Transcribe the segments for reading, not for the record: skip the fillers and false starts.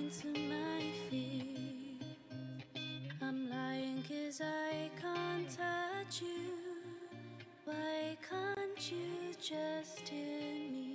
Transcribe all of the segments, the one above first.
lying to my feet. I'm lying 'cause I can't touch you. Why can't you just hear me?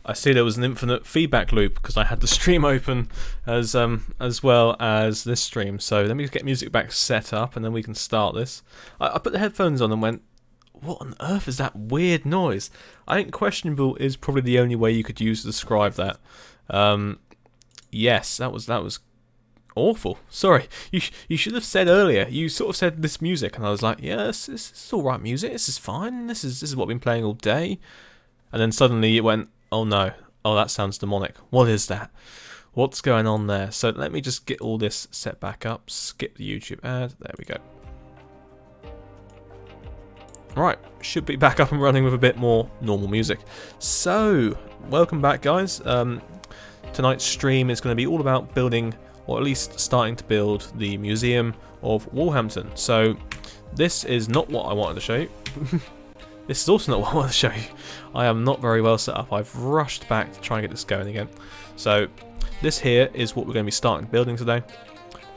I see there was an infinite feedback loop because I had the stream open as well as this stream. So let me get music back set up and then we can start this. I put the headphones on and went, what on earth is that weird noise? I think questionable is probably the only way you could use to describe that. Yes, that was awful. Sorry, you should have said earlier. You sort of said this music, and I was like, yes, this is all right music. This is fine. This is what I've been playing all day. And then suddenly it went, oh no, oh that sounds demonic. What is that? What's going on there? So let me just get all this set back up. Skip the YouTube ad. There we go. Right, should be back up and running with a bit more normal music. So, welcome back, guys. Tonight's stream is going to be all about building, or at least starting to build, the Museum of Walhampton. So, this is not what I wanted to show you. This is also not what I wanted to show you. I am not very well set up. I've rushed back to try and get this going again. So, this here is what we're going to be starting building today.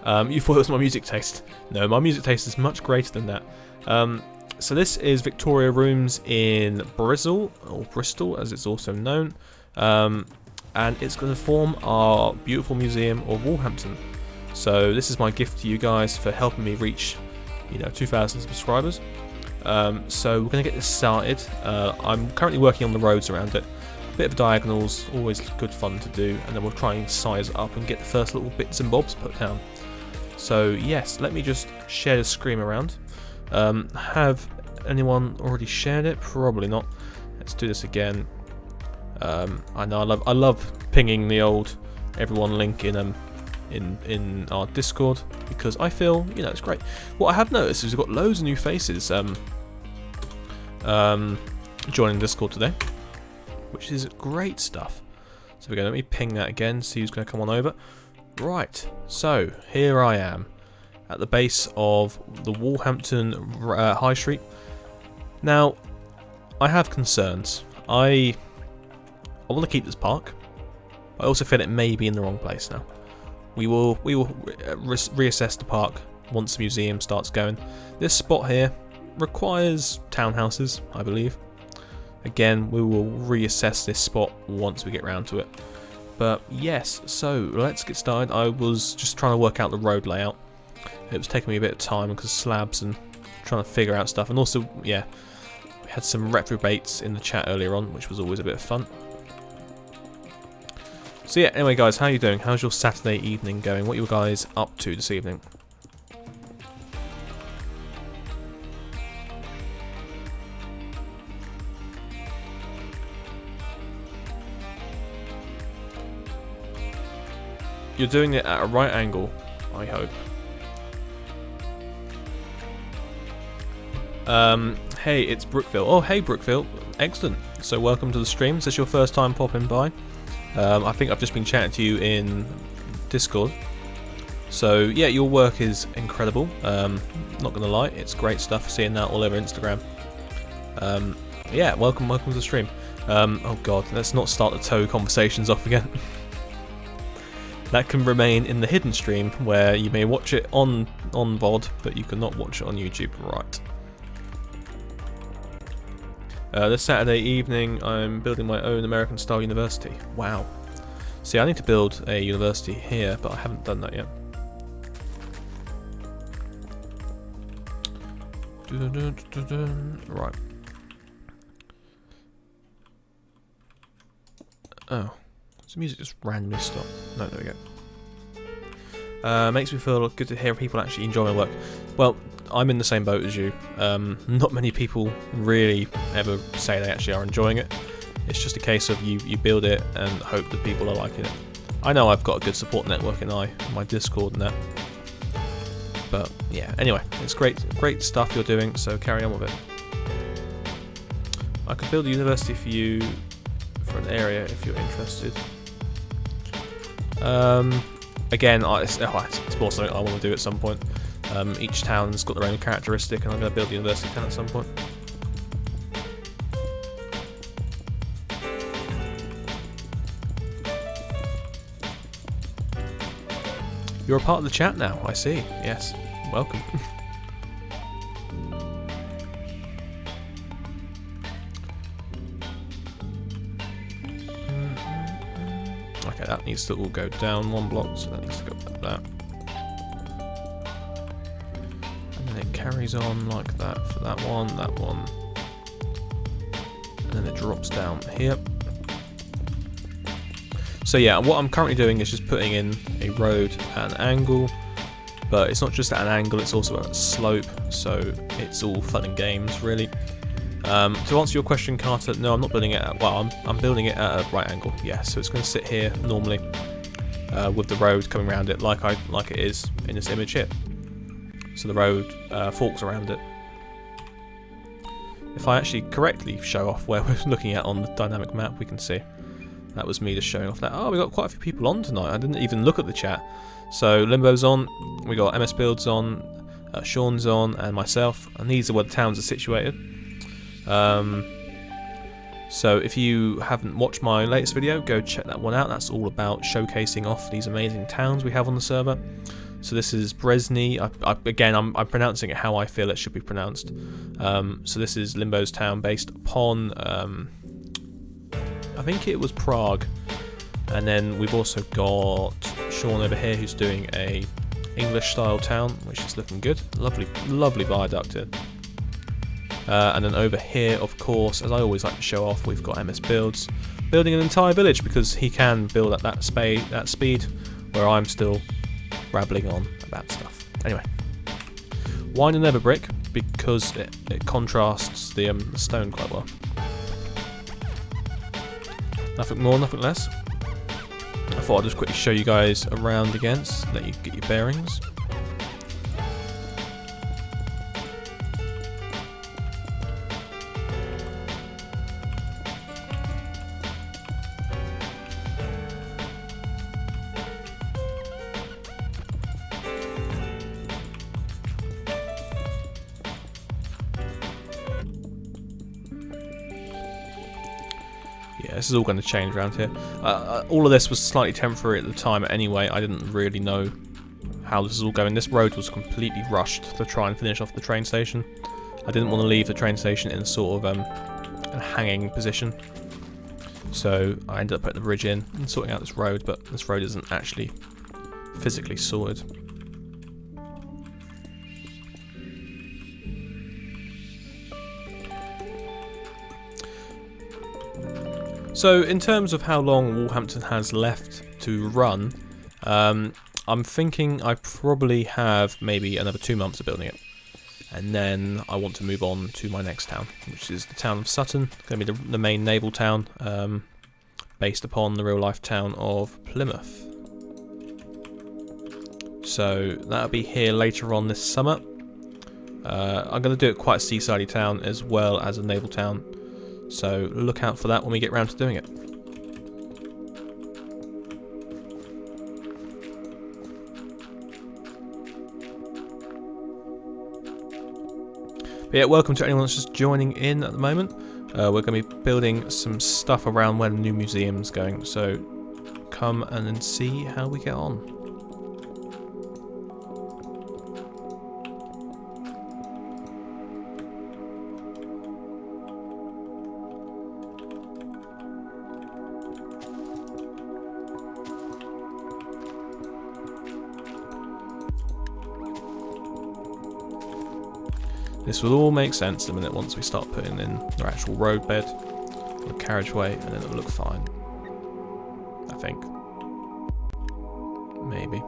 You thought it was my music taste. No, my music taste is much greater than that. So this is Victoria Rooms in Bristol, or Bristol as it's also known. And it's going to form our beautiful Museum of Walhampton. So this is my gift to you guys for helping me reach, 2,000 subscribers. So we're going to get this started. I'm currently working on the roads around it. A bit of diagonals, always good fun to do, and then we'll try and size it up and get the first little bits and bobs put down. So yes, let me just share the screen around. Have anyone already shared it? Probably not. Let's do this again. I know I love pinging the old everyone link in our Discord because I feel it's great. What I have noticed is we've got loads of new faces joining Discord today, which is great stuff. So we're going to let me ping that again, see who's going to come on over. Right, so here I am at the base of the Walhampton High Street. Now, I have concerns. I want to keep this park. I also feel it may be in the wrong place now. We will reassess the park once the museum starts going. This spot here requires townhouses, I believe. Again, we will reassess this spot once we get round to it. But yes, so let's get started. I was just trying to work out the road layout. It was taking me a bit of time because slabs and trying to figure out stuff. And also, yeah, we had some reprobates in the chat earlier on, which was always a bit of fun. So yeah, anyway guys, how are you doing? How's your Saturday evening going? What are you guys up to this evening? You're doing it at a right angle, I hope. Hey, it's Brookville. Oh, hey Brookville. Excellent. So welcome to the stream. Is this your first time popping by? I think I've just been chatting to you in Discord. So yeah, your work is incredible. Not gonna lie, it's great stuff. Seeing that all over Instagram. Yeah, welcome to the stream. Oh god, let's not start the toe conversations off again. That can remain in the hidden stream where you may watch it on VOD, but you cannot watch it on YouTube. Right. This Saturday evening, I'm building my own American-style university. Wow. See, I need to build a university here, but I haven't done that yet. Right. Oh. Does the music just randomly stop? No, there we go. Makes me feel good to hear people actually enjoy my work. Well, I'm in the same boat as you. Not many people really ever say they actually are enjoying it. It's just a case of you build it and hope that people are liking it. I know I've got a good support network in my Discord and that. But yeah, anyway, it's great stuff you're doing, so carry on with it. I could build a university for you for an area if you're interested. Again, it's more something I want to do at some point. Each town's got their own characteristic, and I'm going to build a university town at some point. You're a part of the chat now, I see. Yes, welcome. that needs to all go down 1 block, so that needs to go like that. And then it carries on like that for that one, and then it drops down here. So yeah, what I'm currently doing is just putting in a road at an angle, but it's not just at an angle, it's also at a slope, so it's all fun and games really. To answer your question, Carter, no, I'm not building it at, well, I'm building it at a right angle, yeah, so it's going to sit here normally with the road coming around it like it is in this image here. So the road forks around it. If I actually correctly show off where we're looking at on the dynamic map, we can see that was me just showing off that. Oh, we got quite a few people on tonight. I didn't even look at the chat. So Limbo's on, we got MS Builds on, Sean's on, and myself, and these are where the towns are situated. So if you haven't watched my latest video, go check that one out. That's all about showcasing off these amazing towns we have on the server. So this is Bresny. Again, I'm pronouncing it how I feel it should be pronounced. So this is Limbo's town based upon, I think it was Prague. And then we've also got Sean over here who's doing a English style town, which is looking good. Lovely, lovely viaduct here. And then over here, of course, as I always like to show off, we've got MS Builds building an entire village because he can build at that speed, where I'm still rabbling on about stuff. Anyway, why an nether brick? Because it contrasts the stone quite well. Nothing more, nothing less. I thought I'd just quickly show you guys around again, let you get your bearings. Yeah, this is all going to change around here. All of this was slightly temporary at the time anyway. I didn't really know how this is all going. This road was completely rushed to try and finish off the train station. I didn't want to leave the train station in a sort of a hanging position. So I ended up putting the bridge in and sorting out this road, but this road isn't actually physically sorted. So in terms of how long Walhampton has left to run, I'm thinking I probably have maybe another 2 months of building it. And then I want to move on to my next town, which is the town of Sutton. It's going to be the main naval town, based upon the real life town of Plymouth. So that'll be here later on this summer. I'm going to do it quite a seaside town as well as a naval town. So look out for that when we get round to doing it. But yeah, welcome to anyone that's just joining in at the moment. We're going to be building some stuff around where the new museum's going. So come and then see how we get on. This will all make sense in a minute once we start putting in the actual road bed, the carriageway, and then it'll look fine. I think. Maybe.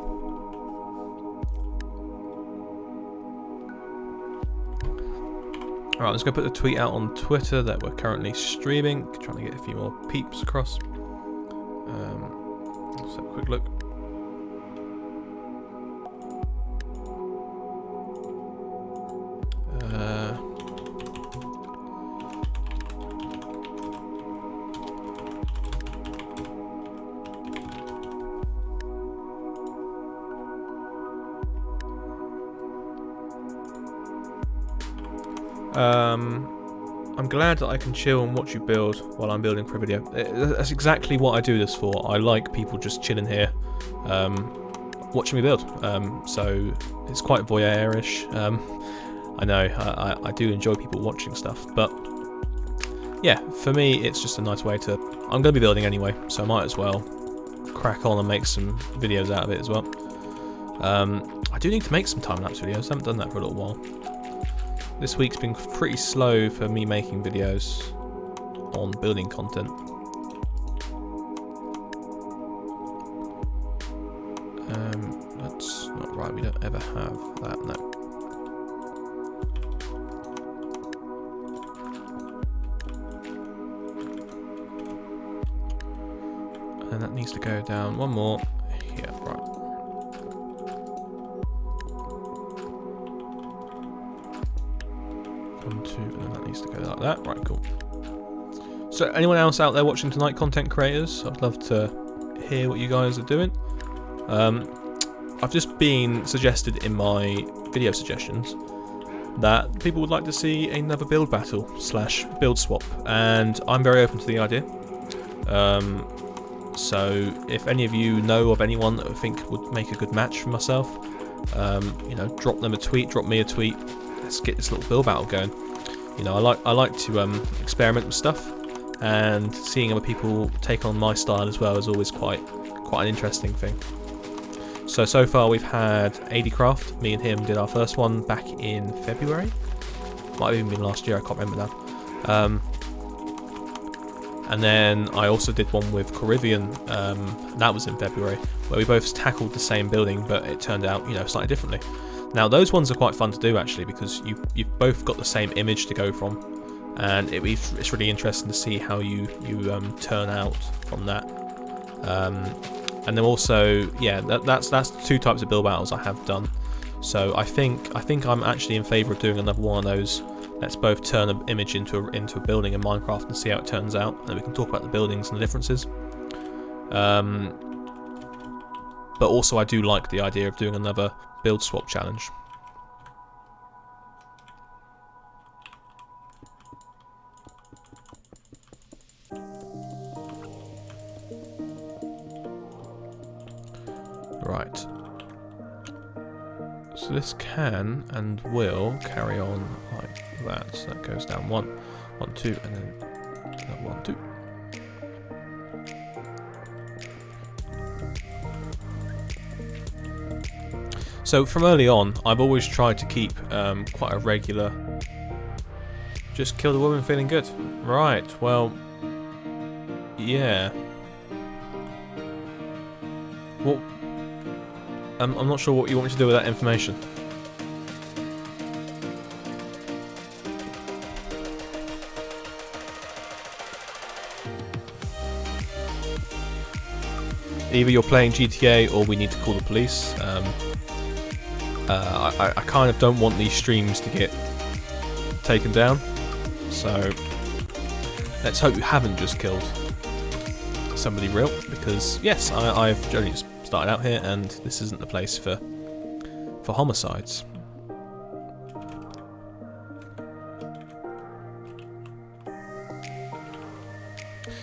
Alright, let's go put the tweet out on Twitter that we're currently streaming, trying to get a few more peeps across. Let's have a quick look. I'm glad that I can chill and watch you build while I'm building for a video. That's exactly what I do this for. I like people just chilling here, watching me build. So it's quite voyeurish. I know I do enjoy people watching stuff, but yeah, for me it's just a nice way to. I'm going to be building anyway, so I might as well crack on and make some videos out of it as well. I do need to make some time-lapse videos. I haven't done that for a little while. This week's been pretty slow for me making videos on building content. That's not right. We don't ever have that. No. And that needs to go down one more. Yeah, right. 1, 2, and then that needs to go like that. Right, cool. So, anyone else out there watching tonight, content creators? I'd love to hear what you guys are doing. I've just been suggested in my video suggestions that people would like to see another build battle / build swap, and I'm very open to the idea. So if any of you know of anyone that I think would make a good match for myself, you know, drop them a tweet, drop me a tweet. Let's get this little build battle going. You know, I like to experiment with stuff, and seeing other people take on my style as well is always quite an interesting thing. So far we've had ADcraft. Me and him did our first one back in February. Might have even been last year. I can't remember now. And then I also did one with Caribbean, that was in February, where we both tackled the same building, but it turned out, you know, slightly differently. Now those ones are quite fun to do actually, because you've both got the same image to go from, and it's really interesting to see how you turn out from that. And then also, yeah, that's the two types of build battles I have done. So I think I'm actually in favour of doing another one of those. Let's both turn an image into a building in Minecraft and see how it turns out, and then we can talk about the buildings and the differences. But also I do like the idea of doing another build swap challenge. Right. So this can and will carry on like that. So that goes down 1, 1, 2, and then 1, 2. So from early on, I've always tried to keep quite a regular. Just kill the woman feeling good. Right. Well. Yeah. Well. I'm not sure what you want me to do with that information. Either you're playing GTA or we need to call the police. I kind of don't want these streams to get taken down, so let's hope you haven't just killed somebody real, because yes, I've only just started out here and this isn't the place for homicides.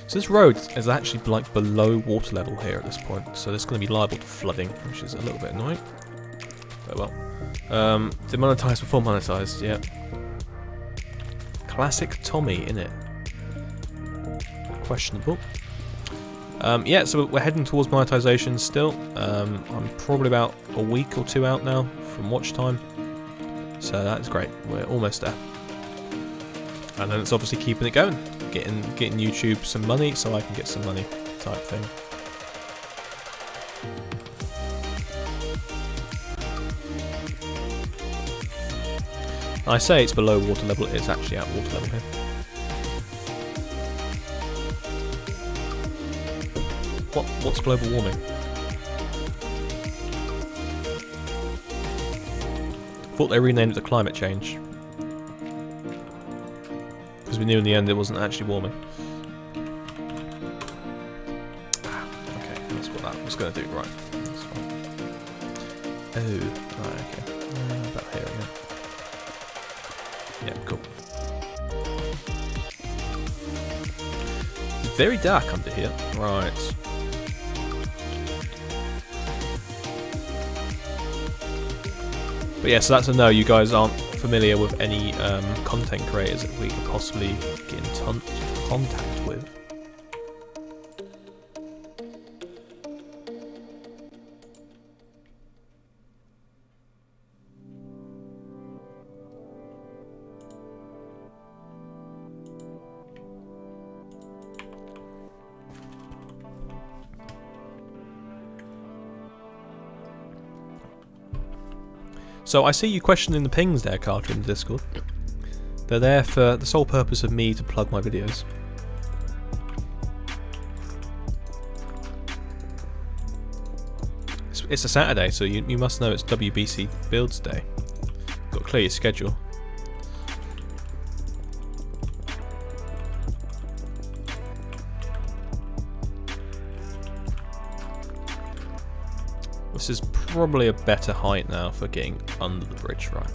So this road is actually like below water level here at this point, so it's going to be liable to flooding, which is a little bit annoying. But well, demonetized before monetized, yeah. Classic Tommy, innit? Questionable. Yeah, so we're heading towards monetization still. I'm probably about a week or 2 out now from watch time, so that's great. We're almost there, and then it's obviously keeping it going, getting YouTube some money so I can get some money type thing. I say it's below water level, it's actually at water level here. What's global warming? Thought they renamed it to climate change, because we knew in the end it wasn't actually warming. Okay, that's what that was going to do, right? That's fine. Oh, right, okay. About here again. Yeah, cool. It's very dark under here. Right. But yeah, so that's a no. You guys aren't familiar with any content creators that we could possibly get in contact with. So I see you questioning the pings there, Carter, in the Discord. They're there for the sole purpose of me to plug my videos. It's a Saturday, so you must know it's WBC Builds Day. You've got to clear your schedule. This is probably a better height now for getting under the bridge, right?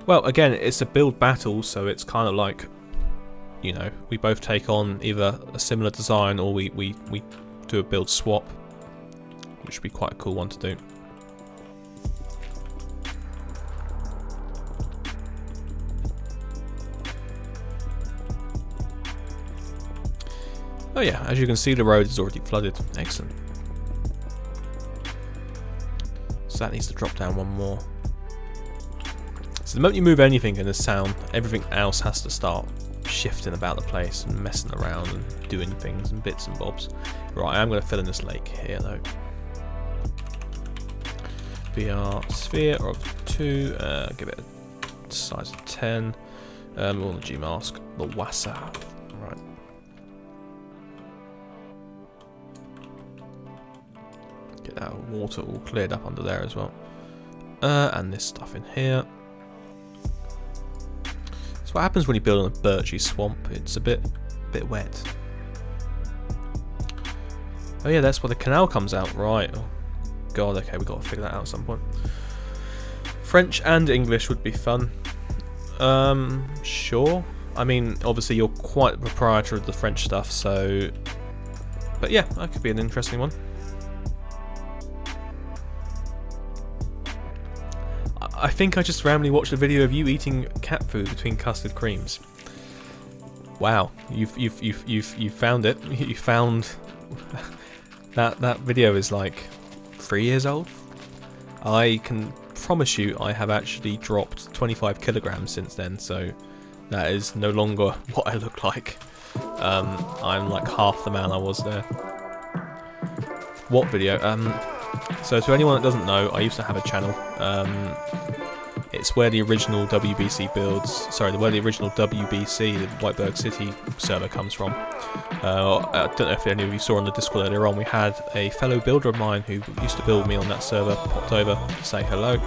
Well, again, it's a build battle, so it's kind of like, you know, we both take on either a similar design or we do a build swap, which would be quite a cool one to do. Oh yeah, as you can see, the road is already flooded. Excellent. So that needs to drop down one more. So the moment you move anything in this town, everything else has to start shifting about the place and messing around and doing things and bits and bobs. Right, I am going to fill in this lake here though. BR sphere of 2, give it a size of 10. We want the G mask, the Wassa. Right. Get that water all cleared up under there as well. And this stuff in here. So what happens when you build on a birchy swamp? It's a bit wet. Oh yeah, that's where the canal comes out, right? Oh god, okay, we've got to figure that out at some point. French and English would be fun. Sure. I mean, obviously you're quite the proprietor of the French stuff, so... But yeah, that could be an interesting one. I think I just randomly watched a video of you eating cat food between custard creams. Wow, you've found it. You found that video is like 3 years old. I can promise you, I have actually dropped 25 kilograms since then. So that is no longer what I look like. I'm like half the man I was there. What video? So to anyone that doesn't know, I used to have a channel. It's where the original WBC builds, where the original WBC, the Whiteberg City server comes from. I don't know if any of you saw on the Discord earlier on, we had a fellow builder of mine who used to build with me on that server, popped over to say hello.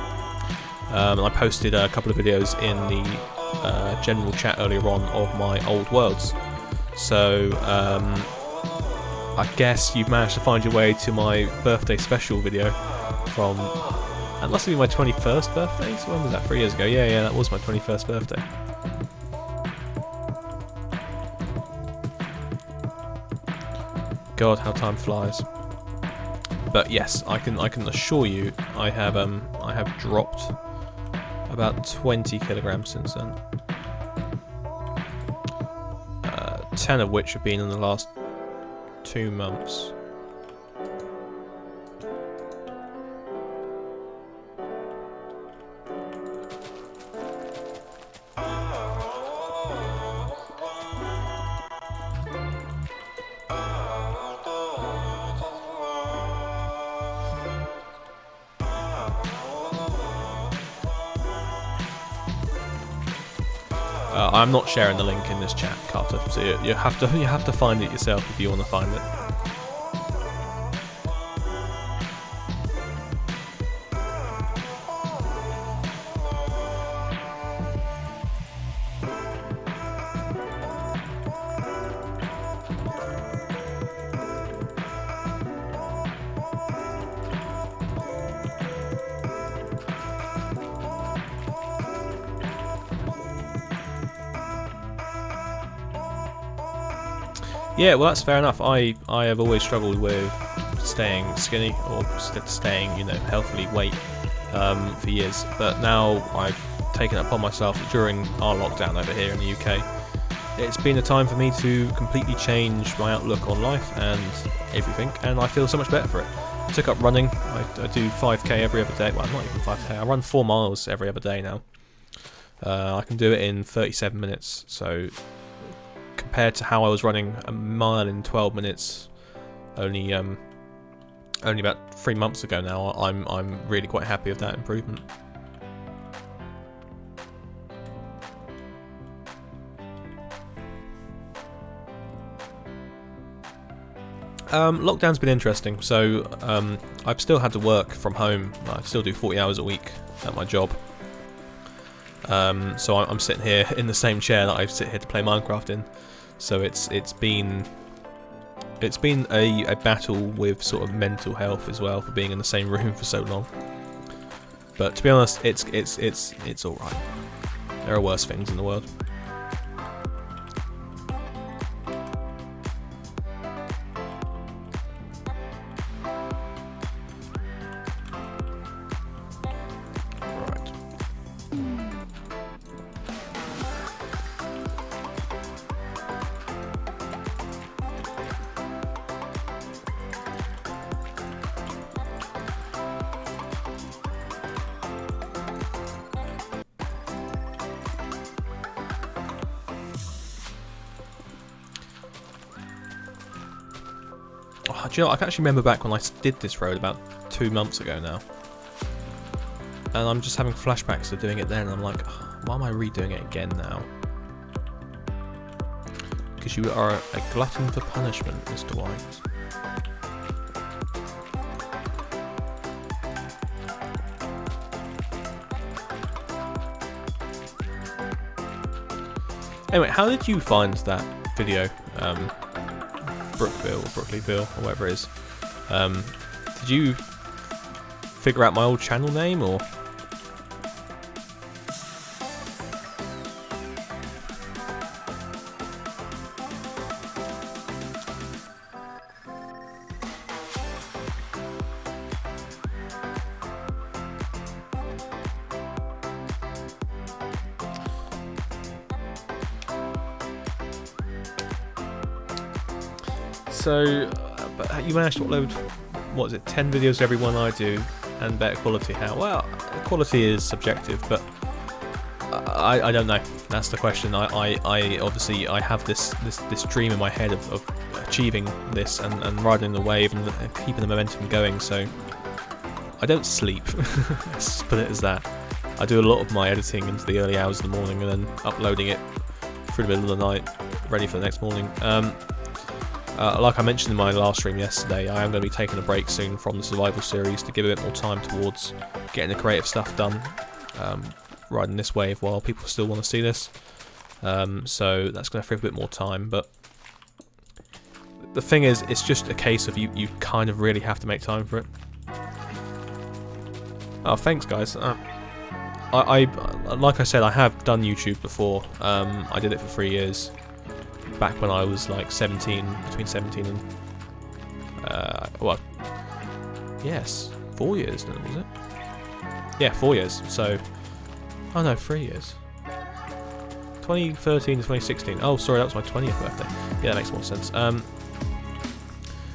And I posted a couple of videos in the general chat earlier on of my old worlds. So, I guess you've managed to find your way to my birthday special video from... That must have been my 21st birthday, so when was that? 3 years ago? Yeah, that was my 21st birthday. God, how time flies. But yes, I can assure you, I have dropped about 20 kilograms since then. 10 of which have been in the last 2 months. I'm not sharing the link in this chat, Carter. So you have to find it yourself if you want to find it. Yeah, well, that's fair enough. I have always struggled with staying skinny or staying, you know, healthily weight for years. But now I've taken it upon myself that during our lockdown over here in the UK, it's been a time for me to completely change my outlook on life and everything, and I feel so much better for it. I took up running. I do 5k every other day. Well, not even 5k. I run 4 miles every other day now. I can do it in 37 minutes. So compared to how I was running a mile in 12 minutes only only about 3 months ago now, I'm really quite happy with that improvement. Lockdown's been interesting, so I've still had to work from home. I still do 40 hours a week at my job. So I'm sitting here in the same chair that I sit here to play Minecraft in. So it's been a battle with sort of mental health as well for being in the same room for so long. But to be honest, it's all right. There are worse things in the world. Oh, do you know, I can actually remember back when I did this road about 2 months ago now. And I'm just having flashbacks of doing it then, and I'm like, oh, why am I redoing it again now? Because you are a glutton for punishment, Mr. White. Anyway, how did you find that video? Brookville, or Brookleyville, or whatever it is. Did you figure out my old channel name, or? So, you managed to upload, what is it, 10 videos every one I do, and better quality. How? Well, quality is subjective, but I don't know. That's the question. I obviously I have this dream in my head of achieving this and riding the wave and keeping the momentum going. So I don't sleep. Let's just put it as that. I do a lot of my editing into the early hours of the morning and then uploading it through the middle of the night, ready for the next morning. Like I mentioned in my last stream yesterday, I am going to be taking a break soon from the survival series to give a bit more time towards getting the creative stuff done, riding this wave while people still want to see this. So that's going to free up a bit more time, but the thing is, it's just a case of you kind of really have to make time for it. Oh, thanks guys. I like I said, I have done YouTube before. I did it for 3 years. Back when I was like 17, between 17 and well, yes, 4 years then, was it? Yeah, 4 years. So, oh no, 3 years. 2013 to 2016. Oh, sorry, that was my 20th birthday. Yeah, that makes more sense.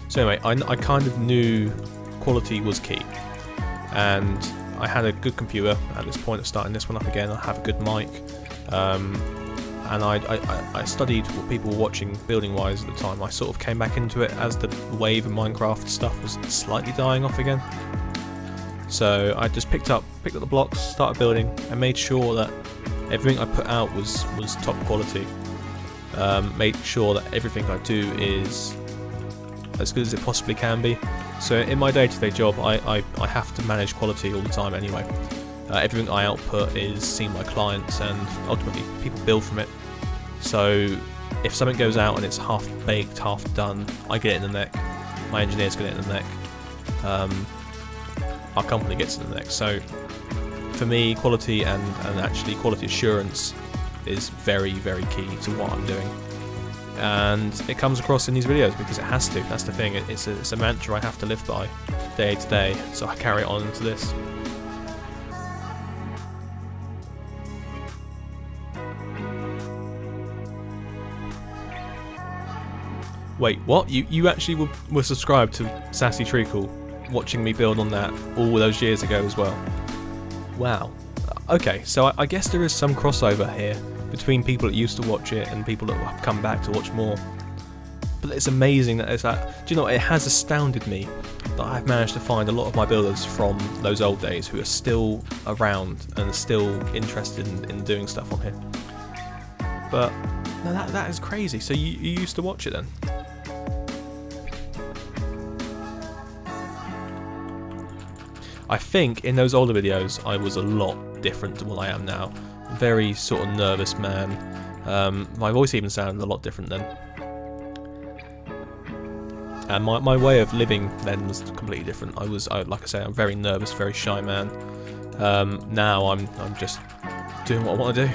So anyway, I kind of knew quality was key, and I had a good computer at this point of starting this one up again. I have a good mic. And I studied what people were watching building-wise at the time. I sort of came back into it as the wave of Minecraft stuff was slightly dying off again. So I just picked up the blocks, started building, and made sure that everything I put out was top quality. Made sure that everything I do is as good as it possibly can be. So in my day-to-day job, I have to manage quality all the time anyway. Everything I output is seen by clients, and ultimately people build from it. So if something goes out and it's half baked, half done, I get it in the neck. My engineers get it in the neck. Our company gets it in the neck. So for me, quality and actually quality assurance is very, very key to what I'm doing. And it comes across in these videos because it has to. That's the thing. It's a mantra I have to live by day to day. So I carry it on into this. Wait, what? You actually were subscribed to Sassy Treacle, watching me build on that all those years ago as well? Wow. Okay, so I guess there is some crossover here between people that used to watch it and people that have come back to watch more. But it's amazing that it's that. Do you know, it has astounded me that I've managed to find a lot of my builders from those old days who are still around and are still interested in doing stuff on here. But no, that is crazy. So you used to watch it then? I think in those older videos I was a lot different to what I am now. Very sort of nervous man. My voice even sounded a lot different then. And my way of living then was completely different. Like I say, I'm a very nervous, very shy man. Now I'm just doing what I want to do.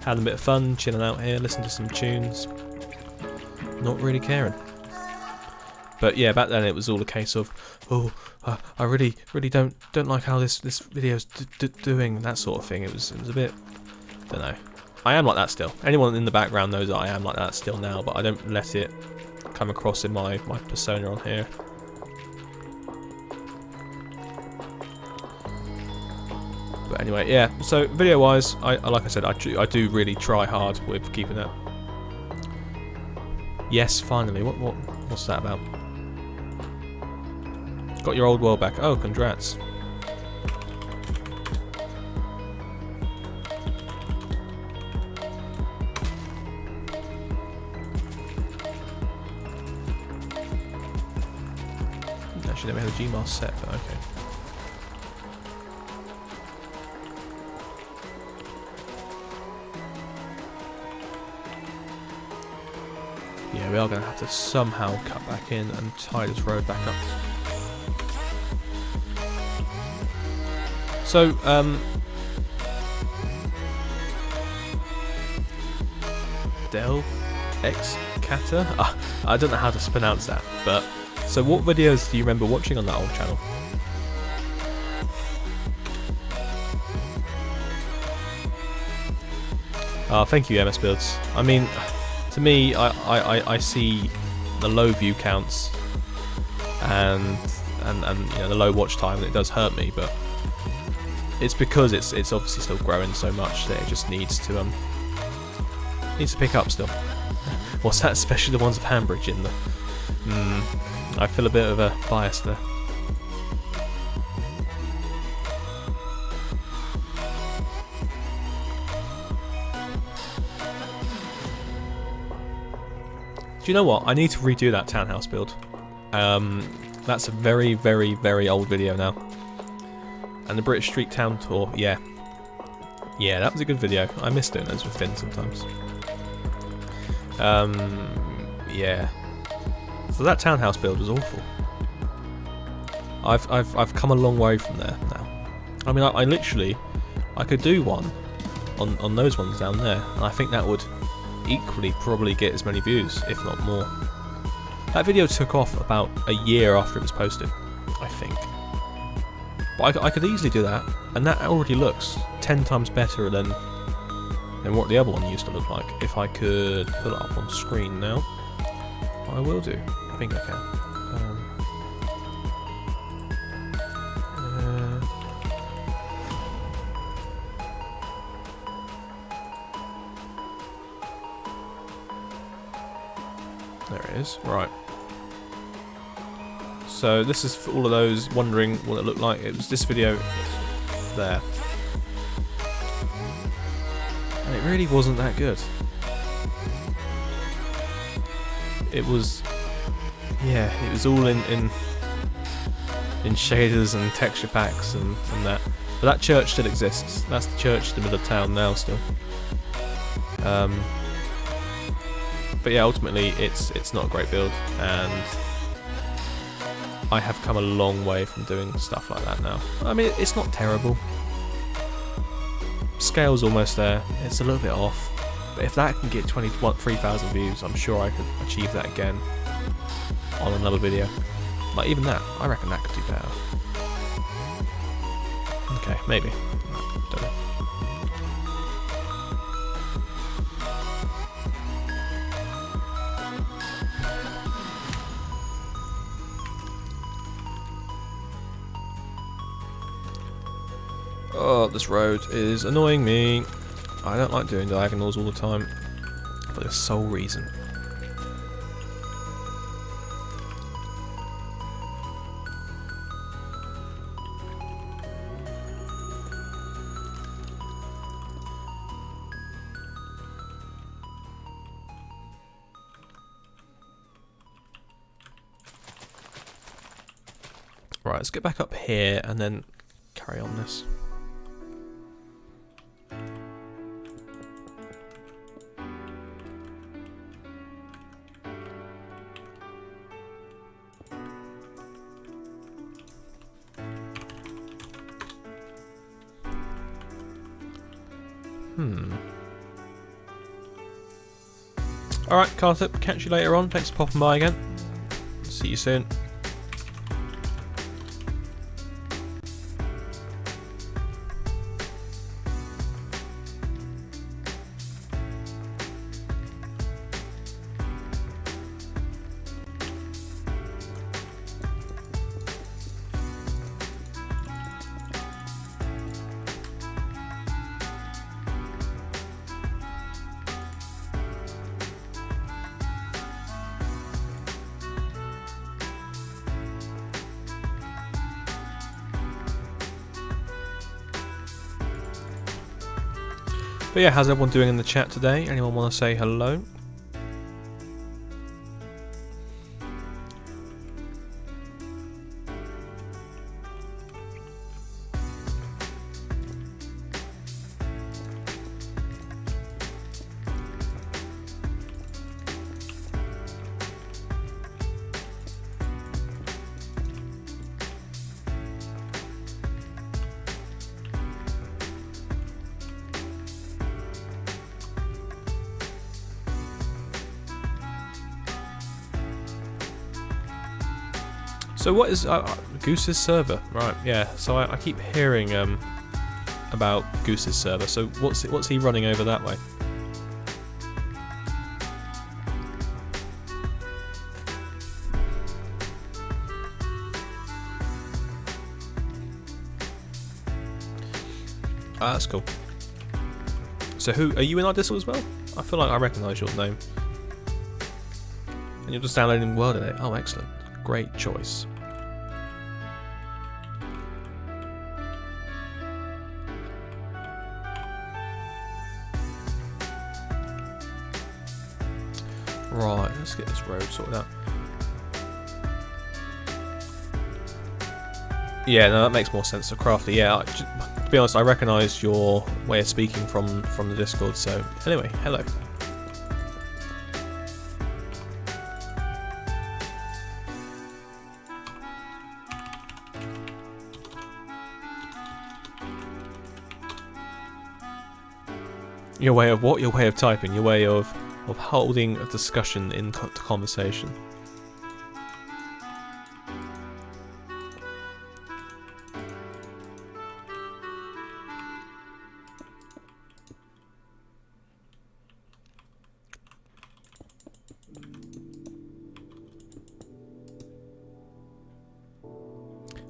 Having a bit of fun, chilling out here, listening to some tunes. Not really caring. But yeah, back then it was all a case of, oh, I really don't like how this video's doing, that sort of thing. It was a bit, don't know. I am like that still. Anyone in the background knows that I am like that still now, but I don't let it come across in my persona on here. But anyway, yeah. So video-wise, like I said, I do really try hard with keeping that. Yes, finally. What's that about? Got your old world back. Oh, congrats. Actually, never had a Gmail set, but okay. Yeah, we are going to have to somehow cut back in and tie this road back up. So, Del X Cata? I don't know how to pronounce that, but so what videos do you remember watching on that old channel? Thank you, MS Builds. I mean, to me, I see the low view counts and you know, the low watch time, and it does hurt me, but it's because it's obviously still growing so much that it just needs to pick up still. What's that? Especially the ones of Hambridge in the. I feel a bit of a bias there. Do you know what? I need to redo that townhouse build. That's a very, very, very old video now. And the British Street Town Tour, yeah. Yeah, that was a good video. I miss doing those with Finn sometimes. Yeah. So that townhouse build was awful. I've come a long way from there now. I mean, I literally could do one on those ones down there, and I think that would equally probably get as many views, if not more. That video took off about a year after it was posted, I think. But I could easily do that, and that already looks 10 times better than what the other one used to look like. If I could put it up on screen now, I will do. I think I can. There it is. Right. So this is for all of those wondering what it looked like. It was this video there. And it really wasn't that good. It was, yeah, it was all in shaders and texture packs and that. But that church still exists. That's the church in the middle of town now still. But yeah, ultimately it's not a great build, and I have come a long way from doing stuff like that now. I mean, it's not terrible. Scale's almost there. It's a little bit off. But if that can get 3,000 views, I'm sure I could achieve that again on another video. Like, even that, I reckon that could do better. Okay, maybe. Don't know. Oh, this road is annoying me. I don't like doing diagonals all the time for the sole reason. Right, let's get back up here and then carry on this. Alright, Carter, catch you later on. Thanks for popping by again. See you soon. But yeah, how's everyone doing in the chat today? Anyone want to say hello? So what is Goose's server? Right, yeah. So I keep hearing about Goose's server. So what's he running over that way? Ah, that's cool. So who are you in our Discord as well? I feel like I recognise your name. And you're just downloading World Edit. Oh, excellent. Great choice. Right, let's get this road sorted out. Yeah, no, that makes more sense to Crafty. Yeah, to be honest, I recognise your way of speaking from the Discord. So anyway, hello. Your way of what? Your way of typing. Your way of holding a discussion in conversation.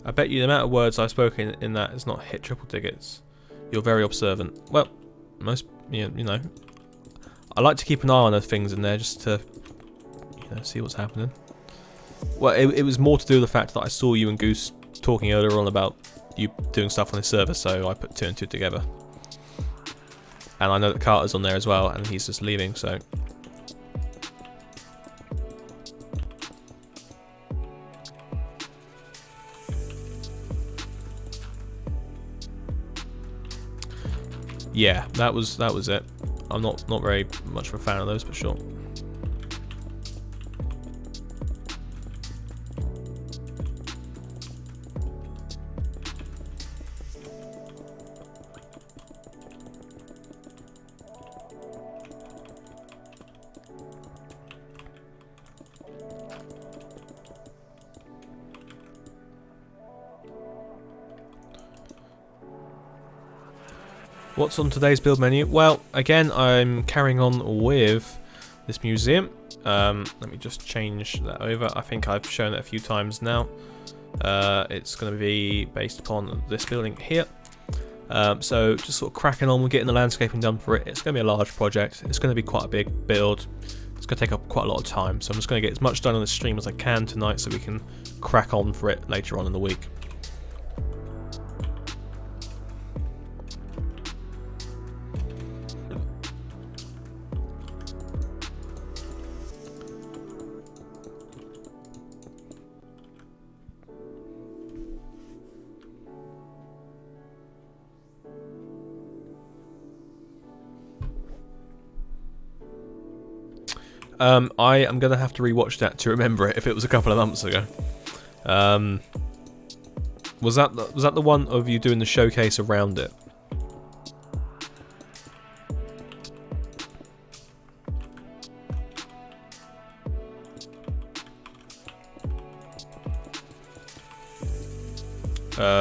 I bet you the amount of words I've spoken in that has not hit triple digits. You're very observant. Well, most, you know, I like to keep an eye on those things in there just to, you know, see what's happening. Well, it was more to do with the fact that I saw you and Goose talking earlier on about you doing stuff on his server, so I put 2 and 2 together. And I know that Carter's on there as well, and he's just leaving, so. Yeah, that was it. I'm not very much of a fan of those, but sure. What's on today's build menu? Well, again, I'm carrying on with this museum. Let me just change that over. I think I've shown it a few times now. It's going to be based upon this building here. So just sort of cracking on with getting the landscaping done for it. It's going to be a large project. It's going to be quite a big build. It's going to take up quite a lot of time. So I'm just going to get as much done on the stream as I can tonight so we can crack on for it later on in the week. I am going to have to rewatch that to remember it if it was a couple of months ago. Was that the one of you doing the showcase around it?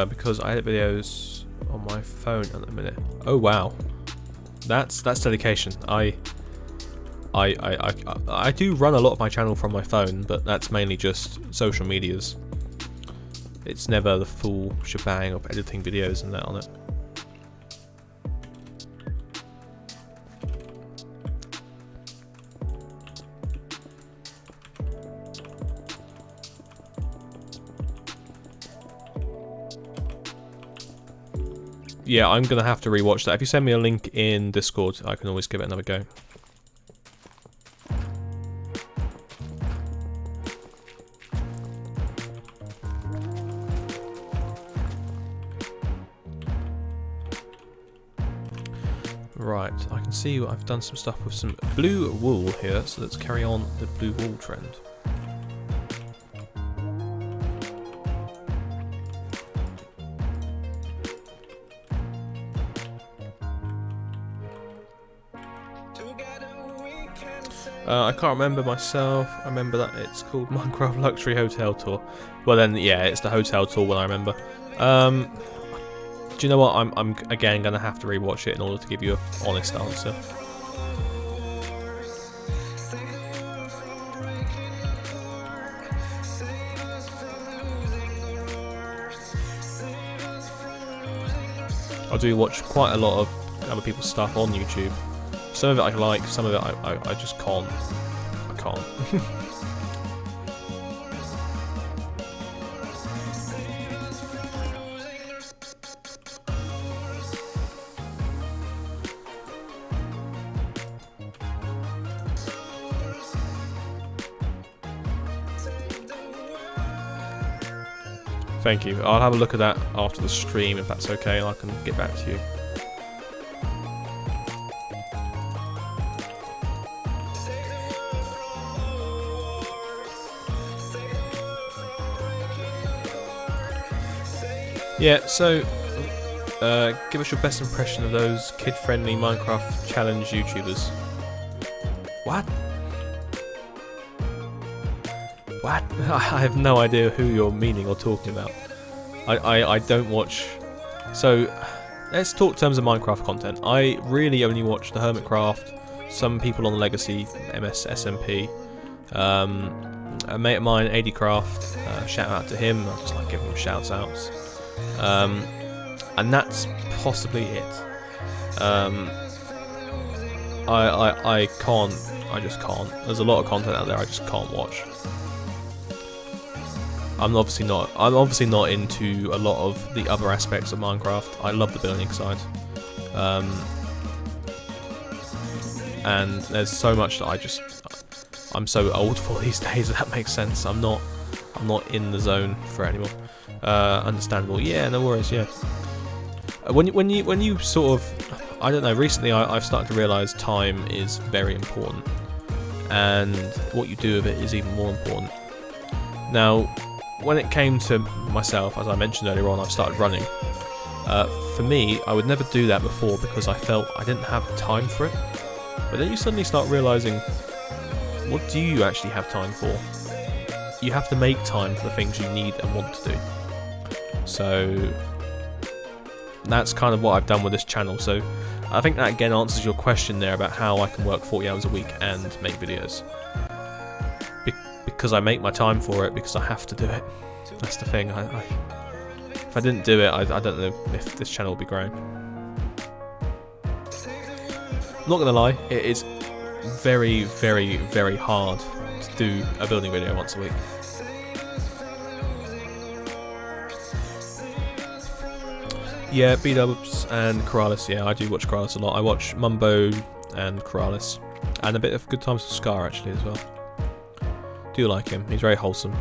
Because I edit videos on my phone at the minute. Oh wow, that's dedication. I do run a lot of my channel from my phone, but that's mainly just social medias. It's never the full shebang of editing videos and that on it. Yeah, I'm going to have to rewatch that. If you send me a link in Discord, I can always give it another go. Right, I can see I've done some stuff with some blue wool here, so let's carry on the blue wool trend. I can't remember myself. I remember that it's called Minecraft Luxury Hotel Tour. Well then, yeah, it's the hotel tour one I remember. Do you know what? I'm again gonna have to rewatch it in order to give you an honest answer. I do watch quite a lot of other people's stuff on YouTube. Some of it I like, some of it I just can't. I can't. Thank you. I'll have a look at that after the stream if that's okay, and I can get back to you. Yeah, so give us your best impression of those kid-friendly Minecraft challenge YouTubers. What? What? I have no idea who you're meaning or talking about. I don't watch. So let's talk terms of Minecraft content. I really only watch the Hermitcraft, some people on the Legacy, MS SMP, a mate of mine, ADcraft, shout out to him. I just like giving him shouts outs. And that's possibly it. I can't. I just can't. There's a lot of content out there I just can't watch. I'm obviously not into a lot of the other aspects of Minecraft. I love the building side. And there's so much that I'm so old for these days, if that makes sense. I'm not in the zone for it anymore. Understandable. Yeah, no worries. Yeah. When you sort of, I don't know. Recently, I've started to realise time is very important, and what you do with it is even more important. Now, when it came to myself, as I mentioned earlier on, I've started running. For me, I would never do that before because I felt I didn't have time for it. But then you suddenly start realising, what do you actually have time for? You have to make time for the things you need and want to do. So that's kind of what I've done with this channel. So I think that again answers your question there about how I can work 40 hours a week and make videos. Because I make my time for it, because I have to do it. That's the thing. If I didn't do it, I don't know if this channel would be growing. I'm not gonna lie, it is very, very, very hard to do a building video once a week. Yeah, B-Dubs and Corrales. Yeah, I do watch Corrales a lot. I watch Mumbo and Corrales, and a bit of Good Times with Scar actually as well. Do like him. He's very wholesome.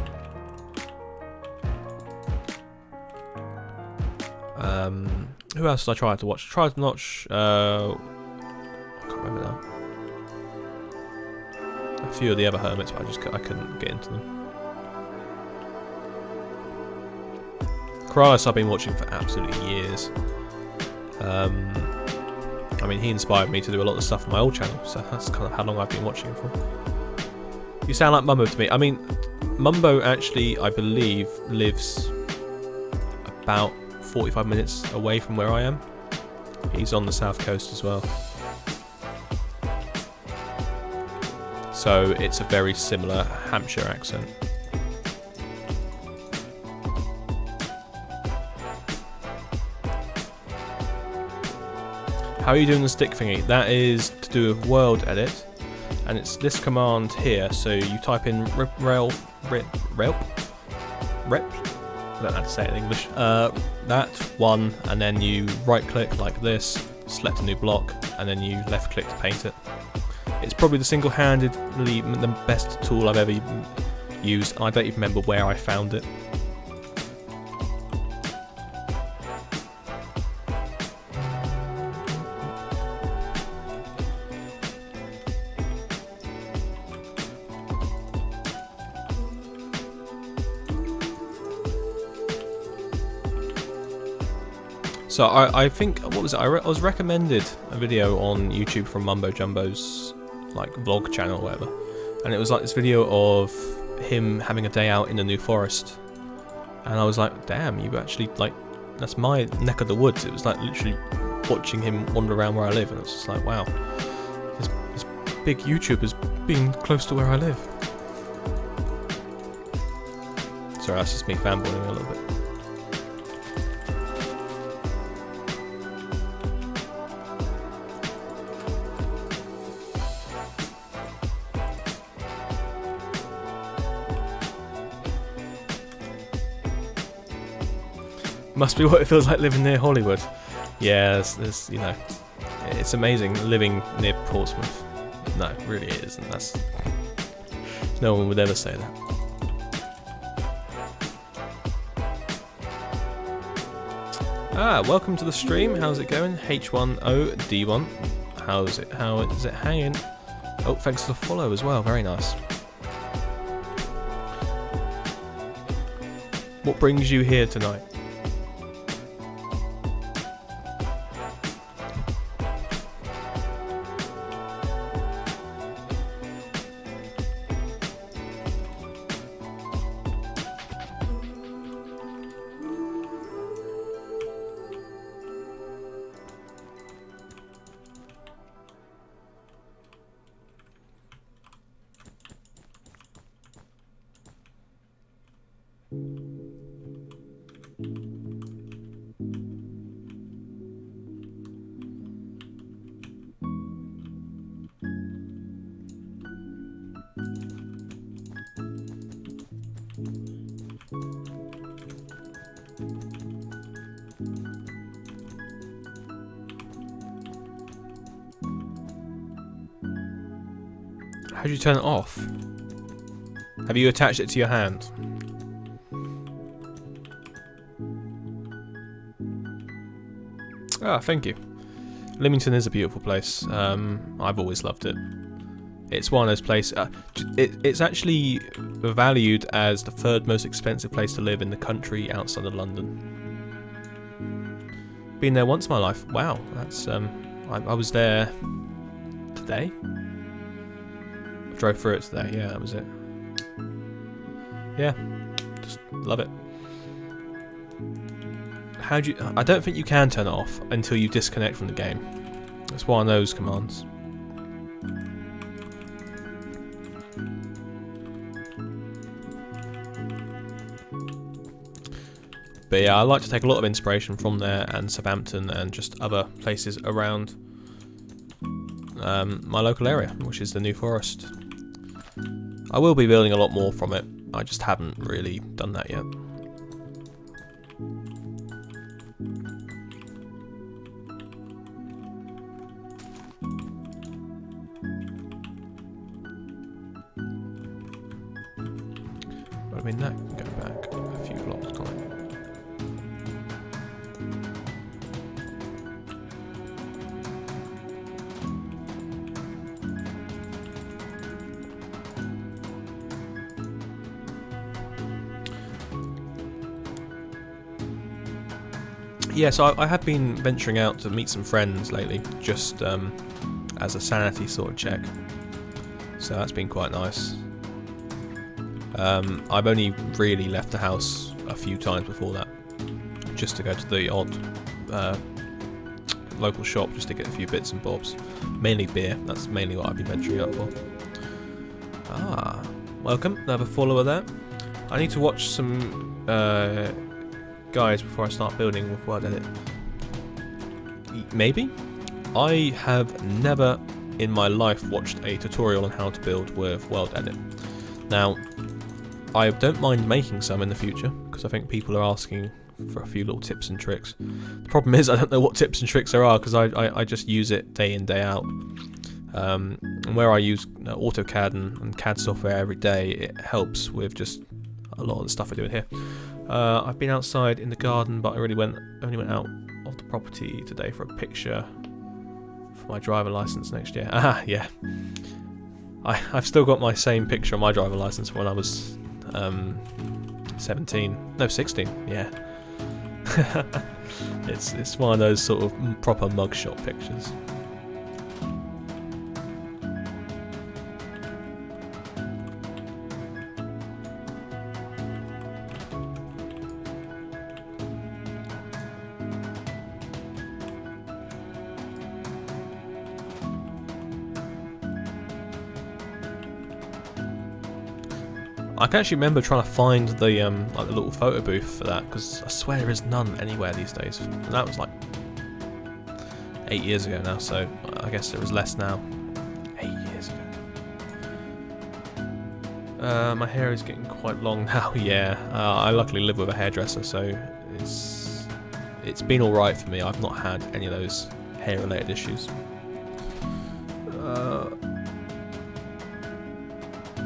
Who else did I try to watch? Tried to watch. I can't remember now. I few of the other hermits, but I couldn't get into them. Kralis I've been watching for absolutely years. I mean, he inspired me to do a lot of stuff on my old channel, so that's kind of how long I've been watching him for. You sound like Mumbo to me. I mean, Mumbo actually, I believe, lives about 45 minutes away from where I am. He's on the south coast as well. So it's a very similar Hampshire accent. How are you doing the stick thingy? That is to do with world edit, and it's this command here. So you type in rep, I don't know how to say it in English. That one, and then you right click like this, select a new block, and then you left click to paint it. It's probably the single-handedly the best tool I've ever used. I don't even remember where I found it. So I think, what was it? I was recommended a video on YouTube from Mumbo Jumbo's like vlog channel or whatever, and it was like this video of him having a day out in the New Forest, and I was like, damn, you actually, like, that's my neck of the woods. It was like literally watching him wander around where I live, and it was just like, wow, this big YouTuber's being close to where I live. Sorry, that's just me fanboying a little bit. Must be what it feels like living near Hollywood. Yeah, there's, you know, it's amazing living near Portsmouth. No, it really isn't. That's, no one would ever say that. Welcome to the stream. How's it going? H1OD1. How is it hanging? Oh, thanks for the follow as well. Very nice. What brings you here tonight? How do you turn it off? Have you attached it to your hand? Ah, thank you. Lymington is a beautiful place. I've always loved it. It's one of those places. It's actually valued as the third most expensive place to live in the country outside of London. Been there once in my life. Wow, that's I was there today. I drove through it today. Yeah, that was it. Yeah, just love it. How do you? I don't think you can turn it off until you disconnect from the game. It's one of those commands. But yeah, I like to take a lot of inspiration from there and Southampton and just other places around my local area, which is the New Forest. I will be building a lot more from it. I just haven't really done that yet. But I mean, that can go back a few blocks, can't it? Yeah, so I have been venturing out to meet some friends lately, just as a sanity sort of check. So that's been quite nice. I've only really left the house a few times before that, just to go to the odd local shop just to get a few bits and bobs. Mainly beer, that's mainly what I've been venturing out for. Ah, welcome, another follower there. I need to watch some guys before I start building with Word Edit. Maybe? I have never in my life watched a tutorial on how to build with World Edit. Now, I don't mind making some in the future, because I think people are asking for a few little tips and tricks. The problem is I don't know what tips and tricks there are, because I just use it day in, day out. And where I use AutoCAD and CAD software every day, it helps with just a lot of the stuff I do in here. I've been outside in the garden, but I only went out of the property today for a picture for my driver license next year. Ah, yeah. I've still got my same picture on my driver license when I was 17. No, 16. Yeah. It's one of those sort of proper mugshot pictures. I can actually remember trying to find the like the little photo booth for that, because I swear there is none anywhere these days. And that was like 8 years ago now, so I guess there is less now. 8 years ago. My hair is getting quite long now. Yeah, I luckily live with a hairdresser, so it's been all right for me. I've not had any of those hair-related issues.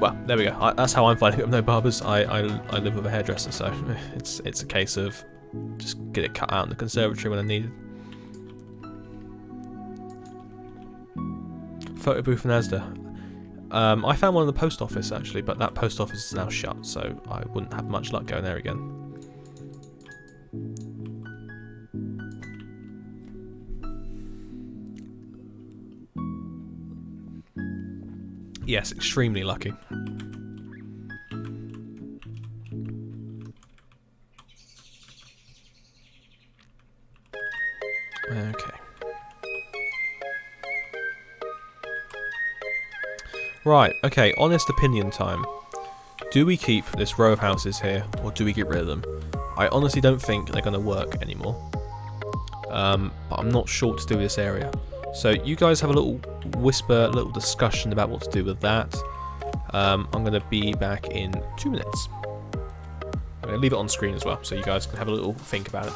Well, there we go. That's how I'm finding it with no barbers. I live with a hairdresser, so it's a case of just get it cut out in the conservatory when I need it. Photo booth in Asda. I found one in the post office actually, but that post office is now shut, so I wouldn't have much luck going there again. Yes, extremely lucky. Okay. Right, okay, honest opinion time. Do we keep this row of houses here, or do we get rid of them? I honestly don't think they're going to work anymore. But I'm not sure what to do with this area. So you guys have a little little discussion about what to do with that. I'm going to be back in 2 minutes. I'm going to leave it on screen as well, so you guys can have a little think about it.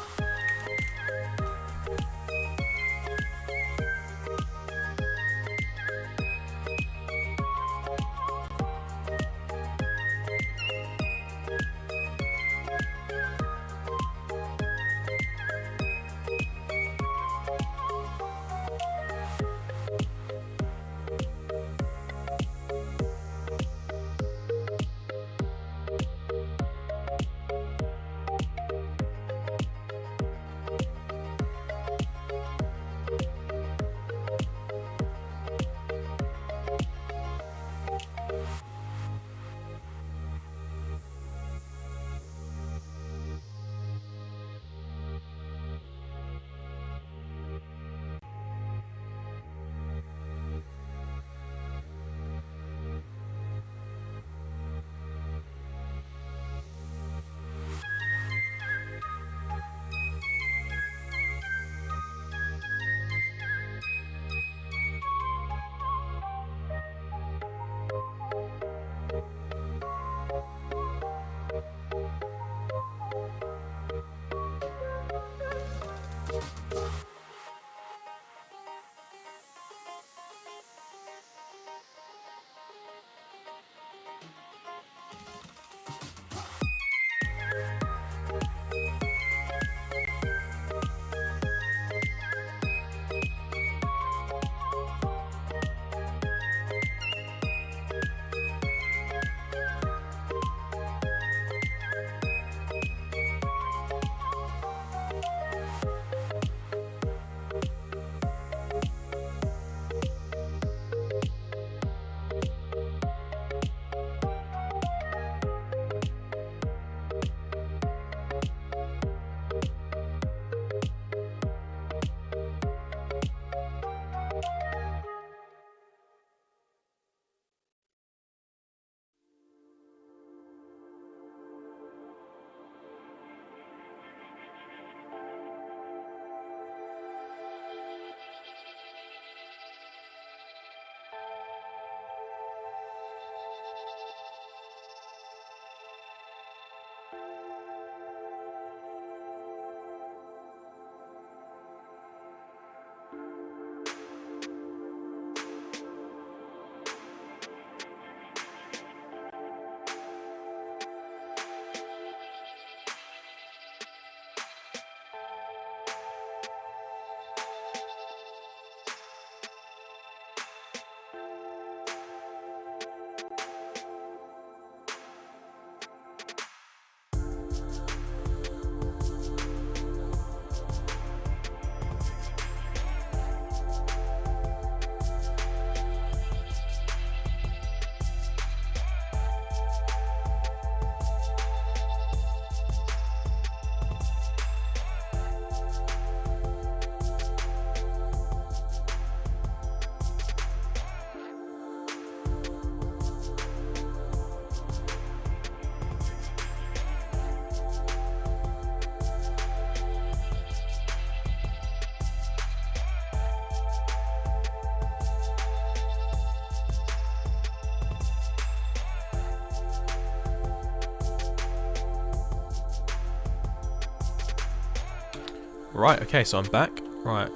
Right, okay, so I'm back. Right.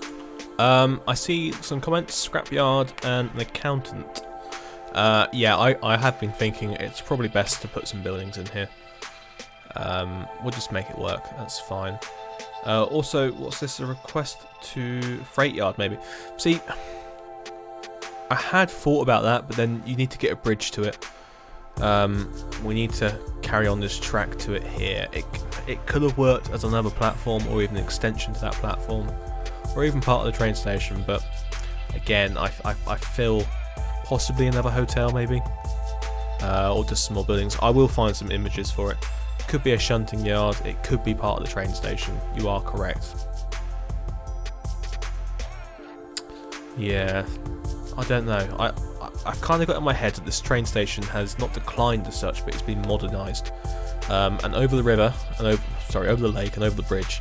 I see some comments, scrapyard and an accountant. Yeah, I have been thinking it's probably best to put some buildings in here. We'll just make it work, that's fine. Also, what's this, a request to freight yard maybe? See, I had thought about that, but then you need to get a bridge to it. We need to carry on this track to it here. It could have worked as another platform or even an extension to that platform or even part of the train station, but again I feel possibly another hotel maybe, or just some more buildings. I will find some images for it. It could be a shunting yard, it could be part of the train station. You are correct. Yeah, I don't know. I've kind of got in my head that this train station has not declined as such, but it's been modernised. And over the river, and over the lake and over the bridge,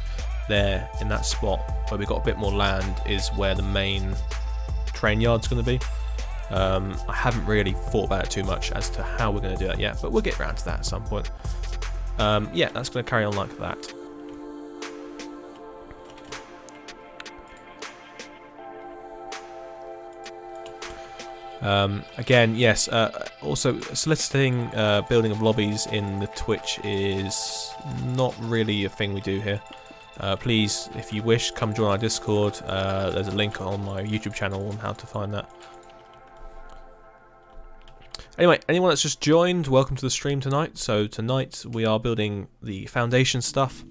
there in that spot where we've got a bit more land is where the main train yard's going to be. I haven't really thought about it too much as to how we're going to do that yet, but we'll get around to that at some point. Yeah, that's going to carry on like that. Again, yes, also soliciting building of lobbies in the Twitch is not really a thing we do here. Please, if you wish, come join our Discord. There's a link on my YouTube channel on how to find that. Anyway, anyone that's just joined, welcome to the stream tonight. So tonight we are building the foundation stuff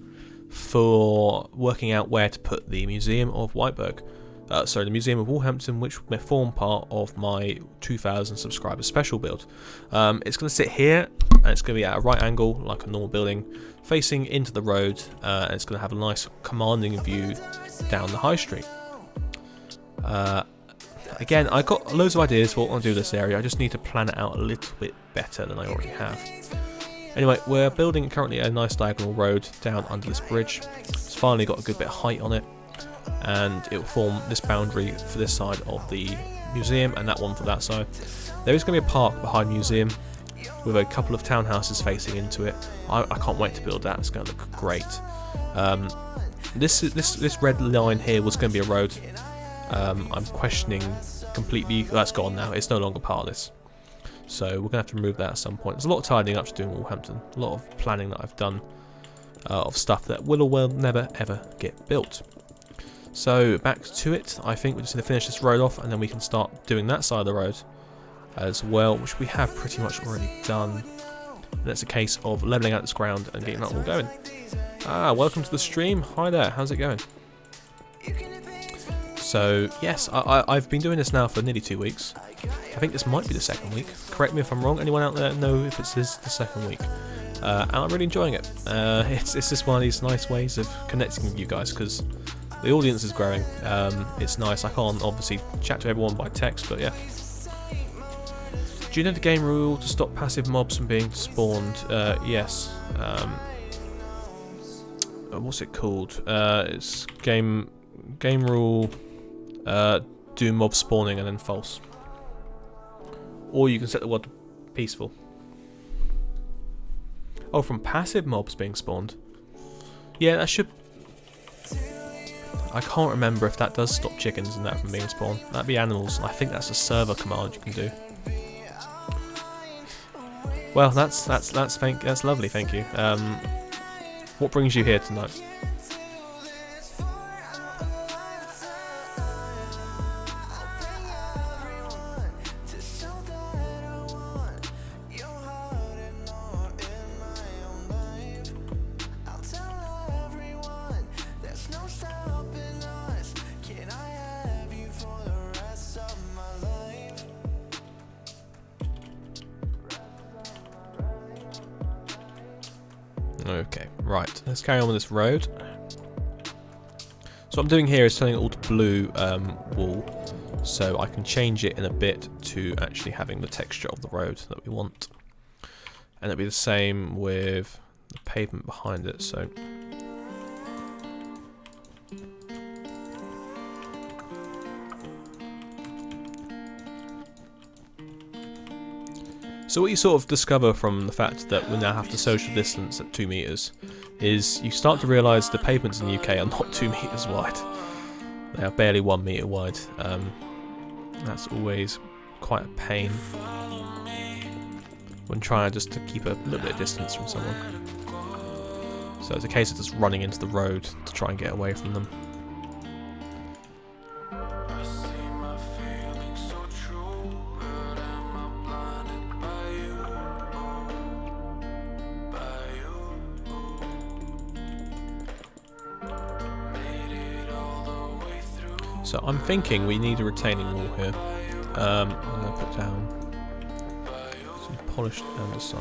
for working out where to put the Museum of the Museum of Walhampton, which may form part of my 2,000 subscriber special build. It's going to sit here, and it's going to be at a right angle, like a normal building, facing into the road, and it's going to have a nice commanding view down the high street. Again, I got loads of ideas for what I want to do with this area. I just need to plan it out a little bit better than I already have. Anyway, we're building currently a nice diagonal road down under this bridge. It's finally got a good bit of height on it, and it will form this boundary for this side of the museum and that one for that side. There is going to be a park behind the museum with a couple of townhouses facing into it. I can't wait to build that. It's going to look great. This red line here was going to be a road. I'm questioning completely. That's gone now. It's no longer part of this. So we're going to have to remove that at some point. There's a lot of tidying up to do in Walhampton. A lot of planning that I've done of stuff that will or will never ever get built. So back to it. I think we just need to finish this road off and then we can start doing that side of the road as well, which we have pretty much already done. And it's a case of levelling out this ground and getting that all going. Welcome to the stream. Hi there. How's it going? So yes, I've been doing this now for nearly 2 weeks. I think this might be the second week. Correct me if I'm wrong. Anyone out there know if it's the second week? And I'm really enjoying it. It's just one of these nice ways of connecting with you guys because the audience is growing. It's nice. I can't obviously chat to everyone by text, but yeah. Do you know the game rule to stop passive mobs from being spawned? Yes. What's it called? It's game rule. Do mob spawning and then false. Or you can set the word to peaceful. Oh, from passive mobs being spawned. Yeah, that should. I can't remember if that does stop chickens and that from being spawned. That'd be animals. I think that's a server command you can do. Well, that's lovely. Thank you. What brings you here tonight? Okay, right, let's carry on with this road. So what I'm doing here is turning it all to blue wool, so I can change it in a bit to actually having the texture of the road that we want. And it'll be the same with the pavement behind it, so... So what you sort of discover from the fact that we now have to social distance at 2 meters is you start to realise the pavements in the UK are not 2 meters wide. They are barely 1 meter wide. That's always quite a pain when trying just to keep a little bit of distance from someone. So it's a case of just running into the road to try and get away from them. So I'm thinking we need a retaining wall here. I'm going to put down some polished andesite.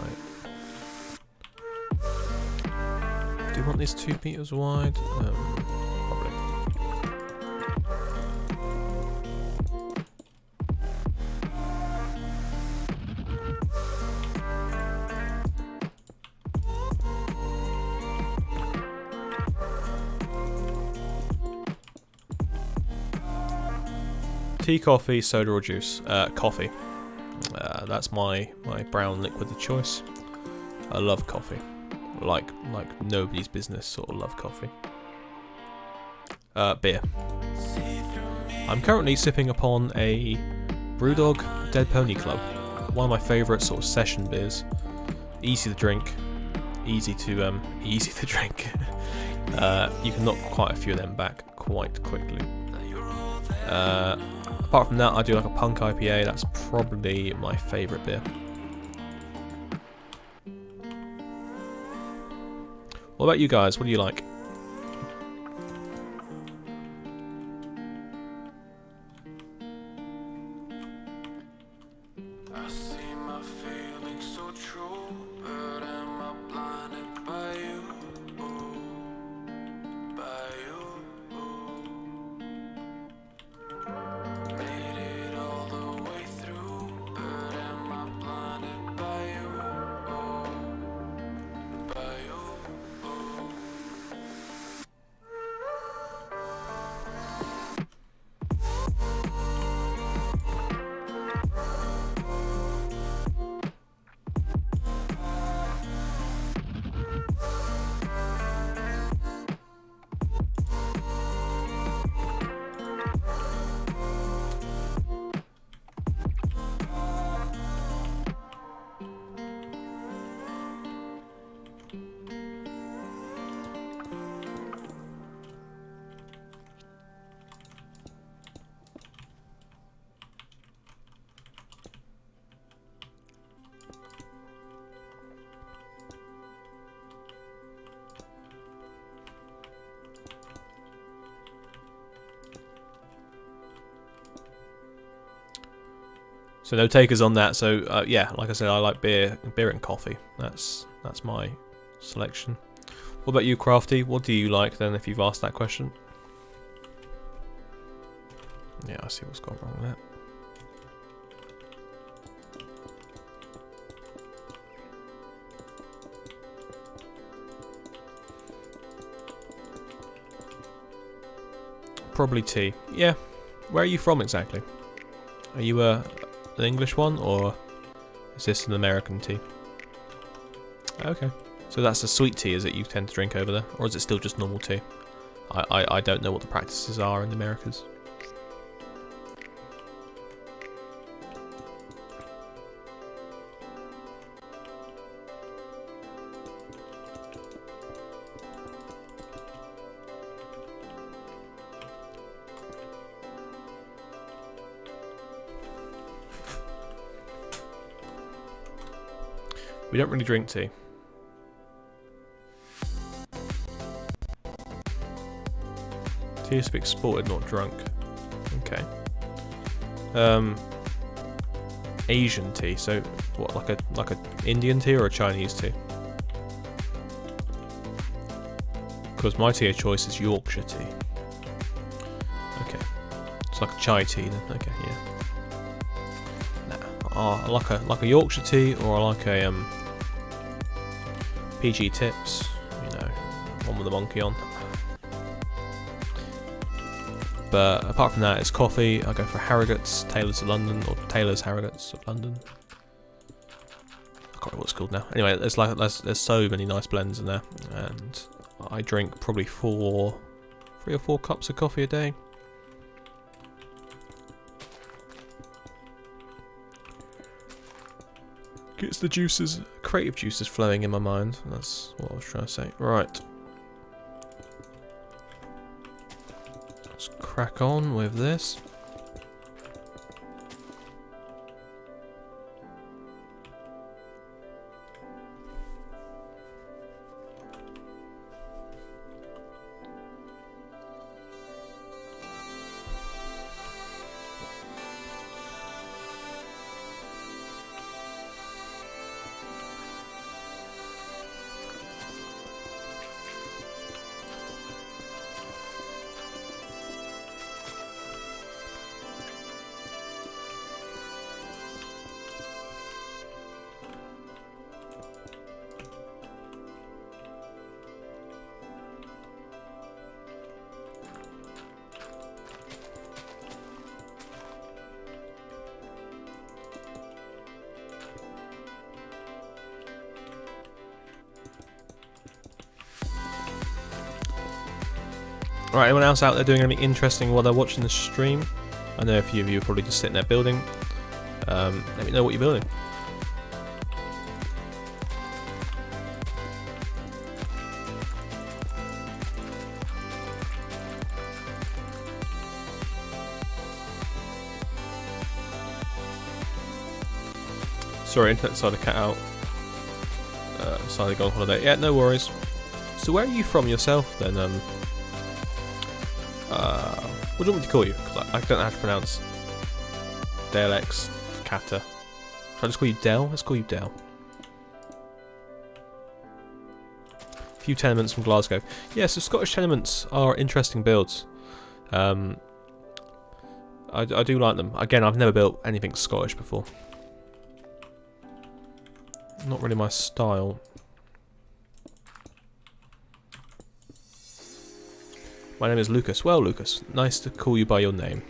Do you want these 2 meters wide? Probably. Tea, coffee, soda or juice? Coffee. That's my brown liquid of choice. I love coffee. Like nobody's business, sort of love coffee. Beer. I'm currently sipping upon a Brewdog Dead Pony Club. One of my favourite sort of session beers. Easy to drink. Easy to drink. You can knock quite a few of them back quite quickly. Apart from that, I do like a punk IPA. That's probably my favourite beer. What about you guys? What do you like? So no takers on that. So yeah, like I said, I like beer and coffee. That's my selection. What about you, Crafty? What do you like then, if you've asked that question? Yeah, I see what's gone wrong there. Probably tea. Yeah. Where are you from exactly? Are you an English one, or is this an American tea? Okay. So that's a sweet tea, is it, you tend to drink over there? Or is it still just normal tea? I don't know what the practices are in the Americas. We don't really drink tea. Tea is to be exported, not drunk. Okay. Asian tea. So what, like a Indian tea or a Chinese tea? Because my tea of choice is Yorkshire tea. Okay. It's like a chai tea then. Okay, yeah. I like a Yorkshire tea, or I like a PG Tips, you know, one with a monkey on. But apart from that, it's coffee. I go for Harrogate's, Taylor's of London, or Taylor's Harrogate's of London. can't remember what it's called now. Anyway, there's so many nice blends in there, and I drink probably 3 or 4 cups of coffee a day. Gets the juices, creative juices flowing in my mind. That's what I was trying to say. Right. Let's crack on with this. Alright, anyone else out there doing anything interesting while they're watching the stream? I know a few of you are probably just sitting there building. Let me know what you're building. Sorry, internet decided to cut out. Decided to go on holiday. Yeah, no worries. So where are you from yourself then? What do you want me to call you? 'Cause I don't know how to pronounce Dale X Kata. Should I just call you Del? Let's call you Del. A few tenements from Glasgow. Yeah, so Scottish tenements are interesting builds. I do like them. Again, I've never built anything Scottish before. Not really my style. My name is Lucas. Well, Lucas, nice to call you by your name.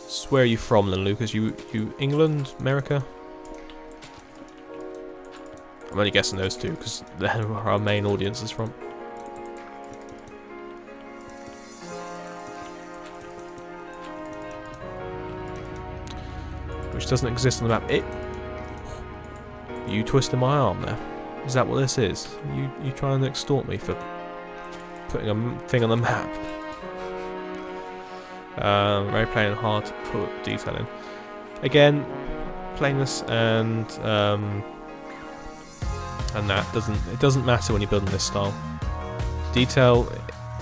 So where are you from then, Lucas? You England, America? I'm only guessing those two because they're where our main audience is from. Which doesn't exist on the map. You twisted my arm there. Is that what this is? You trying to extort me for putting a thing on the map? Very plain and hard to put detail in. Again, plainness and that doesn't matter when you're building this style. Detail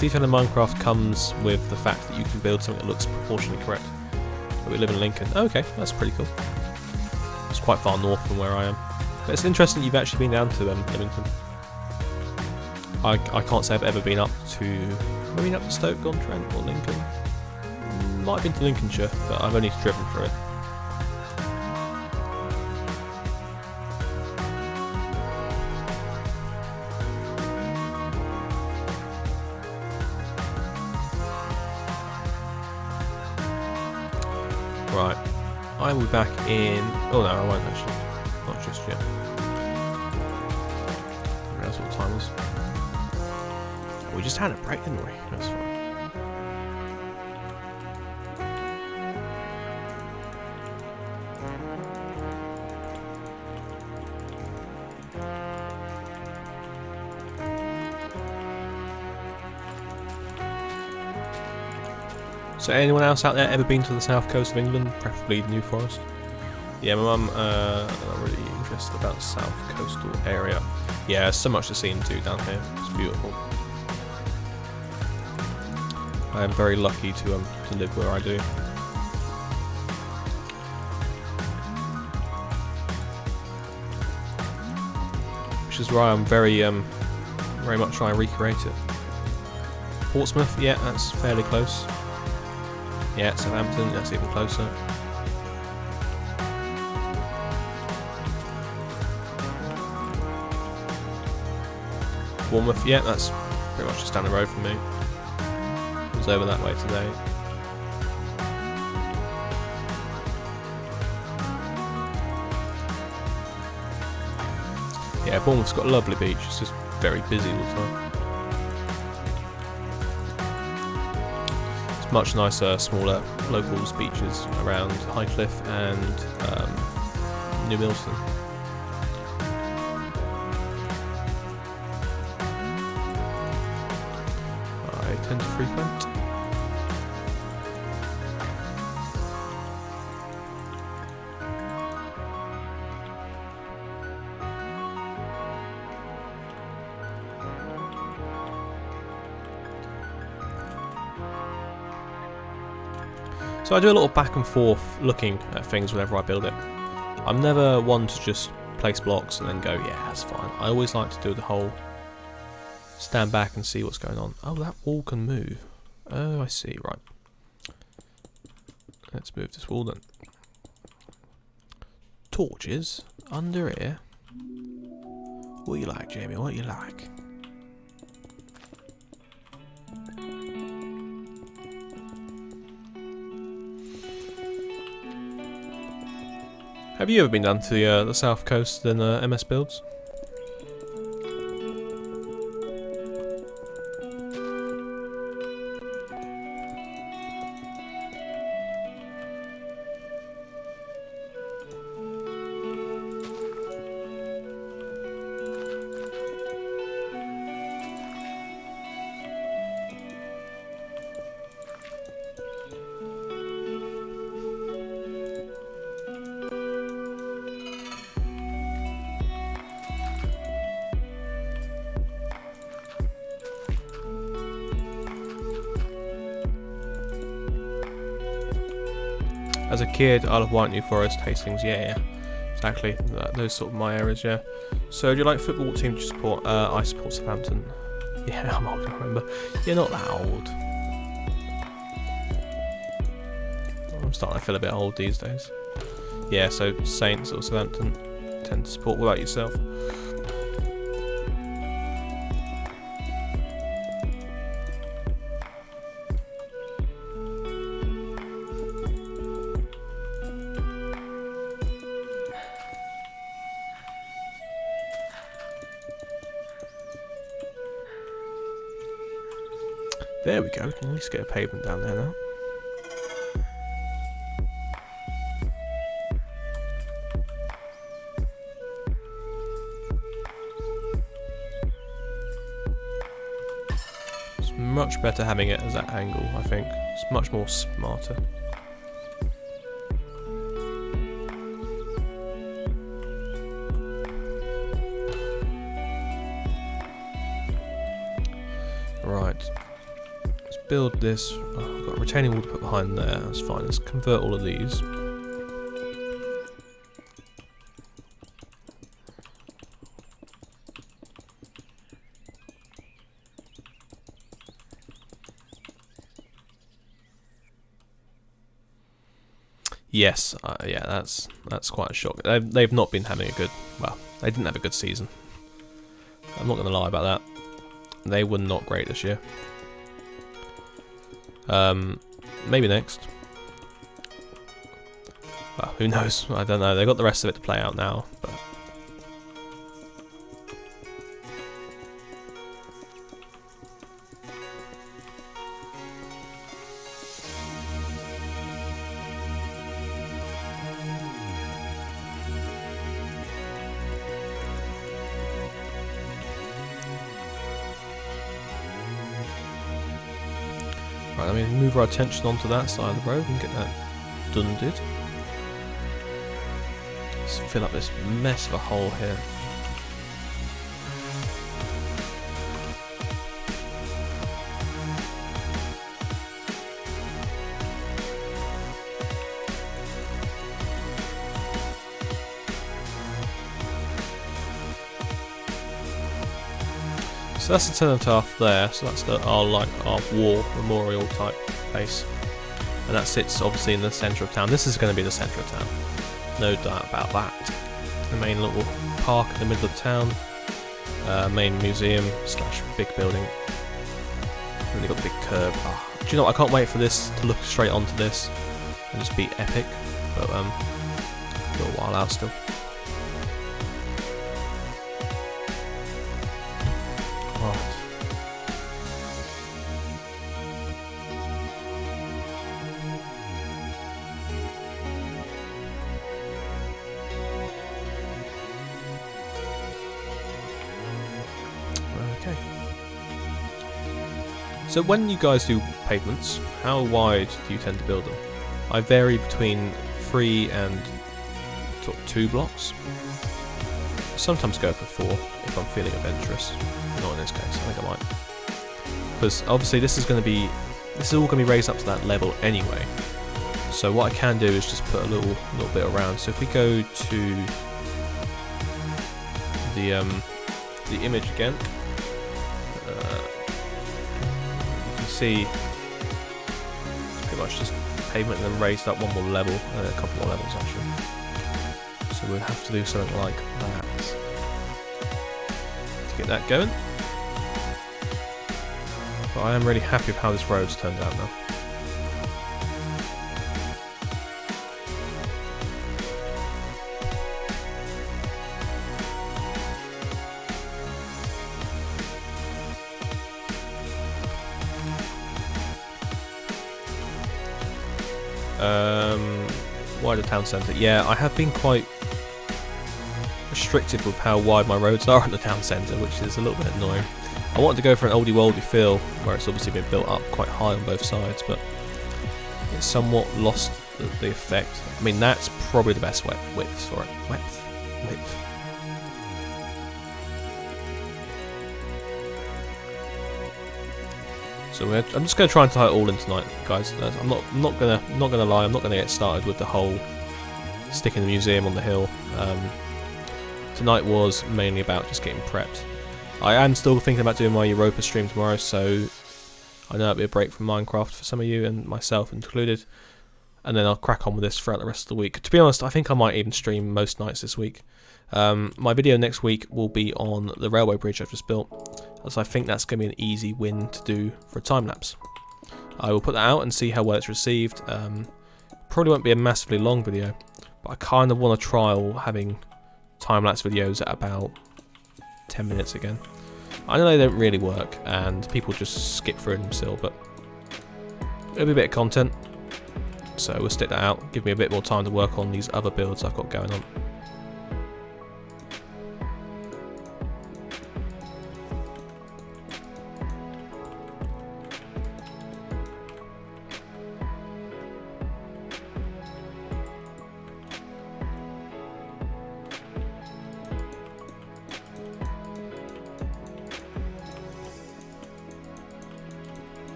in Minecraft comes with the fact that you can build something that looks proportionally correct. But we live in Lincoln. Oh, okay, that's pretty cool. It's quite far north from where I am. But it's interesting you've actually been down to Lymington. I can't say I've ever been up to Stoke-on-Trent or Lincoln. Might have been to Lincolnshire, but I've only driven through it. Right, I will be back in. Oh no, I won't actually. Not just yet. That's what the time was. We just had a break, didn't we? That's fine. So anyone else out there ever been to the south coast of England, preferably New Forest? Yeah, my mum not really interested about the south coastal area. Yeah, there's so much to see and do down here. It's beautiful. I am very lucky to live where I do. Which is why I'm very much trying to recreate it. Portsmouth, yeah, that's fairly close. Yeah, Southampton, that's even closer. Bournemouth, yeah, that's pretty much just down the road from me. Someone's over that way today. Yeah, Bournemouth's got a lovely beach. It's just very busy all the time. It's much nicer, smaller locals beaches around Highcliffe and New Milton. I tend to frequent. So I do a lot of back and forth looking at things whenever I build it. I'm never one to just place blocks and then go, yeah, that's fine. I always like to do the whole stand back and see what's going on. Oh, that wall can move. Oh, I see, right. Let's move this wall then. Torches under here. What do you like, Jamie? What do you like? Have you ever been down to the south coast in MS Builds? As a kid, Isle of Wight, New Forest, Hastings, yeah, exactly. Those sort of my areas, yeah. So, do you like football team to support? I support Southampton. Yeah, I'm old, I remember. You're not that old. I'm starting to feel a bit old these days. Yeah, so Saints or Southampton tend to support. What about yourself? There we go, we can at least get a pavement down there now. It's much better having it as that angle, I think. It's much more smarter. Right. Build this. Oh, I've got a retaining wall to put behind there. That's fine. Let's convert all of these. Yes, yeah, that's quite a shock. They've not been having a good. Well, they didn't have a good season. I'm not going to lie about that. They were not great this year. Maybe next. Well, who knows? I don't know. They've got the rest of it to play out now. But right, I mean, move our attention onto that side of the road and get that done. Let's fill up this mess of a hole here. So that's the cenotaph there, so that's our war memorial type place. And that sits obviously in the centre of town. This is going to be the centre of town, no doubt about that. The main little park in the middle of town, main museum / big building. And they've got the big curb. you know what, I can't wait for this to look straight onto this and just be epic, but a little while out still. Right. Okay. So when you guys do pavements, how wide do you tend to build them? I vary between 3 and sort of 2 blocks. Sometimes go for 4 if I'm feeling adventurous. Not in this case, I think I might. Because obviously this is all going to be raised up to that level anyway. So what I can do is just put a little bit around. So if we go to the image again, you can see pretty much just pavement and then raised up one more level, a couple more levels actually. So we'll have to do something like that to get that going. But I am really happy with how this road's turned out now. Wider town centre. Yeah, I have been quite restricted with how wide my roads are in the town centre, which is a little bit annoying. I wanted to go for an oldie worldy feel where it's obviously been built up quite high on both sides, but it's somewhat lost the effect. I mean, that's probably the best width for it. Width. So I'm just going to try and tie it all in tonight, guys. I'm not gonna lie. I'm not gonna get started with the whole sticking the museum on the hill. Tonight was mainly about just getting prepped. I am still thinking about doing my Europa stream tomorrow, so I know it'll be a break from Minecraft for some of you, and myself included. And then I'll crack on with this throughout the rest of the week. To be honest, I think I might even stream most nights this week. My video next week will be on the railway bridge I've just built, as I think that's going to be an easy win to do for a time lapse. I will put that out and see how well it's received. Probably won't be a massively long video, but I kind of want to trial having time lapse videos at about 10 minutes again. I know they don't really work and people just skip through them still, but it'll be a bit of content, so we'll stick that out, give me a bit more time to work on these other builds I've got going on.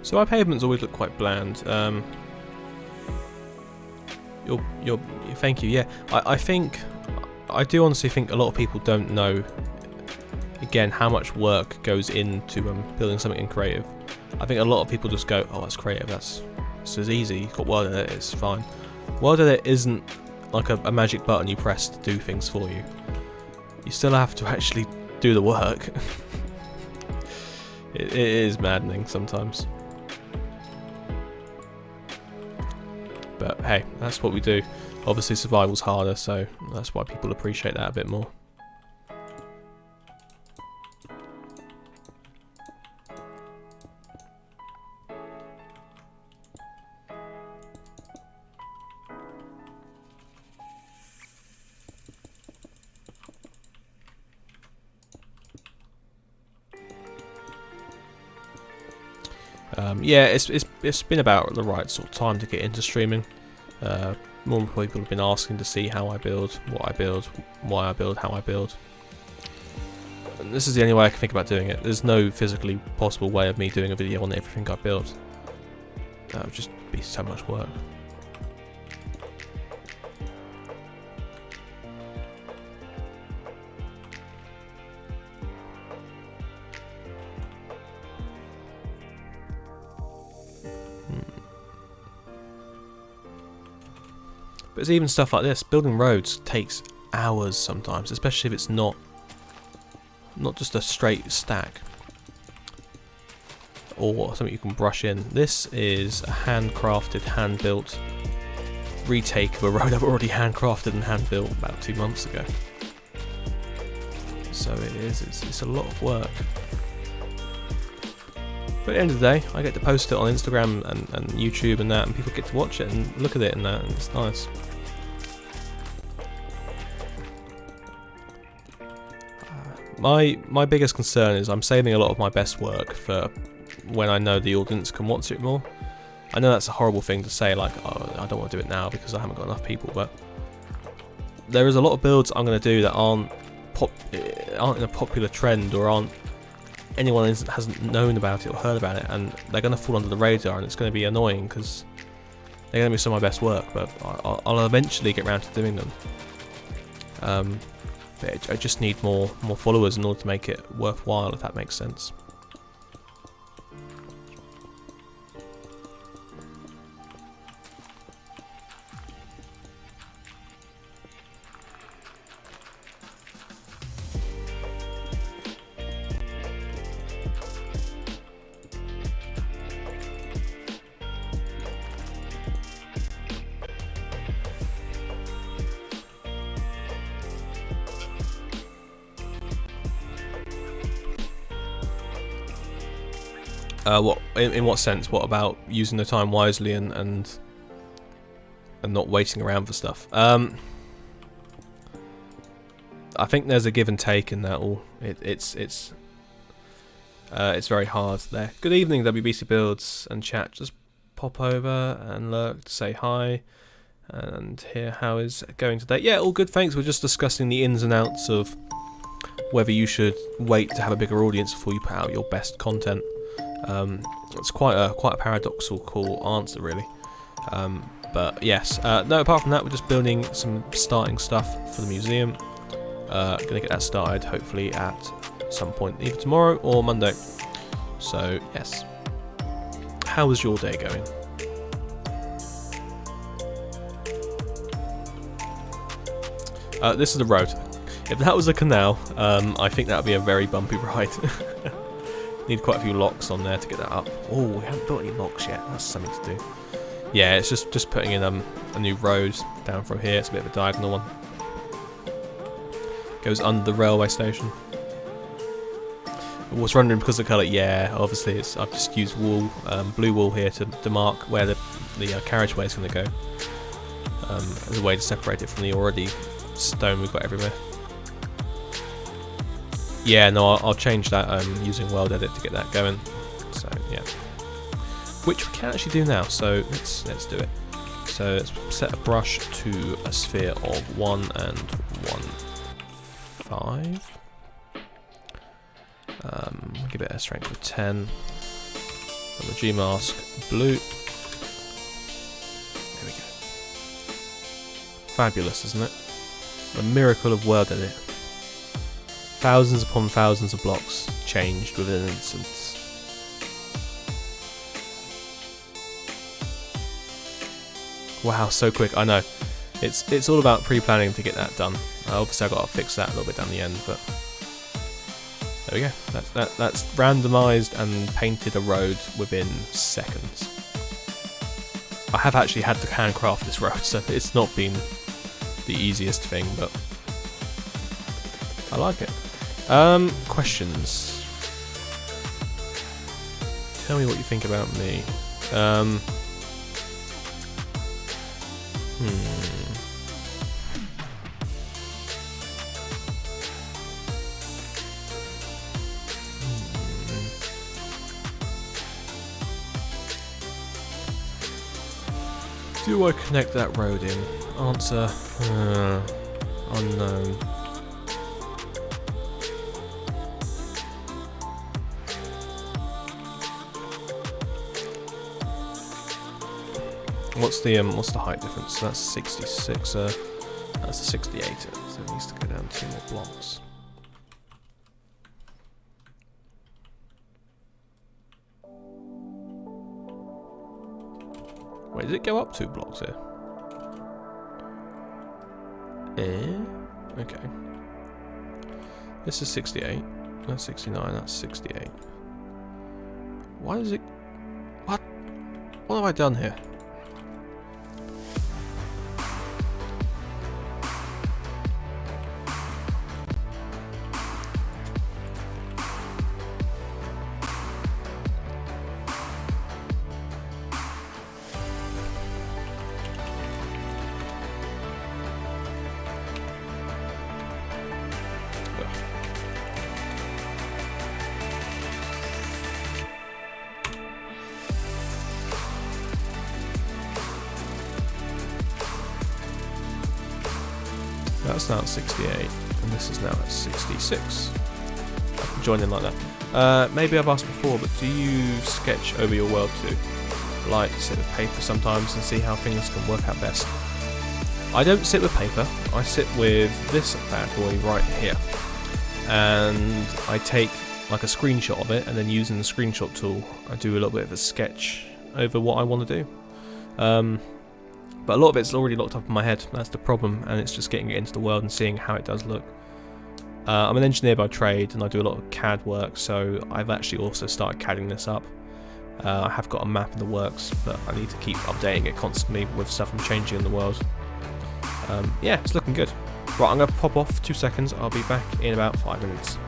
So my pavements always look quite bland. Thank you. Yeah, I do honestly think a lot of people don't know, again, how much work goes into building something creative. I think a lot of people just go, "Oh, that's creative. That's as easy. You've got World Edit. It's fine." World Edit isn't like a magic button you press to do things for you. You still have to actually do the work. It is maddening sometimes. But hey, that's what we do. Obviously survival's harder, so that's why people appreciate that a bit more. Yeah, it's been about the right sort of time to get into streaming. More people have been asking to see how I build, what I build, why I build, how I build. And this is the only way I can think about doing it. There's no physically possible way of me doing a video on everything I build. That would just be so much work. But it's even stuff like this. Building roads takes hours sometimes, especially if it's not just a straight stack or something you can brush in. This is a handcrafted, hand-built retake of a road I've already handcrafted and hand-built about 2 months ago. So it's a lot of work. But at the end of the day, I get to post it on Instagram and YouTube and that, and people get to watch it and look at it and that, and it's nice. My biggest concern is I'm saving a lot of my best work for when I know the audience can watch it more. I know that's a horrible thing to say, like, oh, I don't want to do it now because I haven't got enough people, but there is a lot of builds I'm going to do that aren't in a popular trend, or anyone hasn't known about it or heard about it, and they're going to fall under the radar, and it's going to be annoying because they're going to be some of my best work, but I'll eventually get around to doing them. But I just need more followers in order to make it worthwhile, if that makes sense. What in what sense? What about using the time wisely and not waiting around for stuff? I think there's a give and take in that all. It's very hard there. Good evening, WBC Builds and chat. Just pop over and lurk to say hi and hear how is it going today. Yeah, all good, thanks. We're just discussing the ins and outs of whether you should wait to have a bigger audience before you put out your best content. It's quite a paradoxical answer, really. But yes, no. Apart from that, we're just building some starting stuff for the museum. Gonna get that started hopefully at some point, either tomorrow or Monday. So yes. How is your day going? This is the road. If that was a canal, I think that would be a very bumpy ride. Need quite a few locks on there to get that up. Oh, we haven't built any locks yet. That's something to do. Yeah, it's just putting in a new road down from here. It's a bit of a diagonal one. Goes under the railway station. I was wondering because of the colour. Yeah, obviously I've just used wool, blue wool here to mark where the carriageway is going to go, as a way to separate it from the already stone we've got everywhere. Yeah, no, I'll change that using World Edit to get that going. So yeah, which we can actually do now. So let's do it. So let's set a brush to a sphere of 1 and 1.5. Give it a strength of 10. And the G mask blue. There we go. Fabulous, isn't it? A miracle of World Edit. Thousands upon thousands of blocks changed within an instant. Wow, so quick. I know. It's all about pre-planning to get that done. Obviously, I've got to fix that a little bit down the end, but there we go. That's randomised and painted a road within seconds. I have actually had to handcraft this road, so it's not been the easiest thing, but I like it. Questions. Tell me what you think about me. Do I connect that road in? Answer, unknown. What's the height difference? So that's 66. That's a 68. So it needs to go down 2 more blocks. Wait, did it go up 2 blocks here? Okay. This is 68. That's 69. That's 68. Why is it... What? What have I done here? That's now at 68, and this is now at 66. I can join in like that. Maybe I've asked before, but do you sketch over your world too? Like sit with paper sometimes and see how things can work out best. I don't sit with paper, I sit with this bad boy right here. And I take like a screenshot of it, and then using the screenshot tool, I do a little bit of a sketch over what I want to do. But a lot of it's already locked up in my head, that's the problem, and it's just getting it into the world and seeing how it does look. I'm an engineer by trade and I do a lot of CAD work, so I've actually also started CADing this up. I have got a map in the works, but I need to keep updating it constantly with stuff I'm changing in the world. Yeah, it's looking good. Right, I'm going to pop off 2 seconds, I'll be back in about 5 minutes.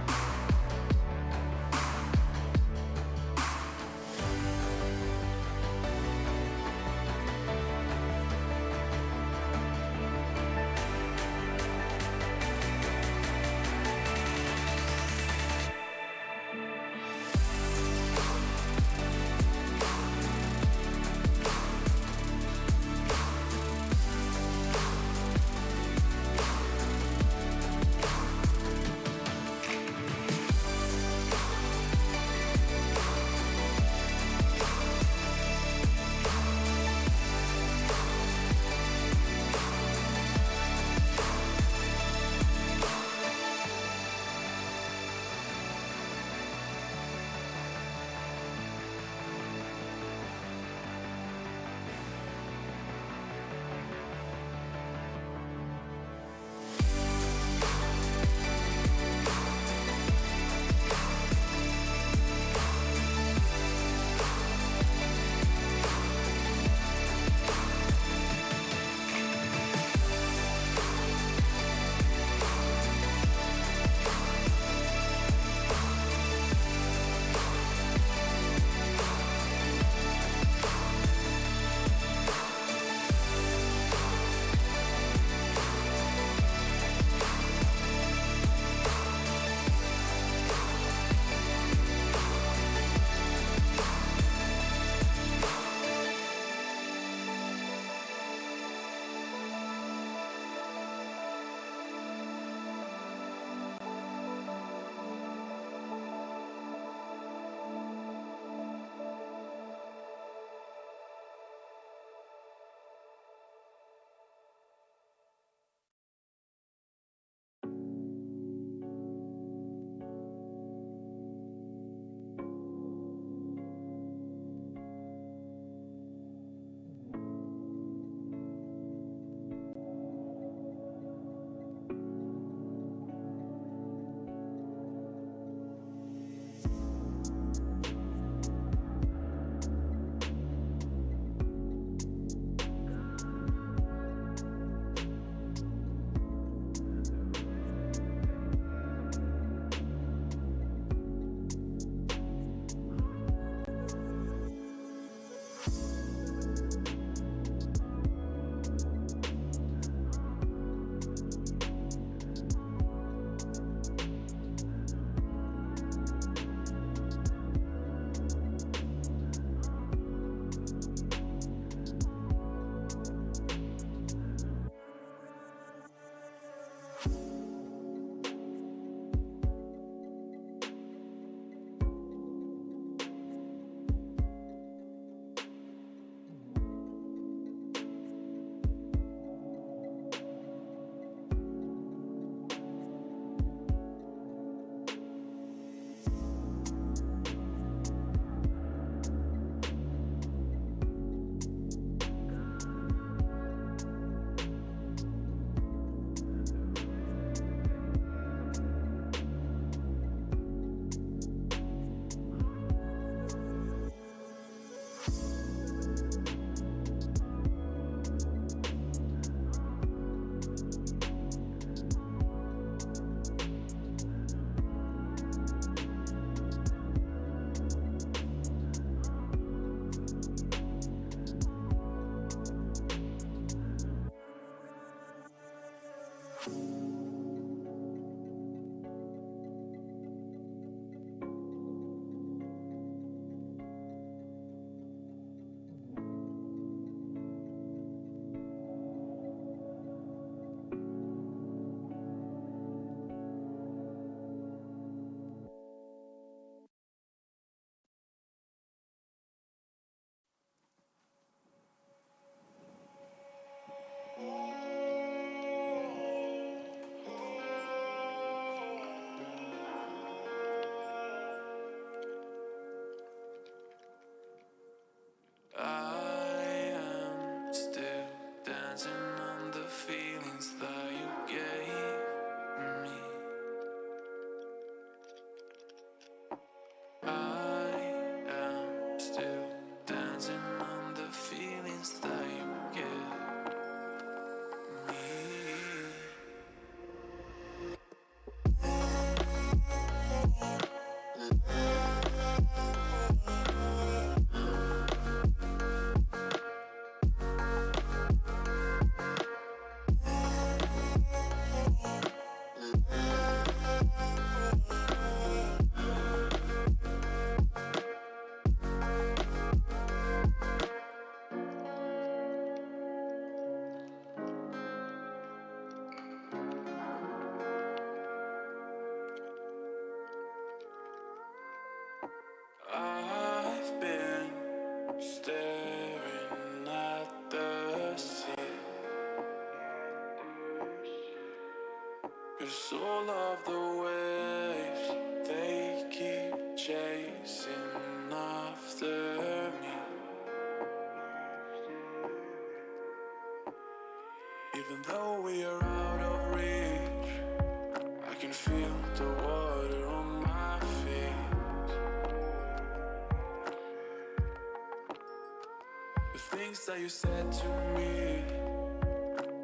The things that you said to me,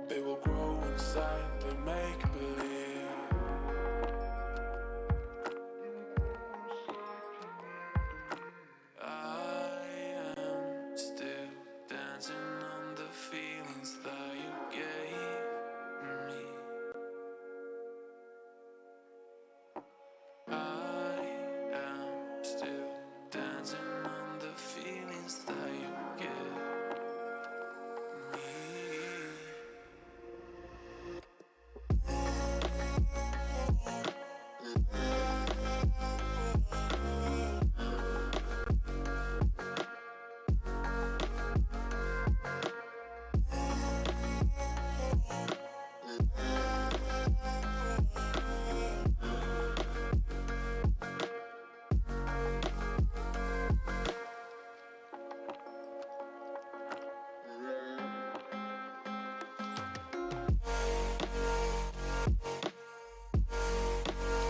they will grow inside, they make believe. I am still dancing on the feelings that you gave me. I am still dancing on the feelings that you give me.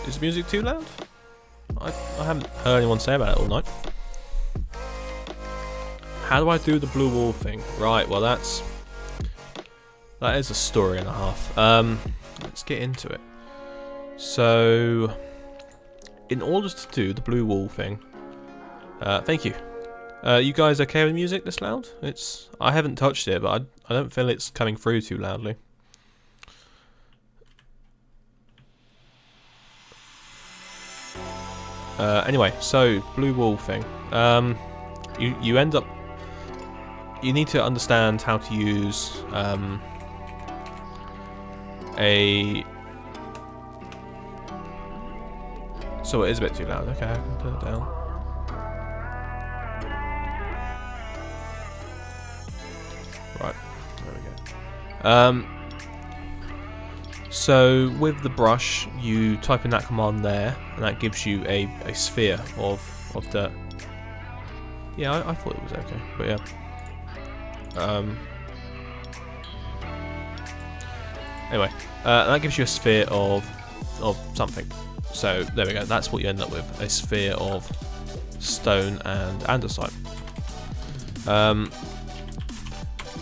Is the music too loud? I haven't heard anyone say about it all night. How do I do the blue wall thing? Right, well that is a story and a half. Let's get into it. So, in order to do the blue wall thing, thank you. You guys okay with music this loud? I haven't touched it, but I don't feel it's coming through too loudly. Anyway, so blue wall thing. You end up. You need to understand how to use a. So it is a bit too loud. Okay, I can turn it down. Right, there we go. So with the brush, you type in that command there, and that gives you a sphere of dirt. Yeah, I thought it was okay, but yeah. Anyway, that gives you a sphere of something. So there we go. That's what you end up with: a sphere of stone and andesite.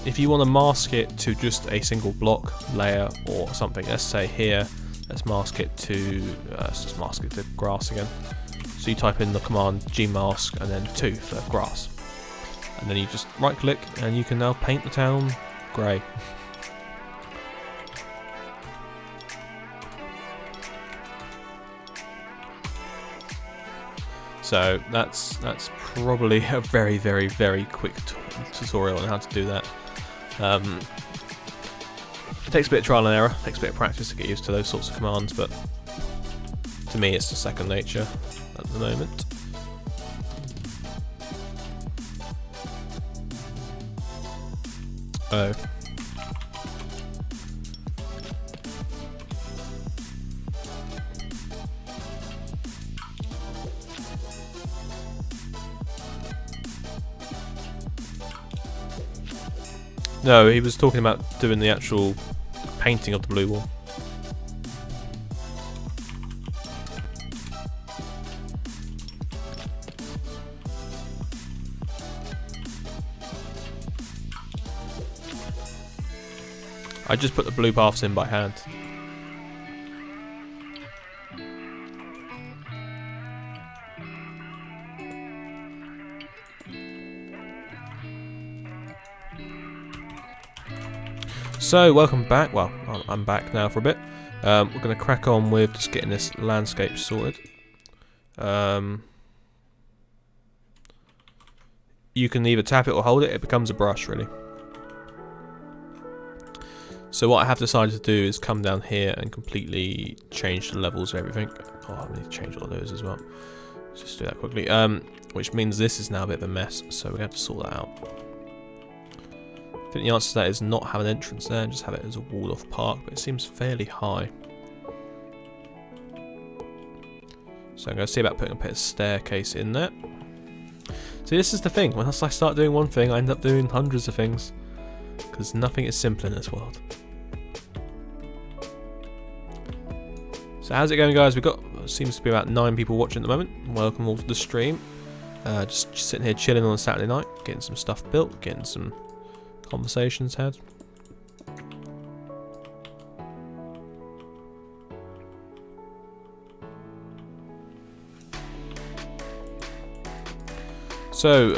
If you want to mask it to just a single block layer or something, let's say here, let's mask it to let's just mask it to grass again. So you type in the command gmask and then 2 for grass, and then you just right click and you can now paint the town grey. So that's probably a very, very, very quick tutorial on how to do that. It takes a bit of trial and error, takes a bit of practice to get used to those sorts of commands, but to me it's just second nature at the moment. Oh. No, he was talking about doing the actual painting of the blue wall. I just put the blue paths in by hand. So, welcome back. Well, I'm back now for a bit. We're going to crack on with just getting this landscape sorted. You can either tap it or hold it. It becomes a brush, really. So what I have decided to do is come down here and completely change the levels of everything. Oh, I need to change all those as well. Let's just do that quickly. Which means this is now a bit of a mess, so we have to sort that out. I think the answer to that is not have an entrance there and just have it as a walled off park, but it seems fairly high. So I'm going to see about putting a bit of staircase in there. See, this is the thing. Once I start doing one thing, I end up doing hundreds of things. Because nothing is simple in this world. So how's it going, guys? We've got, seems to be about 9 people watching at the moment. Welcome all to the stream. Just sitting here chilling on a Saturday night, getting some stuff built, getting some conversations had. So,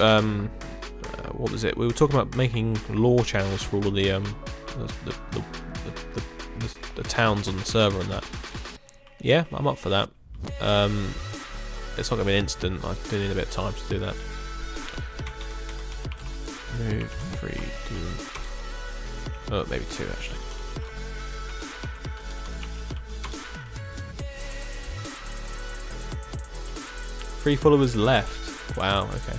what was it? We were talking about making lore channels for all the towns on the server and that. Yeah, I'm up for that. It's not going to be an instant. I do need a bit of time to do that. Move 3, 2. Oh, maybe 2 actually. Three followers left. Wow. Okay.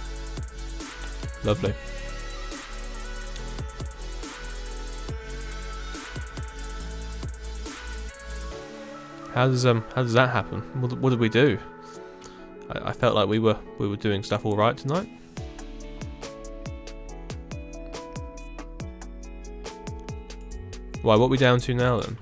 Lovely. How does that happen? What did we do? I felt like we were doing stuff all right tonight. Why? What are we down to now then?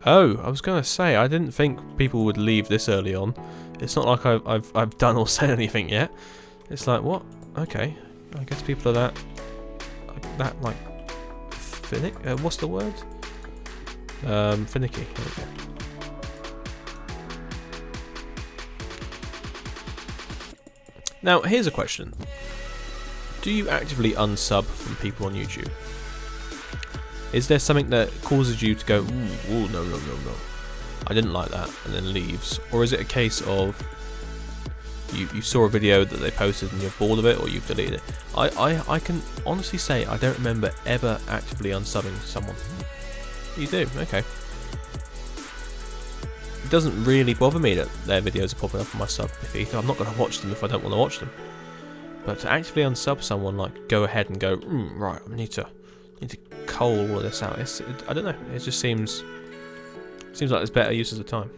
Oh, I was gonna say, I didn't think people would leave this early on. It's not like I've done or said anything yet. It's like, what? Okay, I guess people are that finicky. What's the word? Finicky. There we go. Now, here's a question: do you actively unsub from people on YouTube? Is there something that causes you to go, ooh, no, I didn't like that, and then leaves? Or is it a case of you saw a video that they posted and you're bored of it, or you've deleted it? I can honestly say I don't remember ever actively unsubbing someone. You do? Okay. It doesn't really bother me that their videos are popping up on my sub feed. I'm not going to watch them if I don't want to watch them. But to actively unsub someone, like go ahead and go, right, I need to cull all of this out. I don't know. It just seems like there's better uses of time.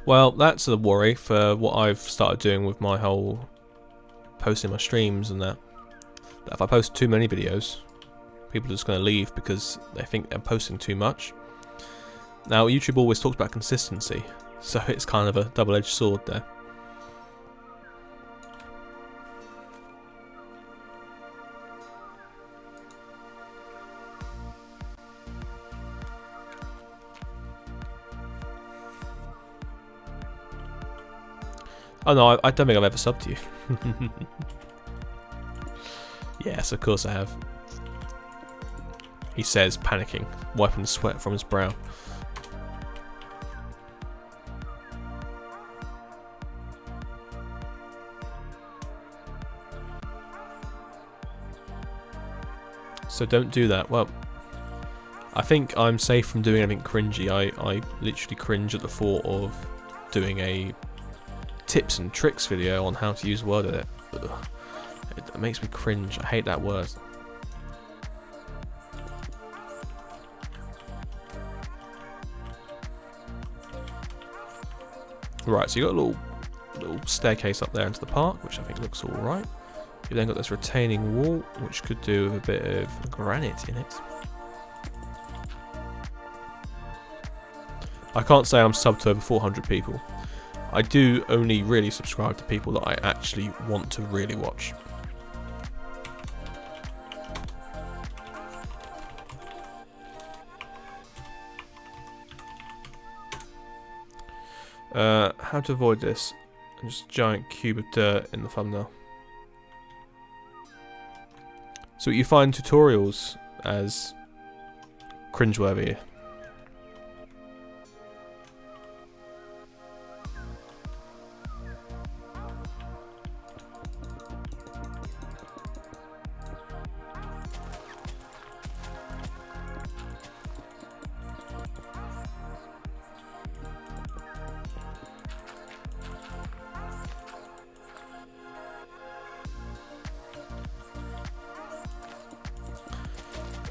Well, that's a worry for what I've started doing with my whole posting my streams and that. That if I post too many videos, people are just going to leave because they think they're posting too much. Now, YouTube always talks about consistency, so it's kind of a double-edged sword there. Oh no, I don't think I've ever subbed to you. Yes, of course I have. He says, panicking, wiping the sweat from his brow. So don't do that. Well, I think I'm safe from doing anything cringy. I literally cringe at the thought of doing a tips and tricks video on how to use Word Edit. Ugh. It makes me cringe. I hate that word. Right, so you got a little staircase up there into the park, which I think looks all right. You've then got this retaining wall, which could do with a bit of granite in it. I can't say I'm subbed to over 400 people. I do only really subscribe to people that I actually want to really watch. How to avoid this? Just a giant cube of dirt in the thumbnail. So you find tutorials as cringeworthy.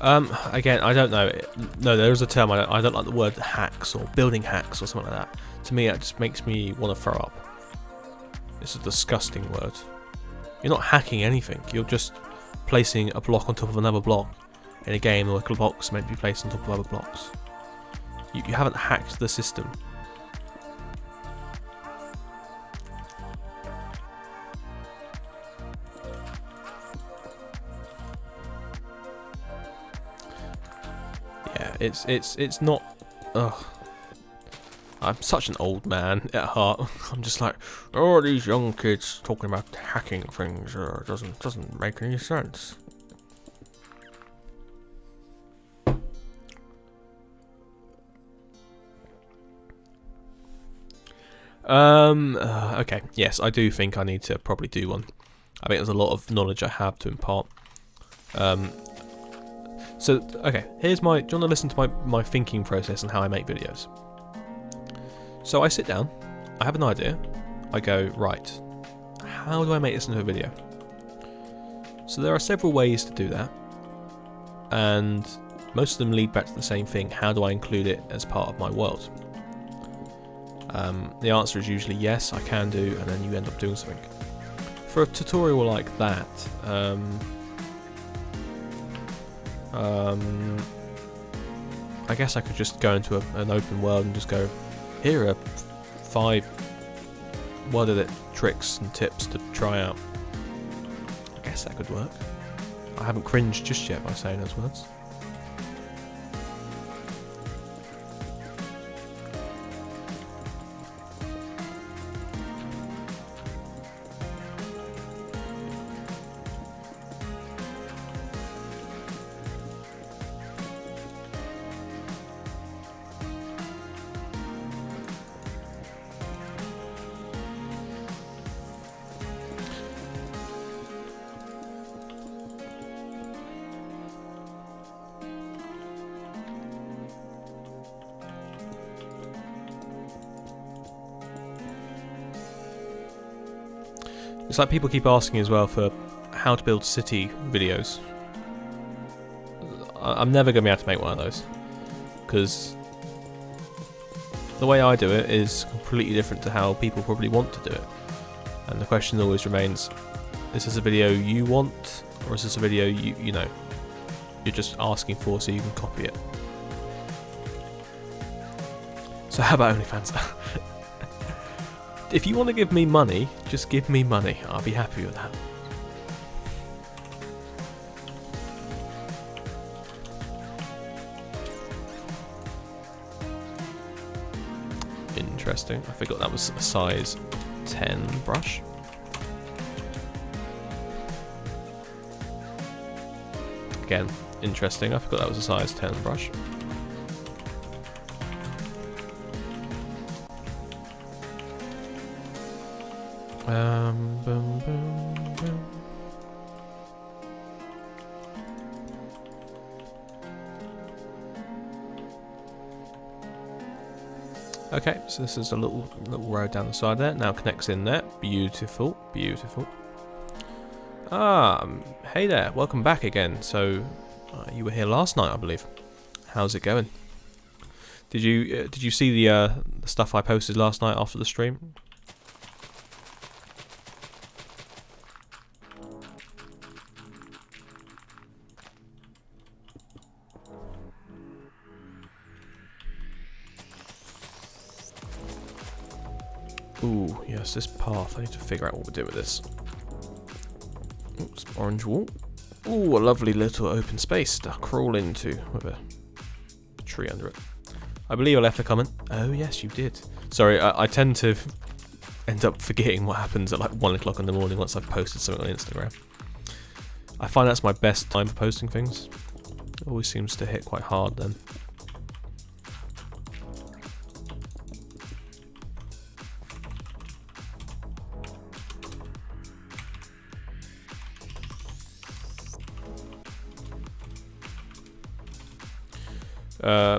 Again, I don't know. No, there is a term. I don't like the word hacks or building hacks or something like that. To me, it just makes me want to throw up. It's a disgusting word. You're not hacking anything. You're just placing a block on top of another block in a game where blocks are meant to be placed on top of other blocks. You haven't hacked the system. Yeah, it's not. Ugh. I'm such an old man at heart. I'm just like, oh, these young kids talking about hacking things doesn't make any sense. Okay, yes, I do think I need to probably do one. I think there's a lot of knowledge I have to impart. So, okay, here's my... Do you want to listen to my thinking process and how I make videos? So I sit down, I have an idea, I go, right, how do I make this into a video? So there are several ways to do that, and most of them lead back to the same thing: how do I include it as part of my world? The answer is usually yes, I can do, and then you end up doing something. For a tutorial like that, I guess I could just go into an open world and just go, here are 5 word edit tricks and tips to try out. I guess that could work. I haven't cringed just yet by saying those words. It's like people keep asking as well for how to build city videos. I'm never going to be able to make one of those, because the way I do it is completely different to how people probably want to do it. And the question always remains, is this a video you want, or is this a video you know, you're just asking for so you can copy it? So how about OnlyFans? If you want to give me money, just give me money. I'll be happy with that. Interesting. I forgot that was a size 10 brush. Again, interesting. I forgot that was a size 10 brush. Boom, boom, boom. Okay, so this is a little road down the side there. Now connects in there. Beautiful, beautiful. Hey there, welcome back again. So you were here last night, I believe. How's it going? Did you see the stuff I posted last night after the stream? Ooh, yes, this path. I need to figure out what we're doing with this. Oops, orange wall. Ooh, a lovely little open space to crawl into with a tree under it. I believe I left a comment. Oh, yes, you did. Sorry, I tend to end up forgetting what happens at like 1 o'clock in the morning once I've posted something on Instagram. I find that's my best time for posting things. It always seems to hit quite hard then.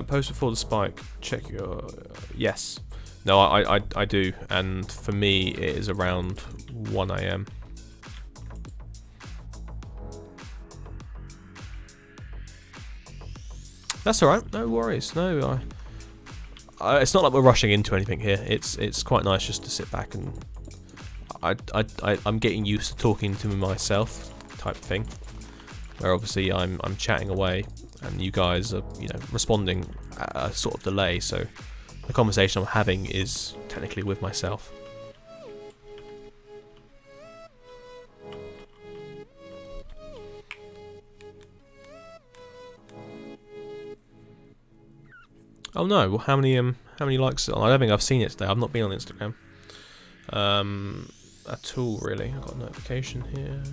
Post before the spike. Check your... yes. No, I do. And for me, it is around 1 AM. That's all right. No worries. No, it's not like we're rushing into anything here. It's quite nice just to sit back and I'm getting used to talking to myself type thing, where obviously I'm chatting away and you guys are responding at a sort of delay. So the conversation I'm having is technically with myself. Oh no! Well, how many likes? I don't think I've seen it today. I've not been on Instagram at all, really. I've got a notification here.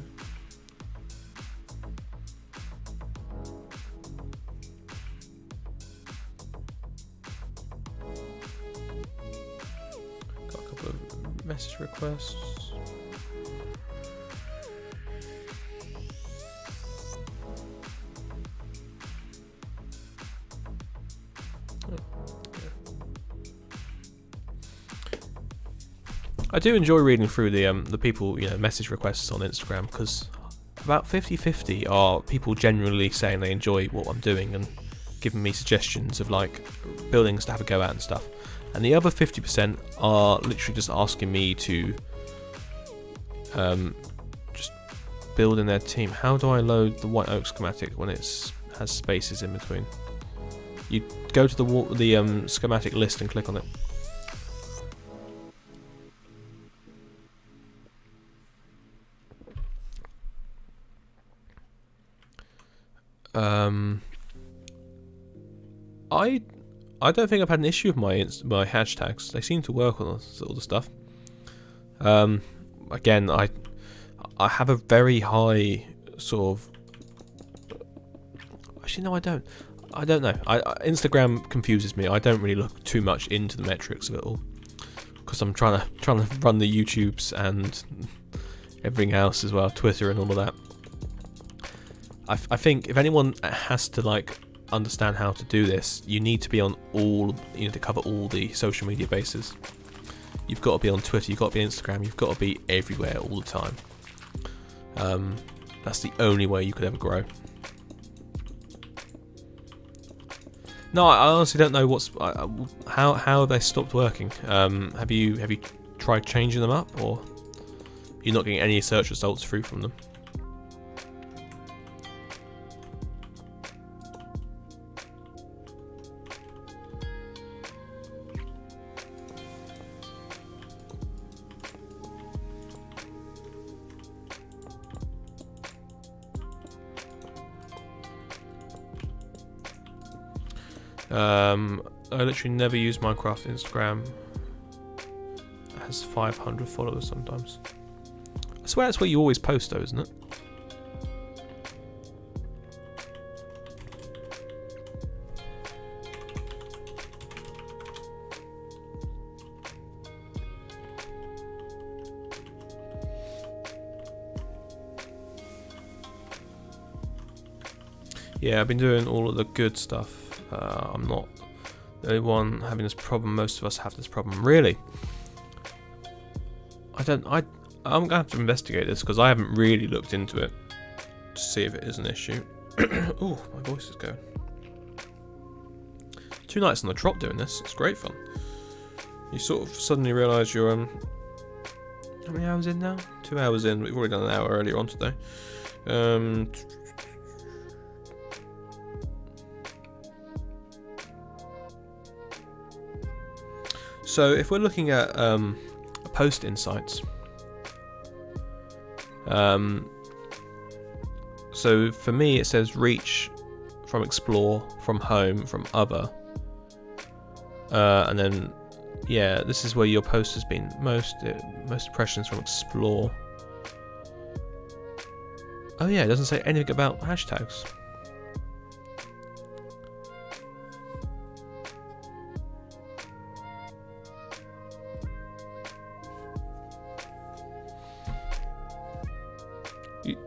Got a couple of message requests. I do enjoy reading through the people message requests on Instagram, because about 50-50 are people generally saying they enjoy what I'm doing and giving me suggestions of like buildings to have a go at and stuff, and the other 50% are literally just asking me to just build in their team. How do I load the white oak schematic when it has spaces in between? You go to the schematic list and click on it. I don't think I've had an issue with my hashtags. They seem to work on all the stuff. Again, I have a very high sort of. Actually, no, I don't. I don't know. Instagram confuses me. I don't really look too much into the metrics of it all, because I'm trying to run the YouTubes and everything else as well, Twitter and all of that. I think if anyone has to like understand how to do this, you need to be on all, to cover all the social media bases. You've got to be on Twitter, you've got to be on Instagram, you've got to be everywhere all the time. That's the only way you could ever grow. No, I honestly don't know how have they stopped working. Have you tried changing them up, or you're not getting any search results through from them? I literally never use Minecraft. Instagram it has 500 followers sometimes. I swear that's where you always post though, isn't it? Yeah, I've been doing all of the good stuff. I'm not the only one having this problem. Most of us have this problem. Really? I'm gonna have to investigate this, because I haven't really looked into it to see if it is an issue. Oh, my voice is going. 2 nights on the trot doing this. It's great fun. You sort of suddenly realise you're how many hours in now? 2 hours in. We've already done an hour earlier on today. So if we're looking at post insights, so for me it says reach, from explore, from home, from other, and then this is where your post has been most impressions from explore. Oh yeah, it doesn't say anything about hashtags.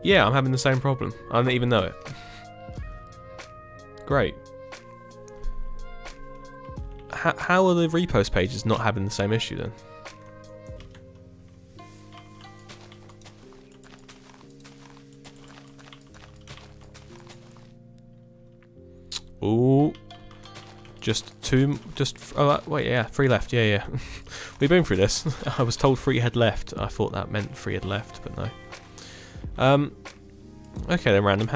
Yeah, I'm having the same problem. I don't even know it. Great. How are the repost pages not having the same issue then? Ooh. Just two, oh wait, yeah, 3 left, yeah. We've been through this. I was told 3 had left. I thought that meant 3 had left, but no. Okay then, random.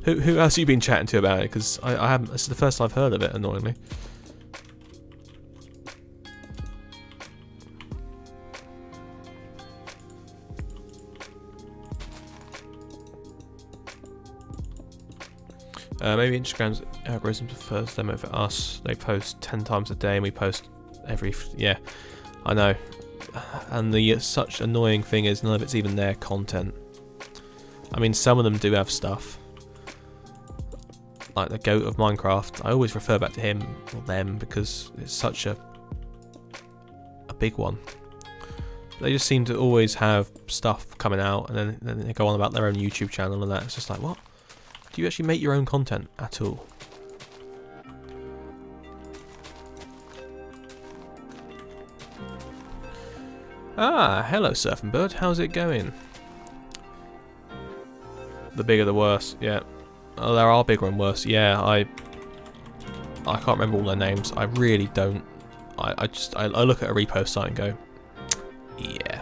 Who else have you been chatting to about it? Because I haven't. This is the first I've heard of it, annoyingly. Maybe Instagram's algorithm prefers them over us. They post 10 times a day, and we post every. Yeah, I know. And the such annoying thing is none of it's even their content. I mean, some of them do have stuff, like the goat of Minecraft. I always refer back to him or them because it's such a big one. They just seem to always have stuff coming out, and then they go on about their own YouTube channel and that. It's just like, what? Do you actually make your own content at all? Ah, hello Surfing Bird, how's it going? The bigger the worse, yeah. Oh, there are bigger and worse, yeah, I can't remember all their names, I really don't. I look at a repost site and go, yeah.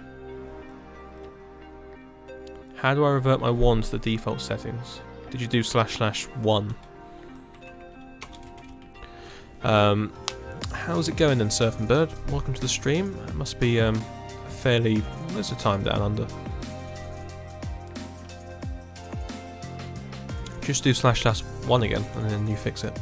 How do I revert my wand to the default settings? Did you do //1? How's it going then, Surfing Bird? Welcome to the stream. It must be fairly. There's a time down under. Just do //1 again, and then you fix it.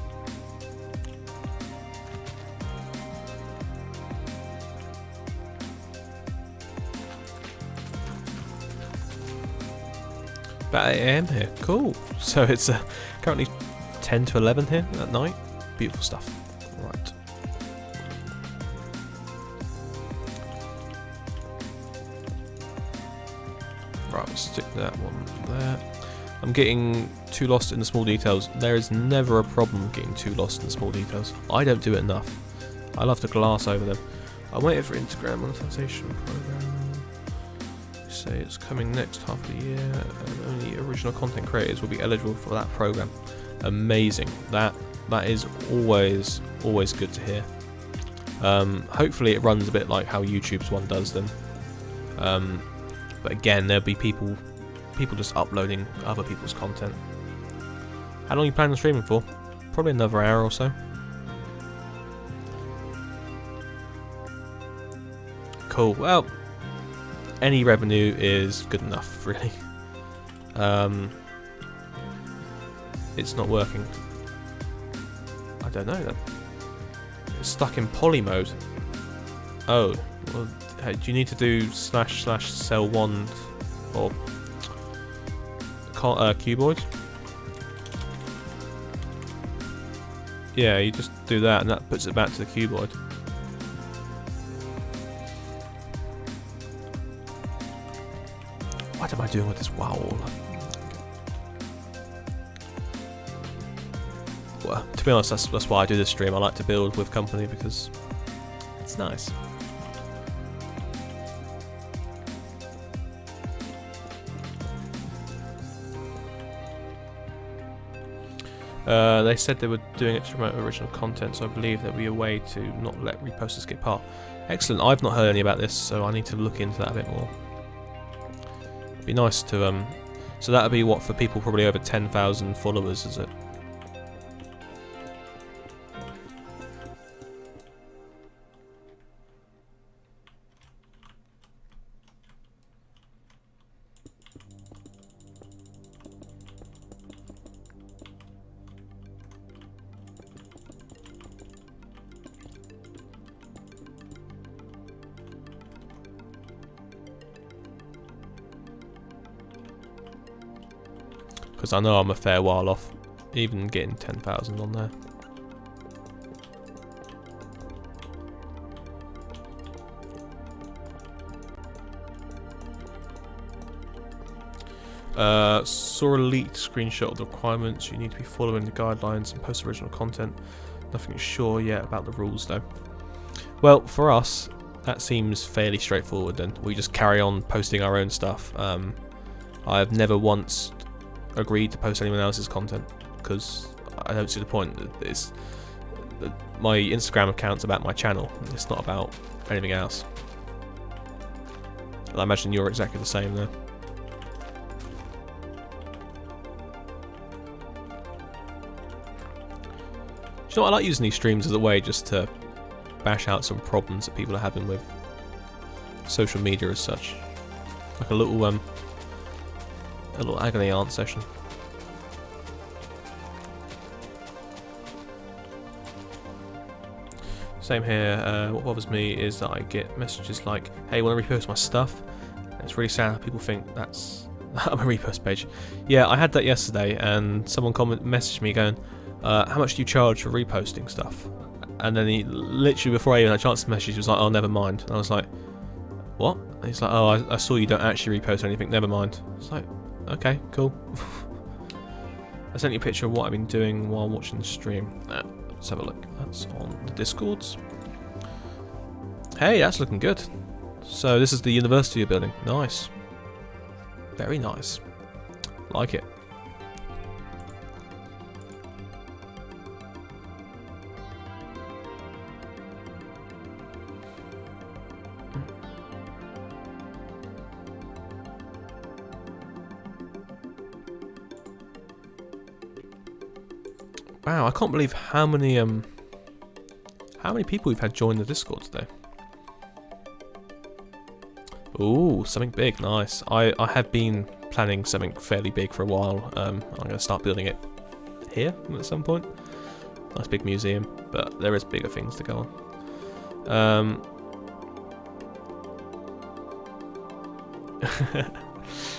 About 8 AM here. Cool. So it's currently 10 to 11 here at night. Beautiful stuff. Right. Right, we'll stick that one there. I'm getting too lost in the small details. There is never a problem getting too lost in the small details. I don't do it enough. I love to glass over them. I'm waiting for Instagram monetization program. Say it's coming next half of the year, and only original content creators will be eligible for that program. Amazing. That is always good to hear. Hopefully it runs a bit like how YouTube's one does then. But again, there'll be people just uploading other people's content. How long are you planning on streaming for? Probably another hour or so. Cool. Well, any revenue is good enough, really. It's not working. I don't know then. It's stuck in poly mode. Oh, well, do you need to do //sell wand or cuboid? Yeah, you just do that, and that puts it back to the cuboid. What am I doing with this wow? Well, to be honest, that's why I do this stream. I like to build with company because it's nice. They said they were doing it to promote original content, so I believe there'll be a way to not let reposters skip part. Excellent. I've not heard any about this, so I need to look into that a bit more. Be nice to so that'll be what, for people probably over 10,000 followers, is it? Because I know I'm a fair while off even getting 10,000 on there. Saw a leaked screenshot of the requirements. You need to be following the guidelines and post original content. Nothing is sure yet about the rules though. Well, for us, that seems fairly straightforward then. We just carry on posting our own stuff. I've never once agree to post anyone else's content because I don't see the point. My Instagram account's about my channel. It's not about anything else. And I imagine you're exactly the same there. You know what, I like using these streams as a way just to bash out some problems that people are having with social media as such. Like a little agony aunt session. Same here. What bothers me is that I get messages like, hey, want to repost my stuff? And it's really sad how people think that's I'm a repost page. Yeah, I had that yesterday and someone messaged me going, how much do you charge for reposting stuff? And then he literally, before I even had a chance to message, he was like, oh, never mind. And I was like, what? And he's like, oh, I saw you don't actually repost anything, never mind. It's like, okay, cool. I sent you a picture of what I've been doing while watching the stream. Let's have a look. That's on the Discords. Hey, that's looking good. So this is the university you're building. Nice. Very nice. Like it. Wow, I can't believe how many people we've had join the Discord today. Ooh, something big, nice. I have been planning something fairly big for a while. I'm going to start building it here at some point. Nice big museum, but there is bigger things to go on.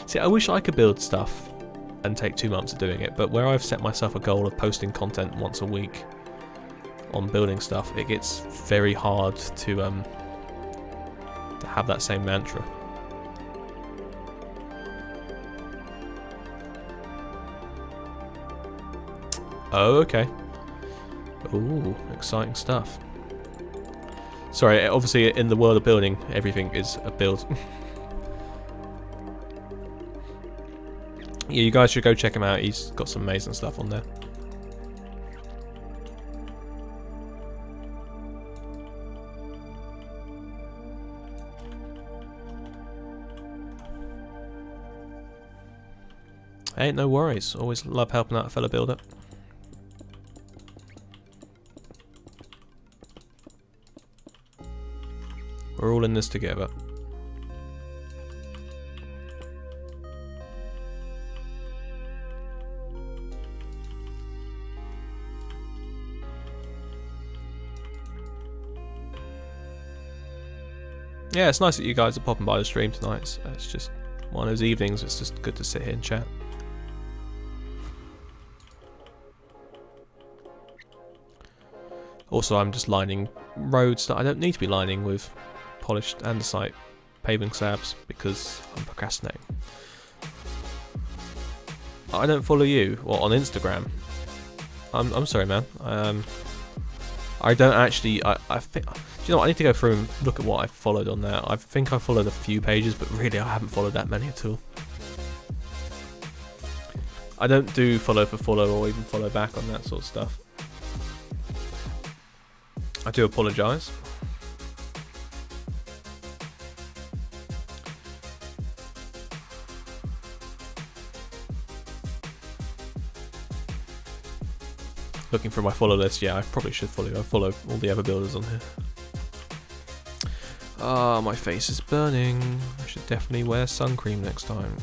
See, I wish I could build stuff and take 2 months of doing it, but where I've set myself a goal of posting content once a week on building stuff, it gets very hard to have that same mantra. Oh, okay. Ooh, exciting stuff. Sorry, obviously in the world of building, everything is a build. Yeah, you guys should go check him out. He's got some amazing stuff on there. Hey, no worries. Always love helping out a fellow builder. We're all in this together. Yeah, it's nice that you guys are popping by the stream tonight. It's just one of those evenings. It's just good to sit here and chat. Also, I'm just lining roads that I don't need to be lining with polished andesite paving slabs because I'm procrastinating. I don't follow you on Instagram. I'm sorry, man. I don't actually. I think. Do you know what? I need to go through and look at what I've followed on there. I think I followed a few pages, but really I haven't followed that many at all. I don't do follow for follow or even follow back on that sort of stuff. I do apologise. Looking for my follow list, yeah, I probably should follow. I follow all the other builders on here. Ah, my face is burning. I should definitely wear sun cream next time.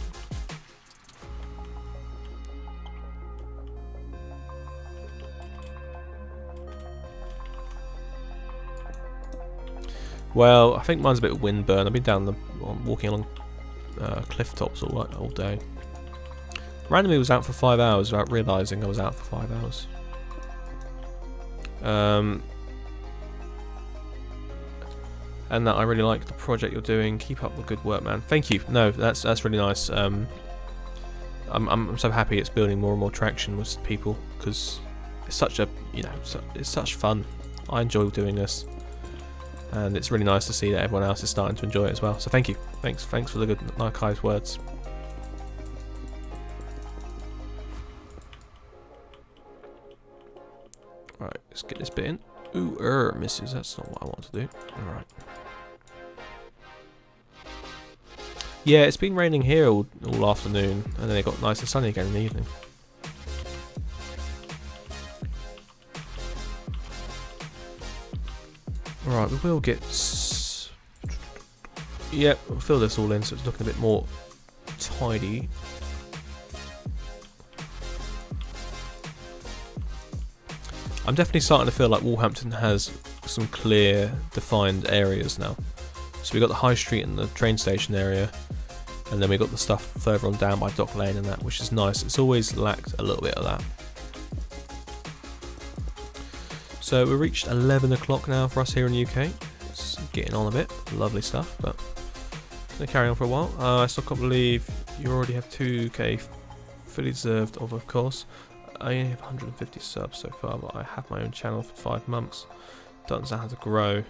Well, I think mine's a bit of windburn. I've been walking along cliff tops all day. Randomly was out for 5 hours without realising I was out for 5 hours. And that I really like the project you're doing. Keep up the good work, man. Thank you. No, that's really nice. I'm so happy it's building more and more traction with people because it's such a it's such fun. I enjoy doing this, and it's really nice to see that everyone else is starting to enjoy it as well. So thank you. Thanks for the good, nice words. Let's get this bit in. Ooh, misses. That's not what I want to do. Alright. Yeah, it's been raining here all afternoon, and then it got nice and sunny again in the evening. Alright, we will get... Yep, we'll fill this all in so it's looking a bit more tidy. I'm definitely starting to feel like Walhampton has some clear, defined areas now. So we've got the high street and the train station area, and then we've got the stuff further on down by Dock Lane and that, which is nice. It's always lacked a little bit of that. So we reached 11 o'clock now for us here in the UK. It's getting on a bit. Lovely stuff, but going to carry on for a while. I still can't believe you already have 2k fully deserved of course. I only have 150 subs so far, but I have my own channel for 5 months. Don't understand how to grow.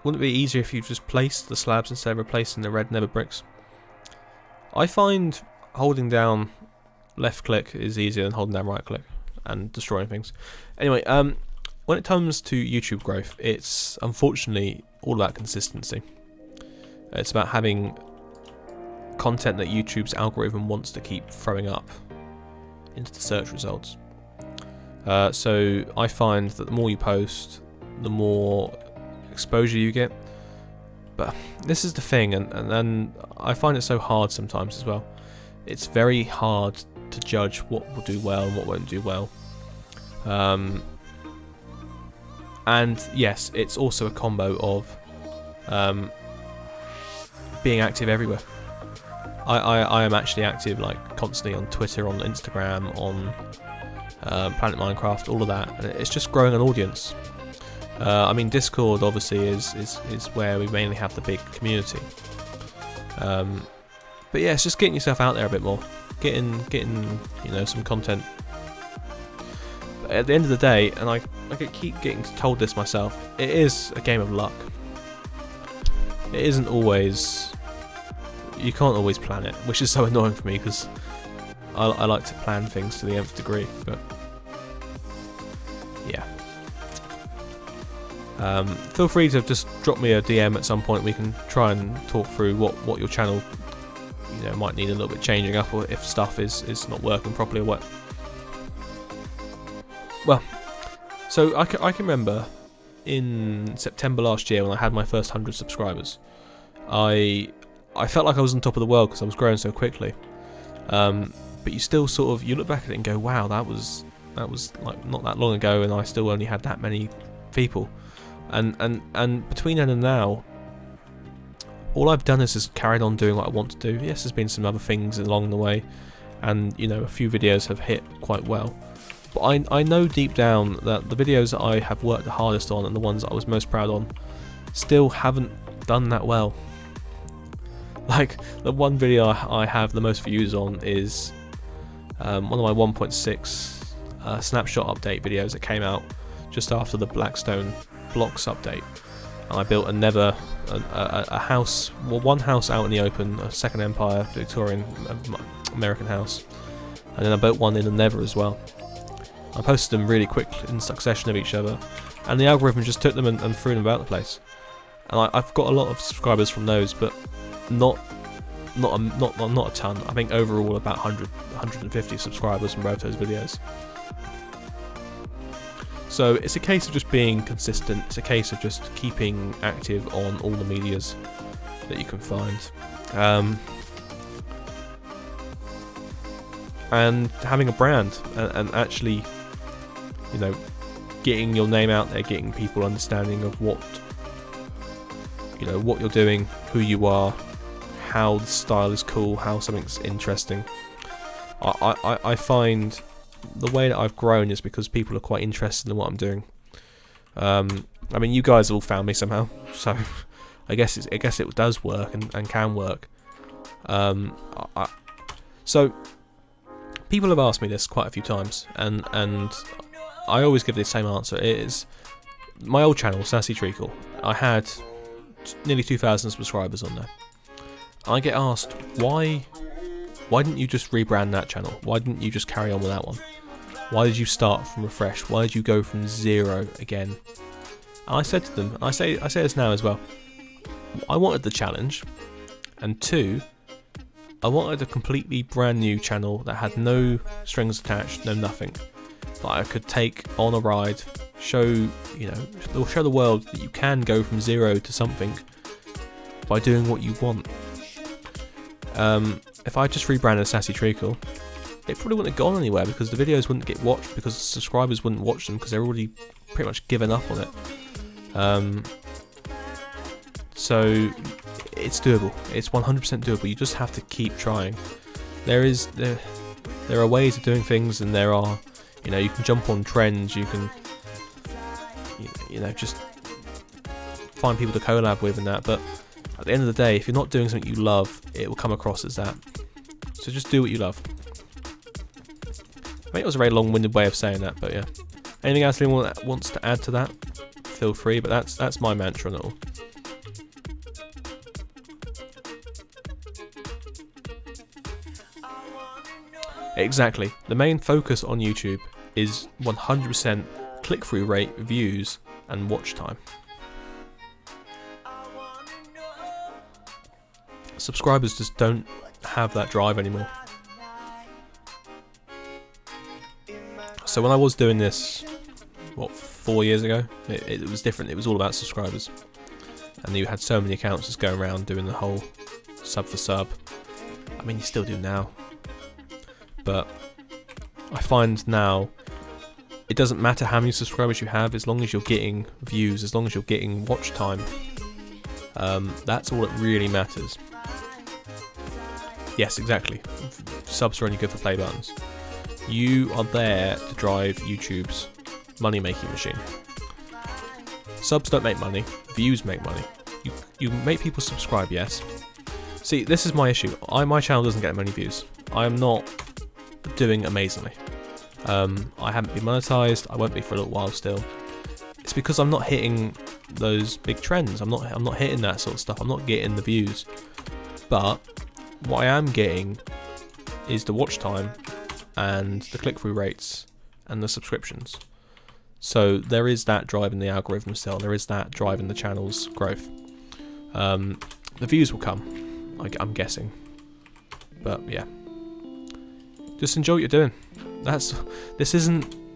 Wouldn't it be easier if you just placed the slabs instead of replacing the red nether bricks? I find holding down left click is easier than holding down right click and destroying things. Anyway, when it comes to YouTube growth, it's unfortunately all about consistency. It's about having content that YouTube's algorithm wants to keep throwing up into the search results. So I find that the more you post, the more exposure you get. But this is the thing, and I find it so hard sometimes as well. It's very hard to judge what will do well and what won't do well. And yes, it's also a combo of being active everywhere. I am actually active like constantly on Twitter, on Instagram, on Planet Minecraft, all of that, and it's just growing an audience. I mean, Discord obviously is where we mainly have the big community. But yeah, it's just getting yourself out there a bit more, getting you know, some content. But at the end of the day, and I keep getting told this myself, it is a game of luck. It isn't always. You can't always plan it, which is so annoying for me because I like to plan things to the nth degree, but yeah. Feel free to just drop me a DM at some point. We can try and talk through what your channel, you know, might need a little bit changing up, or if stuff is not working properly or what. Well, so I can remember in September last year when I had my first 100 subscribers. I felt like I was on top of the world because I was growing so quickly. But you still sort of, you look back at it and go, wow, that was like not that long ago, and I still only had that many people. And between then and now, all I've done is just carried on doing what I want to do. Yes, there's been some other things along the way, and you know, a few videos have hit quite well. But I know deep down that the videos that I have worked the hardest on and the ones that I was most proud on still haven't done that well. Like, the one video I have the most views on is one of my 1.6 snapshot update videos that came out just after the Blackstone blocks update. And I built a house, well, one house out in the open, a second empire Victorian American house, and then I built one in the Nether as well. I posted them really quick in succession of each other, and the algorithm just took them and threw them about the place. And I've got a lot of subscribers from those, but not a ton. I think overall about 150 subscribers from both those videos. So it's a case of just being consistent. It's a case of just keeping active on all the medias that you can find, and having a brand, and actually, you know, getting your name out there, getting people understanding of what, you know, what you're doing, who you are, how the style is cool, how something's interesting. I find the way that I've grown is because people are quite interested in what I'm doing. I mean, you guys have all found me somehow, so I guess it does work and can work. So people have asked me this quite a few times, and I always give the same answer. It is my old channel, Sassy Treacle. I had nearly 2,000 subscribers on there. I get asked, why didn't you just rebrand that channel? Why didn't you just carry on with that one? Why did you start from refresh? Why did you go from 0 again? And I said to them, I say this now as well, I wanted the challenge, and 2, I wanted a completely brand new channel that had no strings attached, no nothing, that I could take on a ride, show the world that you can go from 0 to something by doing what you want. If I just rebranded Sassy Treacle, it probably wouldn't have gone anywhere because the videos wouldn't get watched, because the subscribers wouldn't watch them because they're already pretty much given up on it. So it's doable. It's 100% doable. You just have to keep trying. There are ways of doing things, and there are, you can jump on trends. You can, just find people to collab with and that. But at the end of the day, if you're not doing something you love, it will come across as that. So just do what you love. I think it was a very long-winded way of saying that, but yeah. Anything else anyone wants to add to that? Feel free, but that's my mantra on it all. Exactly. The main focus on YouTube is 100% click-through rate, views, and watch time. Subscribers just don't have that drive anymore. So when I was doing this, 4 years ago, it was different. It was all about subscribers, and you had so many accounts just going around doing the whole sub for sub. I mean, you still do now, but I find now it doesn't matter how many subscribers you have, as long as you're getting views, as long as you're getting watch time. That's all that really matters. Yes, exactly. Subs are only good for play buttons. You are there to drive YouTube's money-making machine. Subs don't make money, views make money. You make people subscribe, yes. See, this is my issue. My channel doesn't get many views. I am not doing amazingly. I haven't been monetized. I won't be for a little while still. It's because I'm not hitting those big trends. I'm not hitting that sort of stuff. I'm not getting the views. But what I am getting is the watch time and the click-through rates and the subscriptions. So there is that driving the algorithm still. There is that driving the channel's growth. The views will come, I'm guessing. But yeah, just enjoy what you're doing.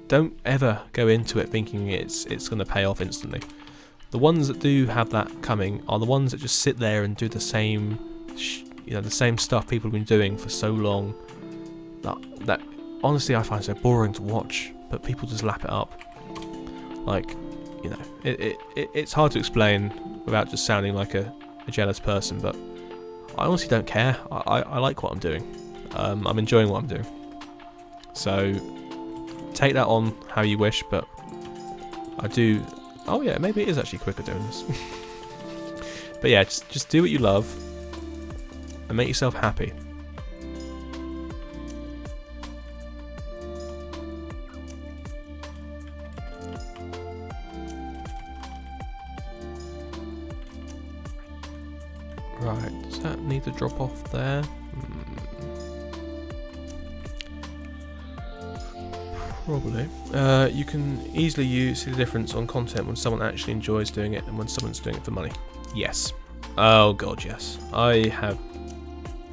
Don't ever go into it thinking it's going to pay off instantly. The ones that do have that coming are the ones that just sit there and do the same, the same stuff people have been doing for so long. That honestly I find so boring to watch. But people just lap it up. It's hard to explain without just sounding like a jealous person. But I honestly don't care. I like what I'm doing. I'm enjoying what I'm doing. So take that on how you wish, but I do. Oh yeah, maybe it is actually quicker doing this. But yeah, just do what you love and make yourself happy. Right, does that need to drop off there? Probably. You can easily see the difference on content when someone actually enjoys doing it and when someone's doing it for money. Yes. Oh god, yes. I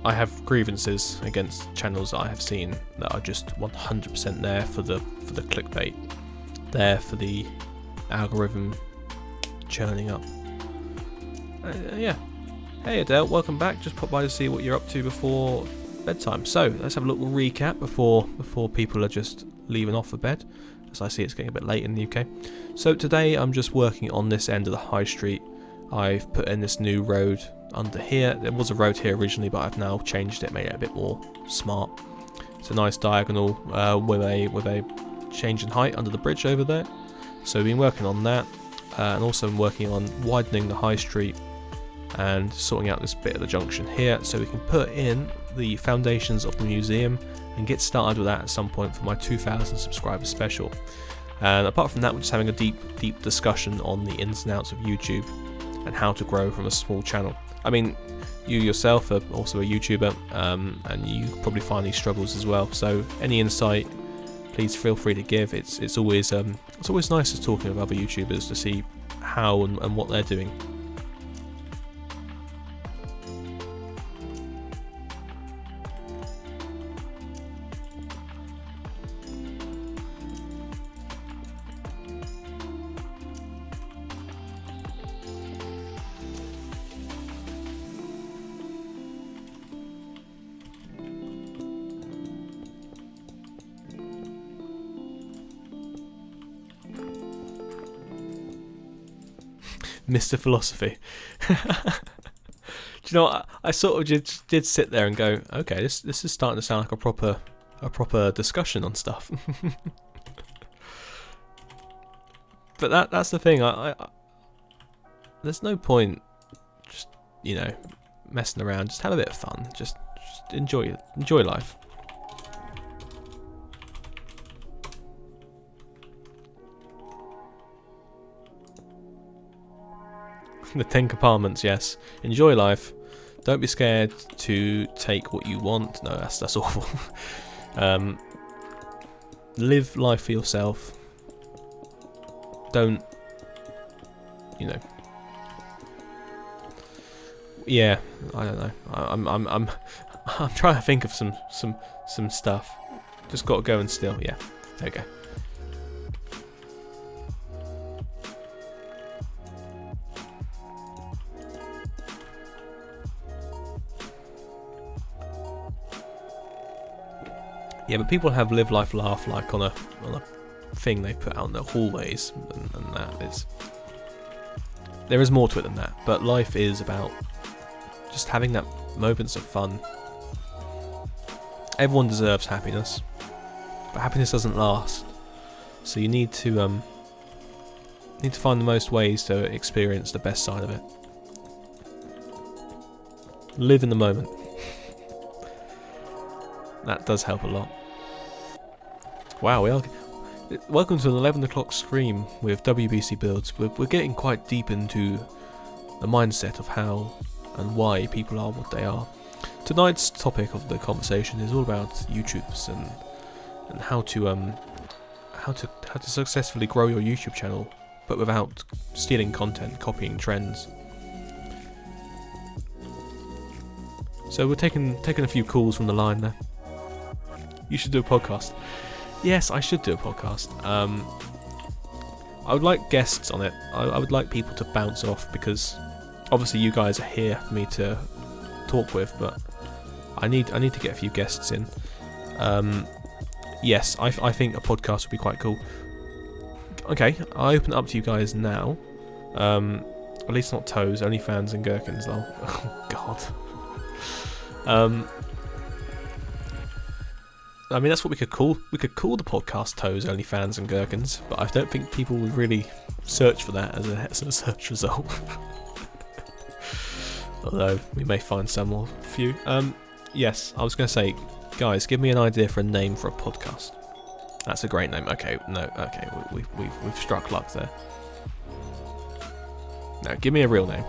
have grievances against channels that I have seen that are just 100% there for the clickbait, there for the algorithm churning up. Yeah. Hey Adele, welcome back. Just pop by to see what you're up to before bedtime. So let's have a little recap before people are just leaving off for bed, as I see it's getting a bit late in the UK. So today I'm just working on this end of the high street. I've put in this new road under here. There was a road here originally, but I've now changed it, made it a bit more smart. It's a nice diagonal with a change in height under the bridge over there. So we've been working on that, and also been working on widening the high street and sorting out this bit of the junction here, so we can put in the foundations of the museum and get started with that at some point for my 2,000 subscriber special. And apart from that, we're just having a deep discussion on the ins and outs of YouTube and how to grow from a small channel. I mean, you yourself are also a YouTuber, and you probably find these struggles as well. So any insight, please feel free to give. It's always nice to talking with other YouTubers to see how and what they're doing. Mr. Philosophy. Do you know what? I sort of just did sit there and go, okay, this is starting to sound like a proper discussion on stuff. But that's the thing. I there's no point just messing around. Just have a bit of fun. Just enjoy life. The 10 Commandments, yes. Enjoy life. Don't be scared to take what you want. No, that's awful. Live life for yourself. Don't, yeah. I don't know. I'm trying to think of some stuff. Just got to go and steal. Yeah. There you go. Yeah, but people have live, life, laugh like on a thing they put out in the hallways, and that is... There is more to it than that, but life is about just having that moments of fun. Everyone deserves happiness, but happiness doesn't last. So you need to find the most ways to experience the best side of it. Live in the moment. That does help a lot. Wow, welcome to an 11 o'clock stream with WBC Builds. We're getting quite deep into the mindset of how and why people are what they are. Tonight's topic of the conversation is all about YouTubes and how to successfully grow your YouTube channel, but without stealing content, copying trends. So we're taking a few calls from the line there. You should do a podcast. Yes, I should do a podcast. I would like guests on it. I would like people to bounce off, because obviously you guys are here for me to talk with, but I need to get a few guests in. Yes, I think a podcast would be quite cool. Okay, I open it up to you guys now. At least not toes, only fans and gherkins though. Oh god. I mean, that's what we could call the podcast Toes, Only Fans and Gherkins, but I don't think people would really search for that as a search result. Although we may find some or a few. Yes, I was going to say, guys, give me an idea for a name for a podcast. That's a great name. Okay, we've struck luck there. Now, give me a real name.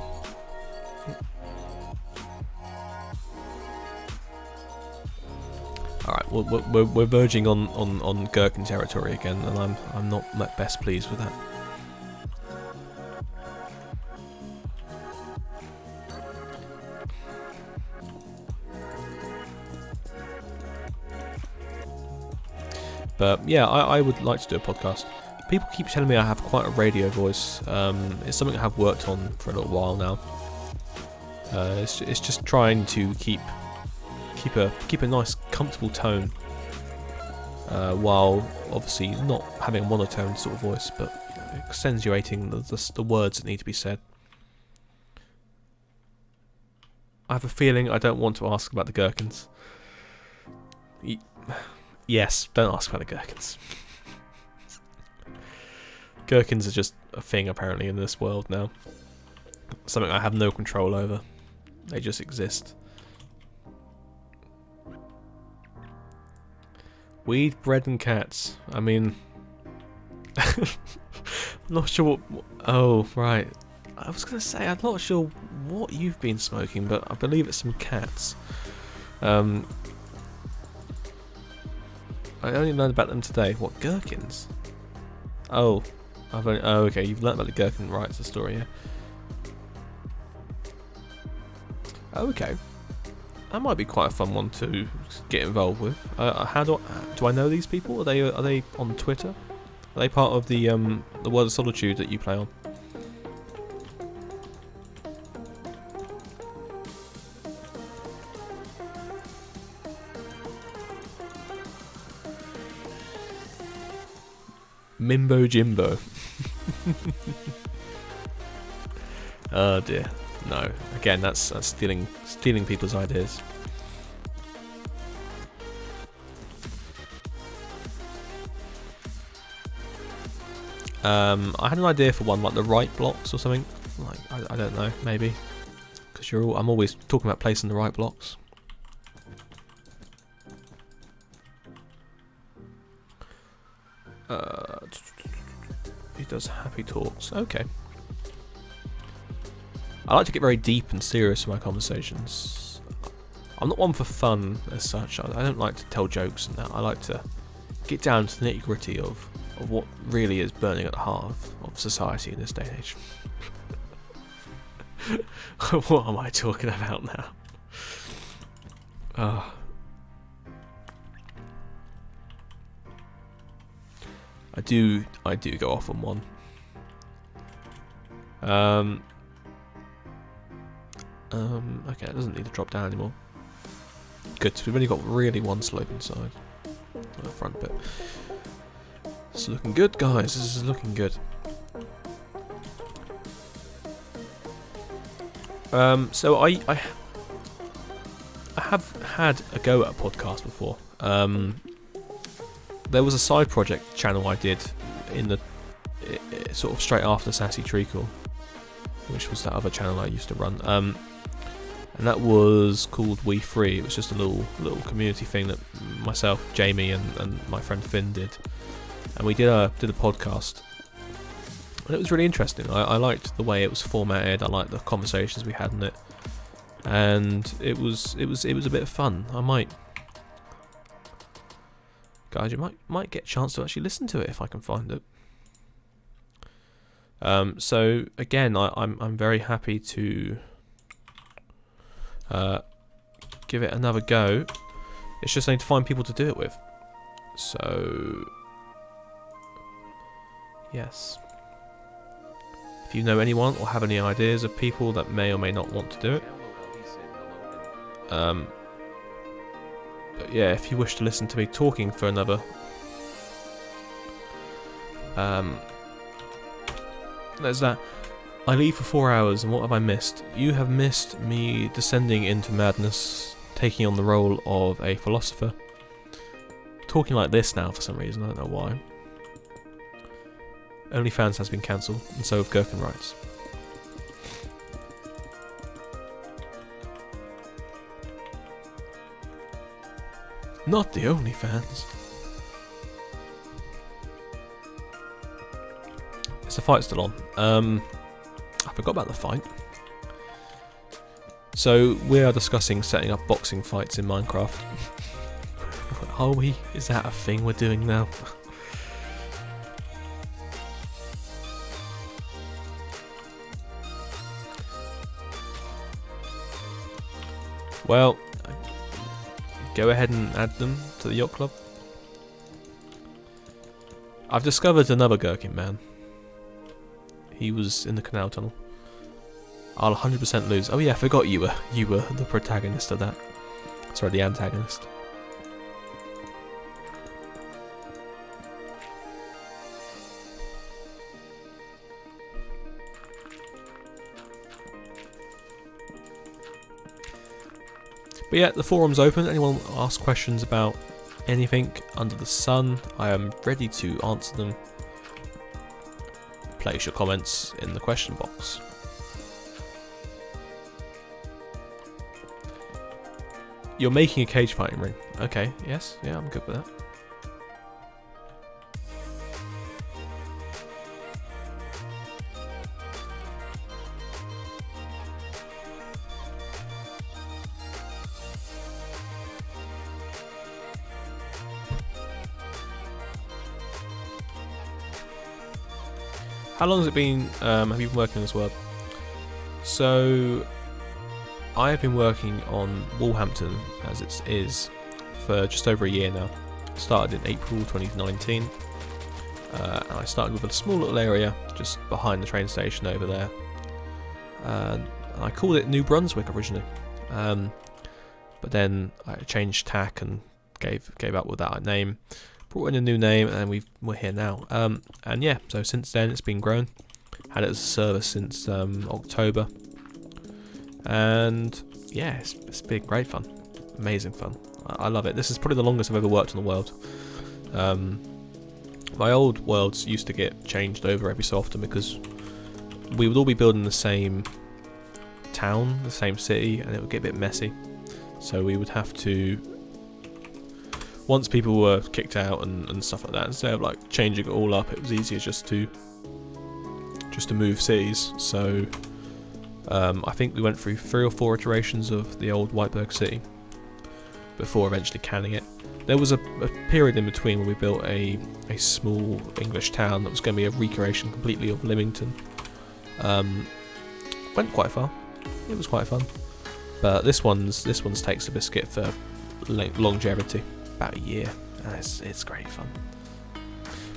Alright, we're verging on Gherkin territory again, and I'm not best pleased with that. But yeah, I would like to do a podcast. People keep telling me I have quite a radio voice. It's something I have worked on for a little while now. It's just trying to keep a nice, comfortable tone, while obviously not having a monotone sort of voice, but accentuating the words that need to be said. I have a feeling I don't want to ask about the gherkins. Yes, don't ask about the gherkins. Gherkins are just a thing apparently in this world now. Something I have no control over. They just exist. Weed, bread and cats. I mean... I'm not sure what... Oh, right. I was going to say, I'm not sure what you've been smoking, but I believe it's some cats. I only learned about them today. What, gherkins? Oh, oh, okay, you've learned about the gherkin rights, the story, yeah. Oh, okay. That might be quite a fun one to get involved with. How do I know these people? Are they on Twitter? Are they part of the World of Solitude that you play on? Mimbo Jimbo. Oh dear. No. Again, that's stealing people's ideas. I had an idea for one, like the right blocks or something. Like I don't know, maybe. Because I'm always talking about placing the right blocks. He does happy talks. Okay. I like to get very deep and serious in my conversations. I'm not one for fun as such. I don't like to tell jokes and that. I like to get down to the nitty gritty of what really is burning at the heart of society in this day and age. What am I talking about now? I do go off on one. Okay, it doesn't need to drop down anymore. Good, so we've only got really one slope inside. On the front bit. It's looking good, guys. This is looking good. So I have had a go at a podcast before. There was a side project channel I did in the sort of straight after Sassy Treacle, which was that other channel I used to run. And that was called We Free. It was just a little community thing that myself, Jamie, and my friend Finn did, and we did a podcast. And it was really interesting. I liked the way it was formatted. I liked the conversations we had in it, and it was a bit of fun. Guys, you might get a chance to actually listen to it if I can find it. So again, I'm very happy to give it another go. It's just I need to find people to do it with. So yes, if you know anyone or have any ideas of people that may or may not want to do it, but yeah, if you wish to listen to me talking for another there's that. I leave for 4 hours, and what have I missed? You have missed me descending into madness, taking on the role of a philosopher. Talking like this now for some reason, I don't know why. OnlyFans has been cancelled, and so have Gherkin rights. Not the OnlyFans. Is the fight still on? I forgot about the fight. So we are discussing setting up boxing fights in Minecraft. Are we? Is that a thing we're doing now? Well, go ahead and add them to the yacht club. I've discovered another Gherkin man. He was in the canal tunnel. I'll 100% lose. Oh yeah, I forgot you were the protagonist of that. Sorry, the antagonist. But yeah, the forum's open. Anyone ask questions about anything under the sun, I am ready to answer them. Place your comments in the question box. You're making a cage fighting ring. Okay, yes, yeah, I'm good with that. how long has it been? Have you been working on this world? So, I have been working on Walhampton as it is for just over a year now. Started in April 2019. And I started with a small little area just behind the train station over there. And I called it New Brunswick originally. But then I changed tack and gave up with that name. Brought in a new name, and we're here now. And yeah, so since then it's been grown. Had it as a service since October. And yeah, it's been great fun. Amazing fun. I love it. This is probably the longest I've ever worked on the world. My old worlds used to get changed over every so often because we would all be building the same town, the same city, and it would get a bit messy. So we would have to, once people were kicked out and stuff like that, instead of like changing it all up, it was easier just to move cities. So I think we went through 3 or 4 iterations of the old Whiteberg city before eventually canning it. There was a period in between where we built a small English town that was going to be a recreation completely of Lymington. Went quite far. It was quite fun. But this one's takes a biscuit for longevity, about a year, and it's great fun.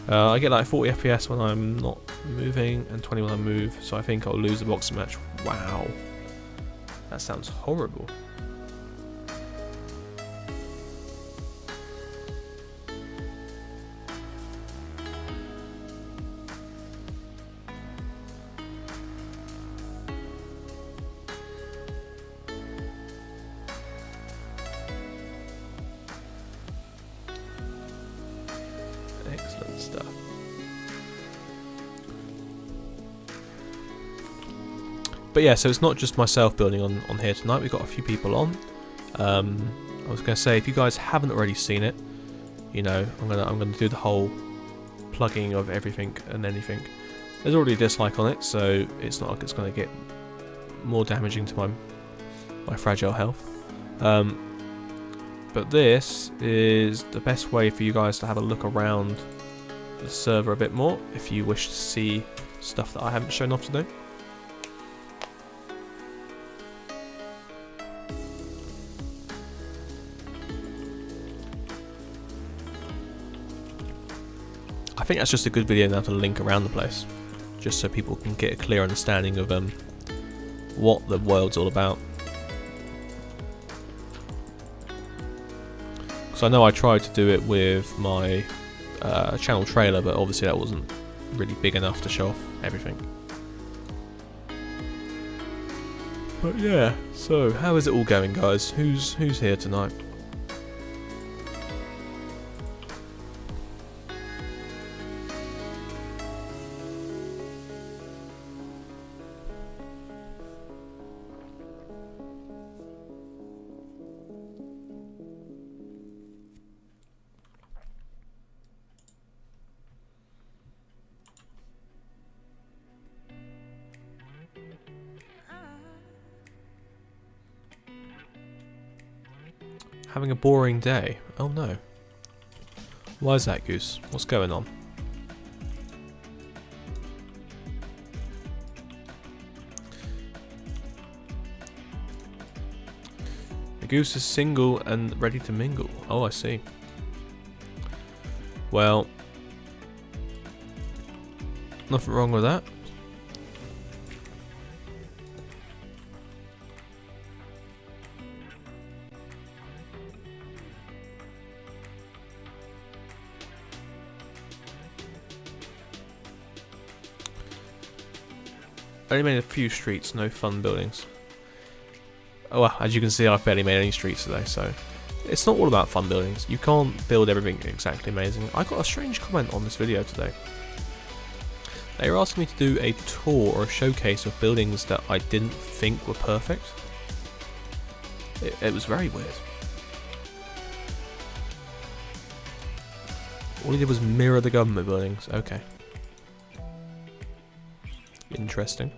I get like 40 FPS when I'm not moving, and 20 when I move, so I think I'll lose the boxing match. Wow, that sounds horrible. Excellent stuff. But yeah, so it's not just myself building on here tonight. We've got a few people on. I was going to say, if you guys haven't already seen it, you know, I'm gonna do the whole plugging of everything and anything. There's already a dislike on it, so it's not like it's going to get more damaging to my fragile health. But this is the best way for you guys to have a look around the server a bit more if you wish to see stuff that I haven't shown off today. I think that's just a good video now to link around the place, just so people can get a clear understanding of what the world's all about. So I know I tried to do it with my channel trailer, but obviously that wasn't really big enough to show off everything. But yeah, so how is it all going, guys? Who's here tonight? Having a boring day? Oh no. Why is that, Goose? What's going on? The Goose is single and ready to mingle. Oh, I see. Well, nothing wrong with that. Only made a few streets, no fun buildings. Oh well, as you can see, I've barely made any streets today, so it's not all about fun buildings. You can't build everything exactly amazing. I got a strange comment on this video today. They were asking me to do a tour or a showcase of buildings that I didn't think were perfect. It was very weird. All he did was mirror the government buildings. Okay. Interesting.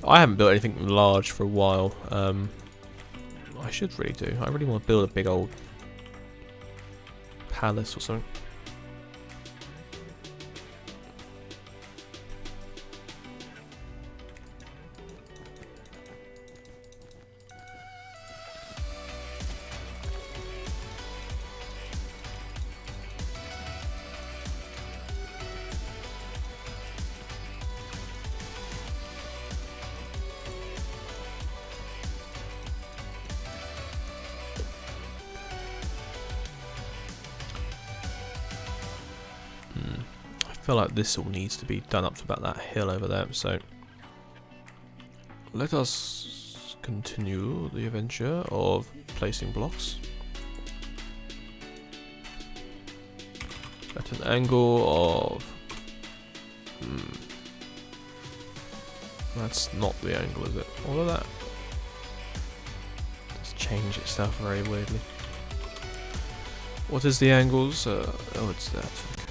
I haven't built anything large for a while. I should really do. I really want to build a big old palace or something. I feel like this all needs to be done up to about that hill over there, so let us continue the adventure of placing blocks at an angle of that's not the angle, is it? All of that just change itself very weirdly. What is the angles? Oh, it's that. Okay.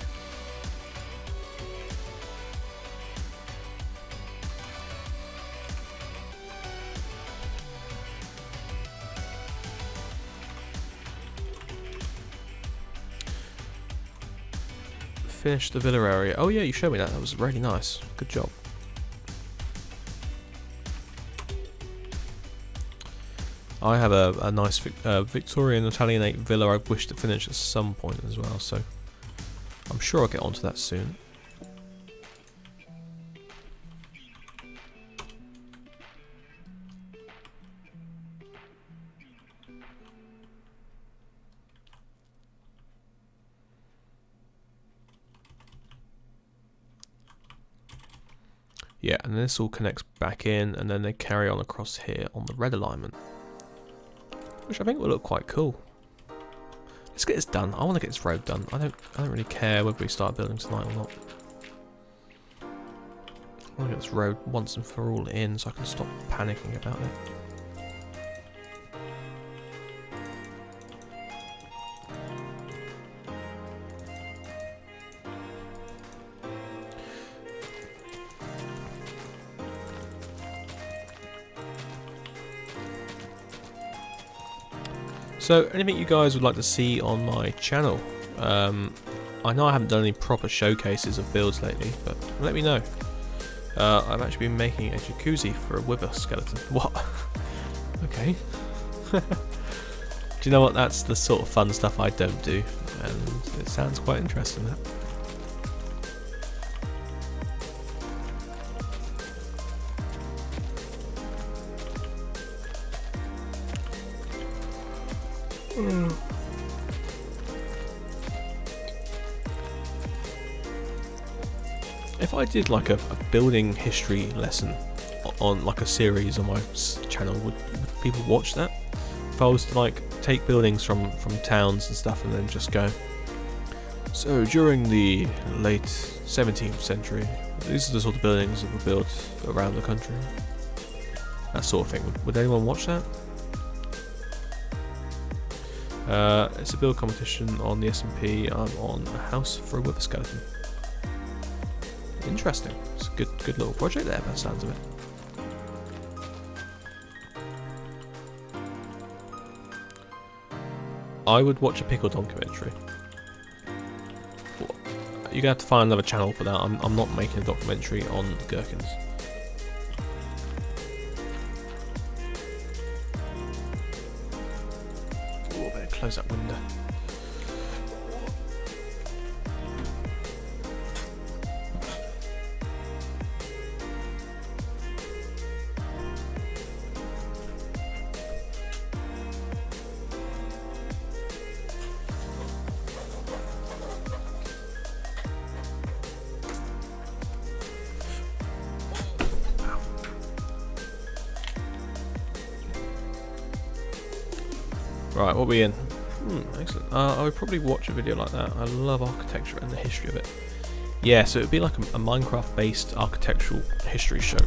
Finish the villa area. Oh yeah, you showed me that. That was really nice. Good job. I have a nice Victorian Italianate villa I wish to finish at some point as well, so I'm sure I'll get onto that soon. Yeah, and this all connects back in, and then they carry on across here on the red alignment, which I think will look quite cool. Let's get this done. I want to get this road done. I don't really care whether we start building tonight or not. I want to get this road once and for all in, so I can stop panicking about it. So, anything you guys would like to see on my channel? I know I haven't done any proper showcases of builds lately, but let me know. I've actually been making a jacuzzi for a wither skeleton. What? Okay. Do you know what? That's the sort of fun stuff I don't do, and it sounds quite interesting, that. If I did like a building history lesson on like a series on my channel, would people watch that? If I was to like take buildings from towns and stuff and then just go, so during the late 17th century, these are the sort of buildings that were built around the country. That sort of thing. Would anyone watch that? It's a build competition on the S&P. I'm on a house for a wither skeleton. Interesting. It's a good little project there, by the sounds of it. I would watch a pickle documentary. You're gonna have to find another channel for that. I'm not making a documentary on gherkins. Oh, I better close that window. Right, what are we in? Excellent. I would probably watch a video like that. I love architecture and the history of it. Yeah, so it would be like a Minecraft-based architectural history show.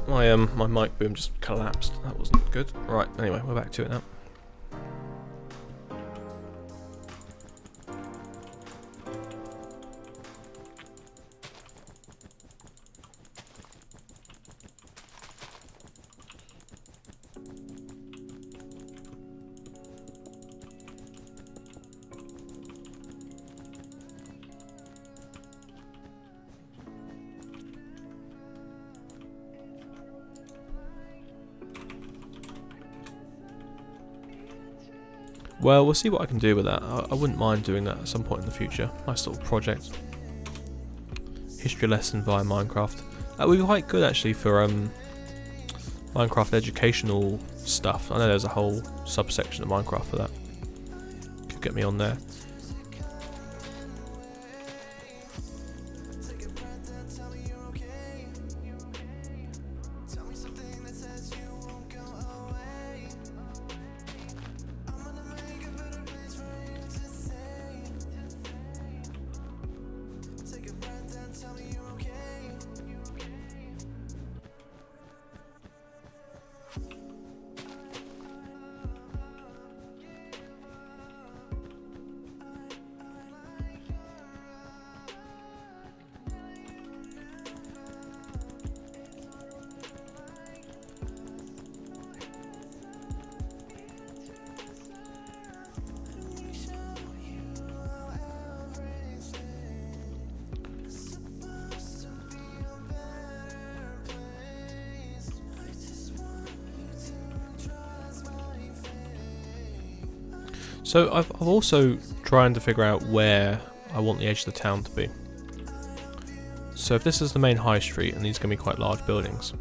My mic boom just collapsed. That wasn't good. Right, anyway, we're back to it now. Well, we'll see what I can do with that. I wouldn't mind doing that at some point in the future. Nice little project. History lesson via Minecraft. That would be quite good actually for Minecraft educational stuff. I know there's a whole subsection of Minecraft for that. Could get me on there. So I've also trying to figure out where I want the edge of the town to be. So if this is the main high street and these are going to be quite large buildings,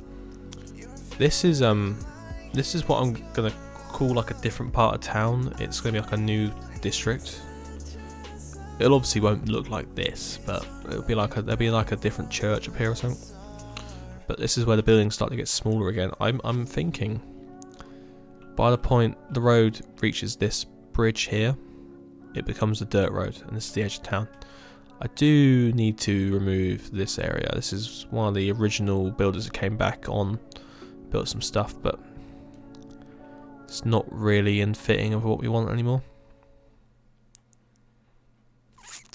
this is what I'm going to call like a different part of town. It's going to be like a new district. It obviously won't look like this, but it'll be like there'll be like a different church up here or something. But this is where the buildings start to get smaller again. I'm thinking by the point the road reaches this bridge here, it becomes a dirt road, and this is the edge of town. I do need to remove this area. This is one of the original builders that came back on, built some stuff, but it's not really in fitting of what we want anymore.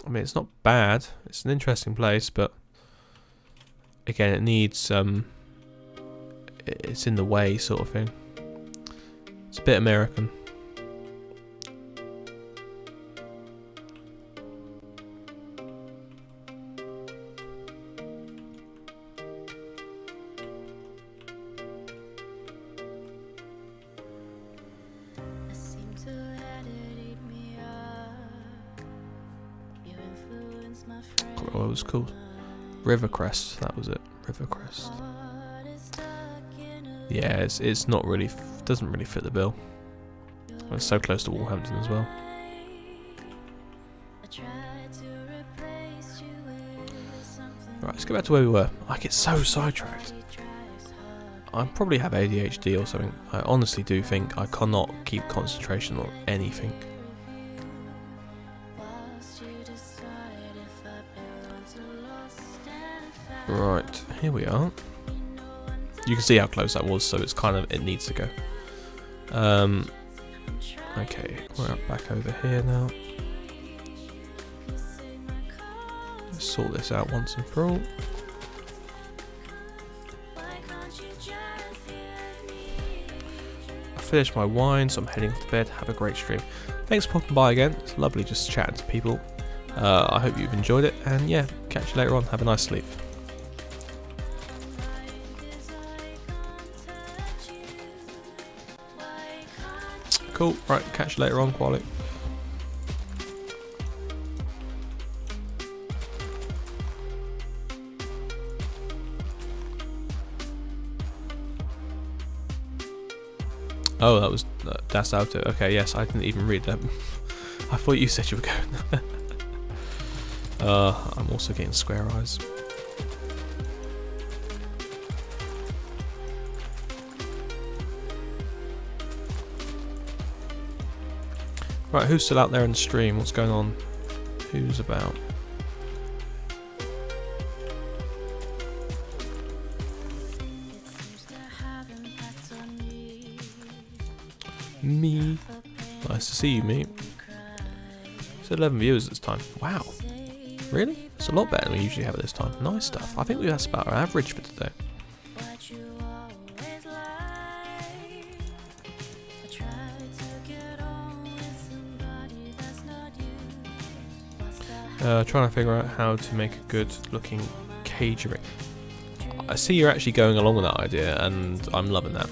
I mean, it's not bad. It's an interesting place, but again, it needs it's in the way sort of thing. It's a bit American. What was it called? Rivercrest, that was it. Rivercrest. Yeah, it's not really, doesn't really fit the bill. It's so close to Walhampton as well. Right, let's get back to where we were. I get so sidetracked. I probably have ADHD or something. I honestly do think I cannot keep concentration on anything. Right, here we are. You can see how close that was, so it's kind of, it needs to go. Okay, we're back over here now. Let's sort this out once and for all. I finished my wine, so I'm heading off to bed. Have a great stream. Thanks for popping by again. It's lovely just chatting to people. I hope you've enjoyed it, and yeah, catch you later on. Have a nice sleep. Cool, right, catch you later on, Quali. Oh, that was Das Auto. Okay, yes, I didn't even read that. I thought you said you were going. I'm also getting square eyes. Right, who's still out there in the stream? What's going on? Who's about? Me. Nice to see you, mate. It's 11 viewers this time. Wow. Really? It's a lot better than we usually have at this time. Nice stuff. I think that's about our average for today. Trying to figure out how to make a good looking cage ring. I see you're actually going along with that idea, and I'm loving that.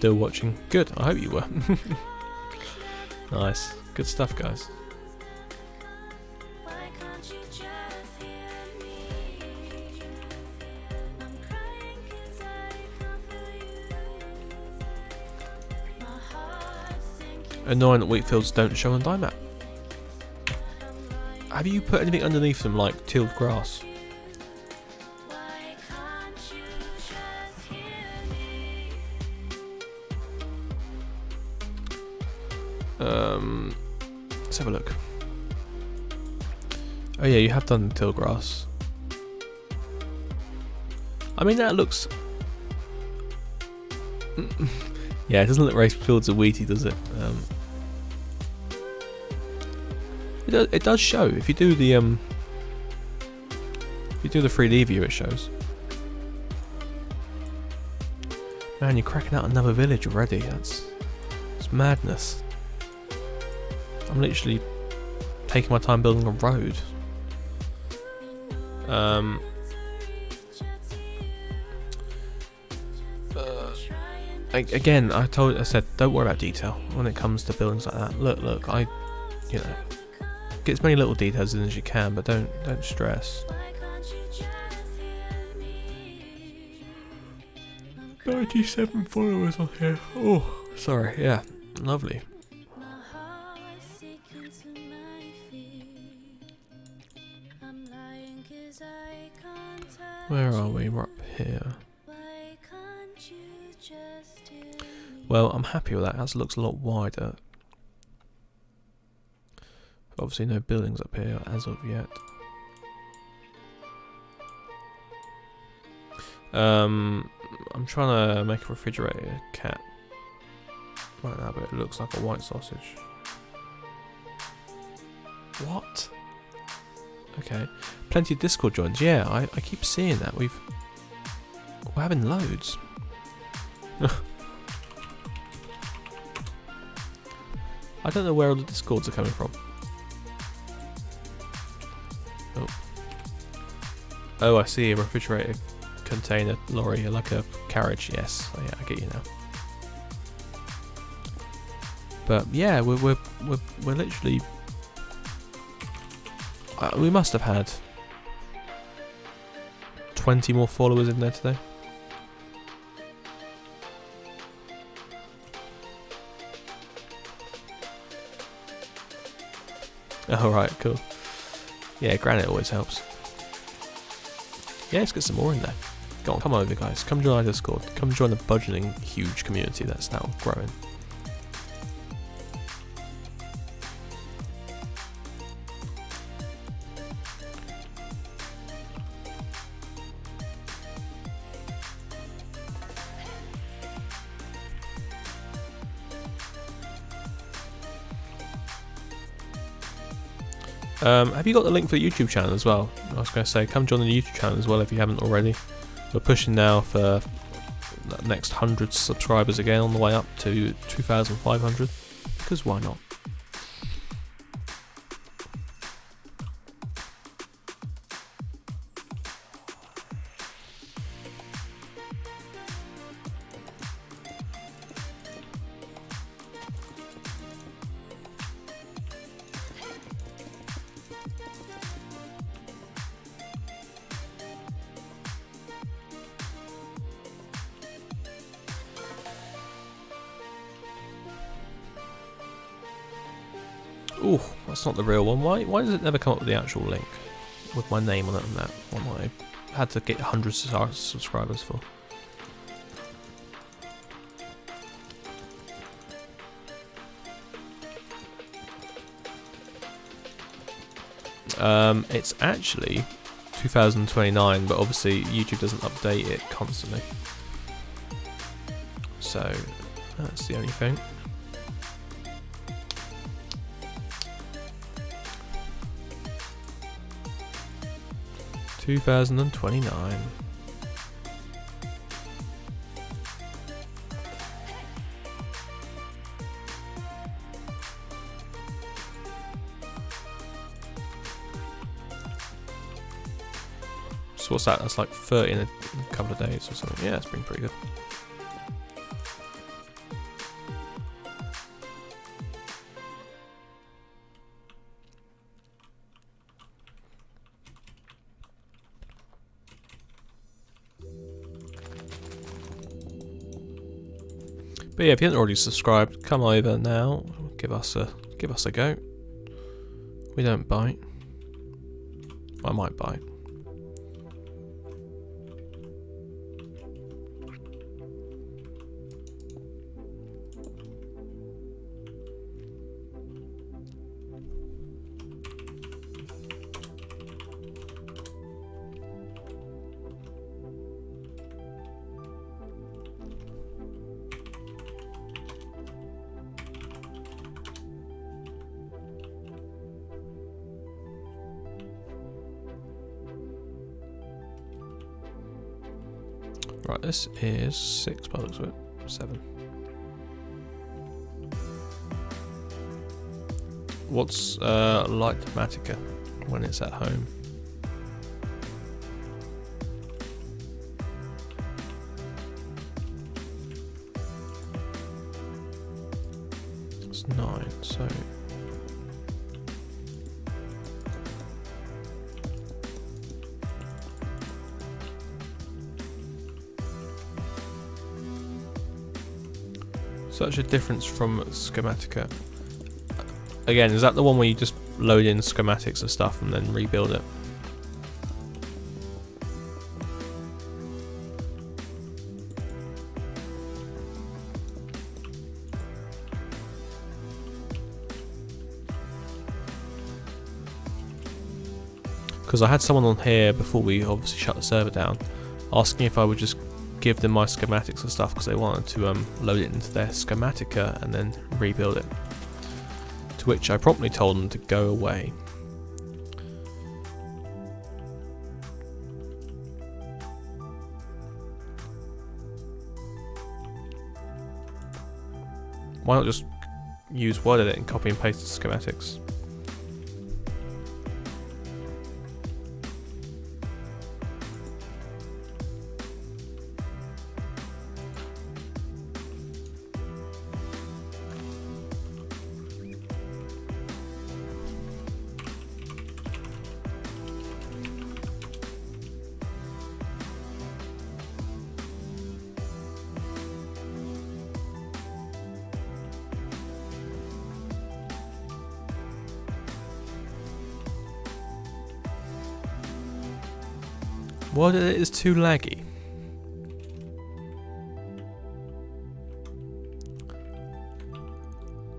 still watching. Good, I hope you were. Nice. Good stuff, guys. Why can't you just hear me? I'm crying 'cause I can't feel you. My heart's sinking. Annoying that wheat fields don't show on die map. Have you put anything underneath them, like tilled grass? Why can't you just hear me? Let's have a look. Oh yeah, you have done the tilled grass. I mean, that looks... yeah, it doesn't look raised fields of wheaty, does it? It does show. If you do the 3D view, it shows. Man, you're cracking out another village already. It's madness. I'm literally taking my time building a road. Again, I said, don't worry about detail when it comes to buildings like that. Look, you know, get as many little details in as you can, but don't stress. Why can't you just hear me? 97 followers on here. Oh, sorry. Yeah, lovely. My heart's sinking to my feet. I'm lying 'cause I can't touch. Where are we? We're up here. Why can't you just hear me? Well, I'm happy with that. That looks a lot wider. Obviously, no buildings up here as of yet. I'm trying to make a refrigerator cat right now, but it looks like a white sausage. What? Okay. Plenty of Discord joins. Yeah, I keep seeing that. We're having loads. I don't know where all the Discords are coming from. Oh, I see a refrigerator container lorry, like a carriage. Yes, oh, yeah, I get you now. But yeah, we're literally. We must have had 20 more followers in there today. Alright, cool. Yeah, granite always helps. Yeah, let's get some more in there. Go on, come over guys. Come join our Discord. Come join the budgeting huge community that's now growing. Have you got the link for the YouTube channel as well? I was going to say, come join the YouTube channel as well if you haven't already. We're pushing now for the next 100 subscribers again, on the way up to 2,500. Because why not? Ooh, that's not the real one. Why does it never come up with the actual link with my name on it and that one I had to get 100 subscribers for? It's actually 2029, but obviously YouTube doesn't update it constantly. So that's the only thing. $2029. So what's that? That's like 30 in a couple of days or something. Yeah, it's been pretty good. But yeah, if you haven't already subscribed, come over now. Give us a go. We don't bite. I might bite. Right, this is 6 by the looks of it. 7. What's Litematica when it's at home? It's 9, so... Such a difference from Schematica. Again, is that the one where you just load in schematics of stuff and then rebuild it? Because I had someone on here before we obviously shut the server down asking if I would just give them my schematics and stuff because they wanted to load it into their Schematica and then rebuild it. To which I promptly told them to go away. Why not just use WordEdit and copy and paste the schematics? WordEdit is too laggy.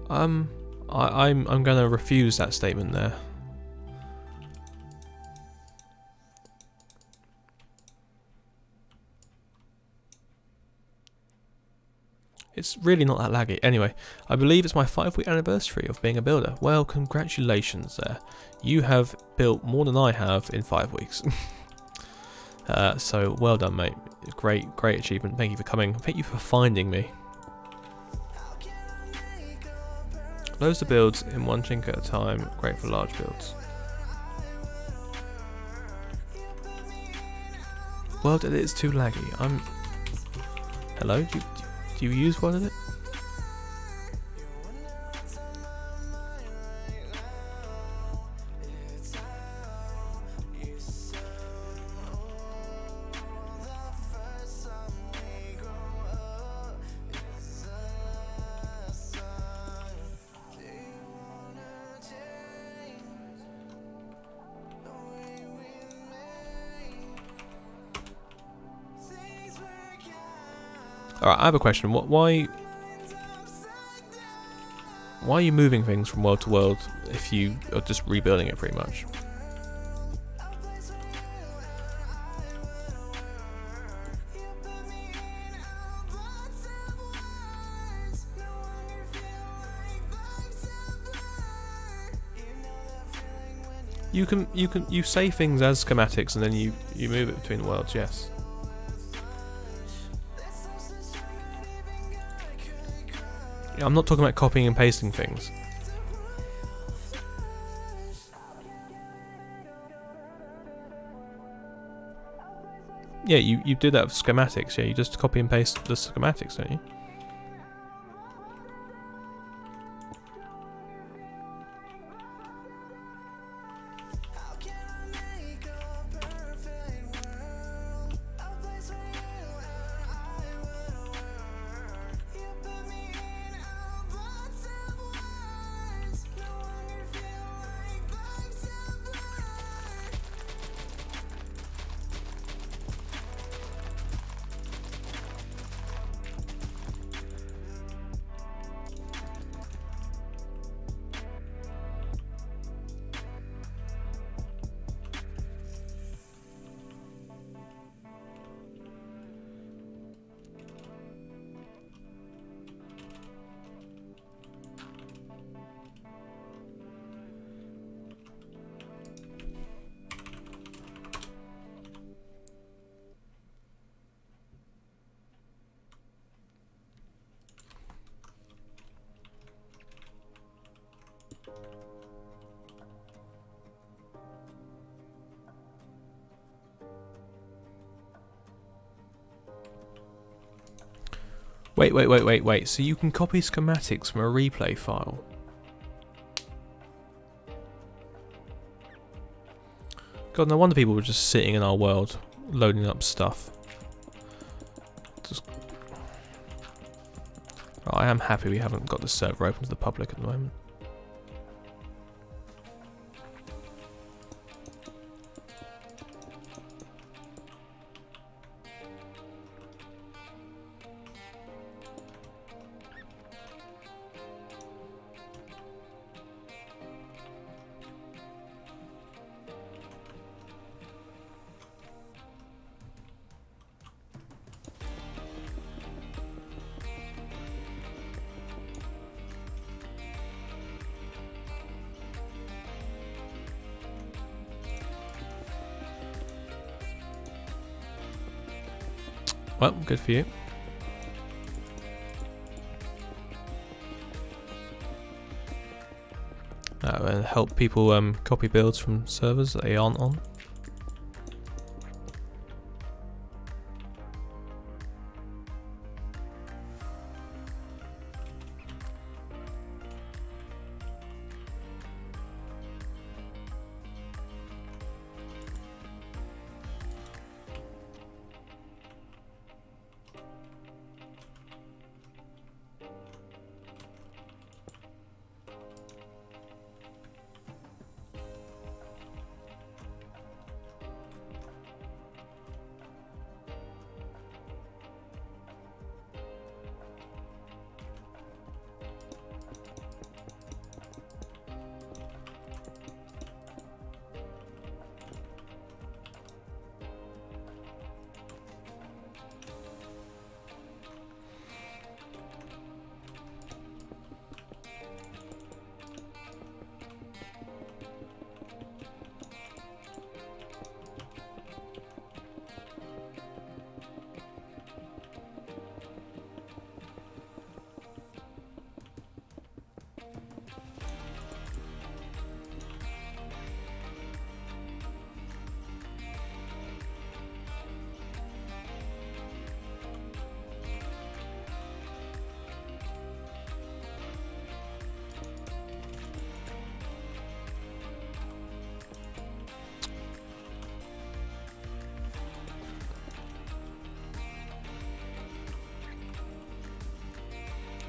I'm going to refuse that statement there. It's really not that laggy. Anyway, I believe it's my 5-week anniversary of being a builder. Well, congratulations there. You have built more than I have in 5 weeks. So well done, mate. Great achievement. Thank you for coming. Thank you for finding me. Loads of builds in one chink at a time. Great for large builds. WordEdit is too laggy. Hello? Do you use WordEdit? Alright, I have a question. Why are you moving things from world to world if you are just rebuilding it pretty much? You say things as schematics and then you move it between the worlds, yes. I'm not talking about copying and pasting things. Yeah, you do that with schematics, yeah, you just copy and paste the schematics, don't you? Wait. So you can copy schematics from a replay file? God, no wonder people were just sitting in our world, loading up stuff. I am happy we haven't got the server open to the public at the moment. Well, good for you. And help people copy builds from servers that they aren't on.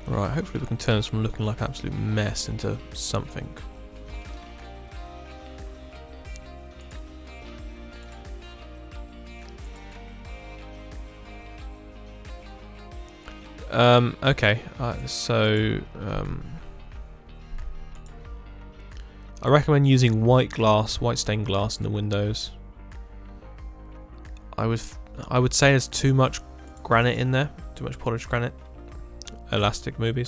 Right, hopefully we can turn this from looking like an absolute mess into something. Okay, I recommend using white stained glass in the windows. I would say there's too much granite in there, too much polished granite. Elastic move,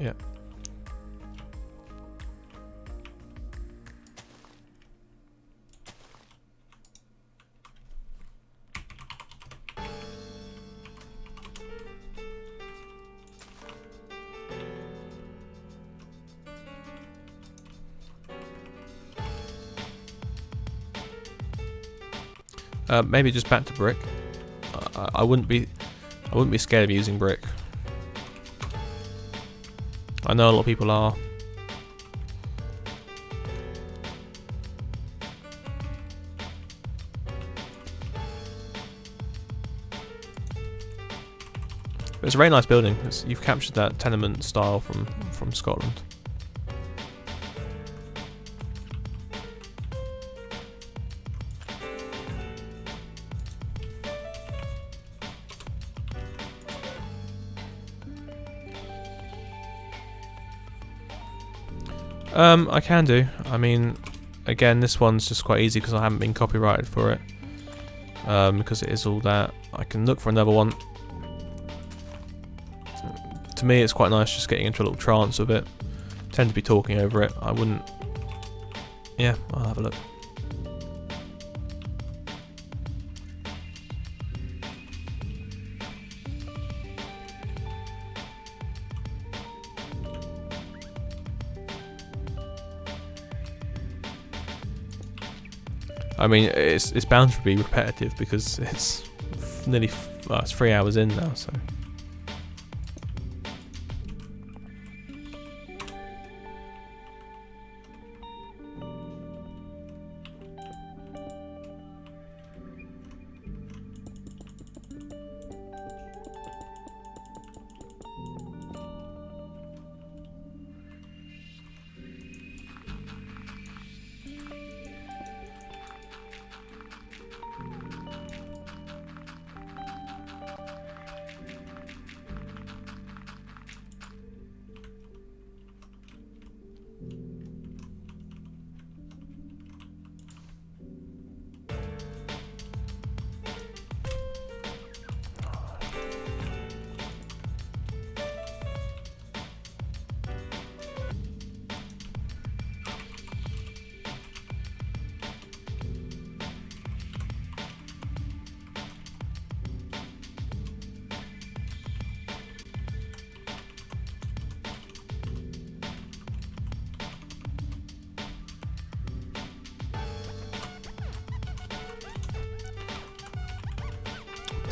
yeah. Maybe just back to brick. I wouldn't be scared of using brick. I know a lot of people are. But it's a very nice building. You've captured that tenement style from Scotland. I can do. I mean, again, this one's just quite easy because I haven't been copyrighted for it. Because it is all that. I can look for another one. To me, it's quite nice just getting into a little trance with it. Tend to be talking over it. I wouldn't... Yeah, I'll have a look. I mean, it's bound to be repetitive because it's nearly Well, it's 3 hours in now, so.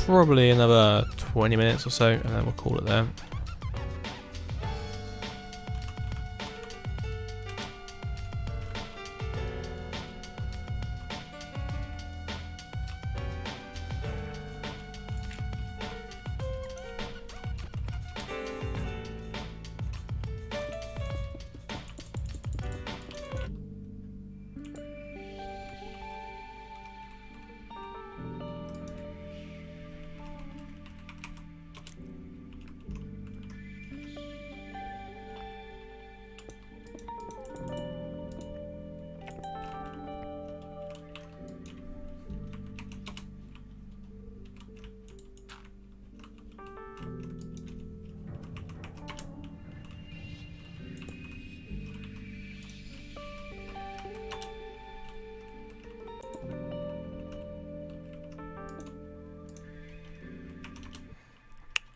Probably another 20 minutes or so, and then we'll call it there.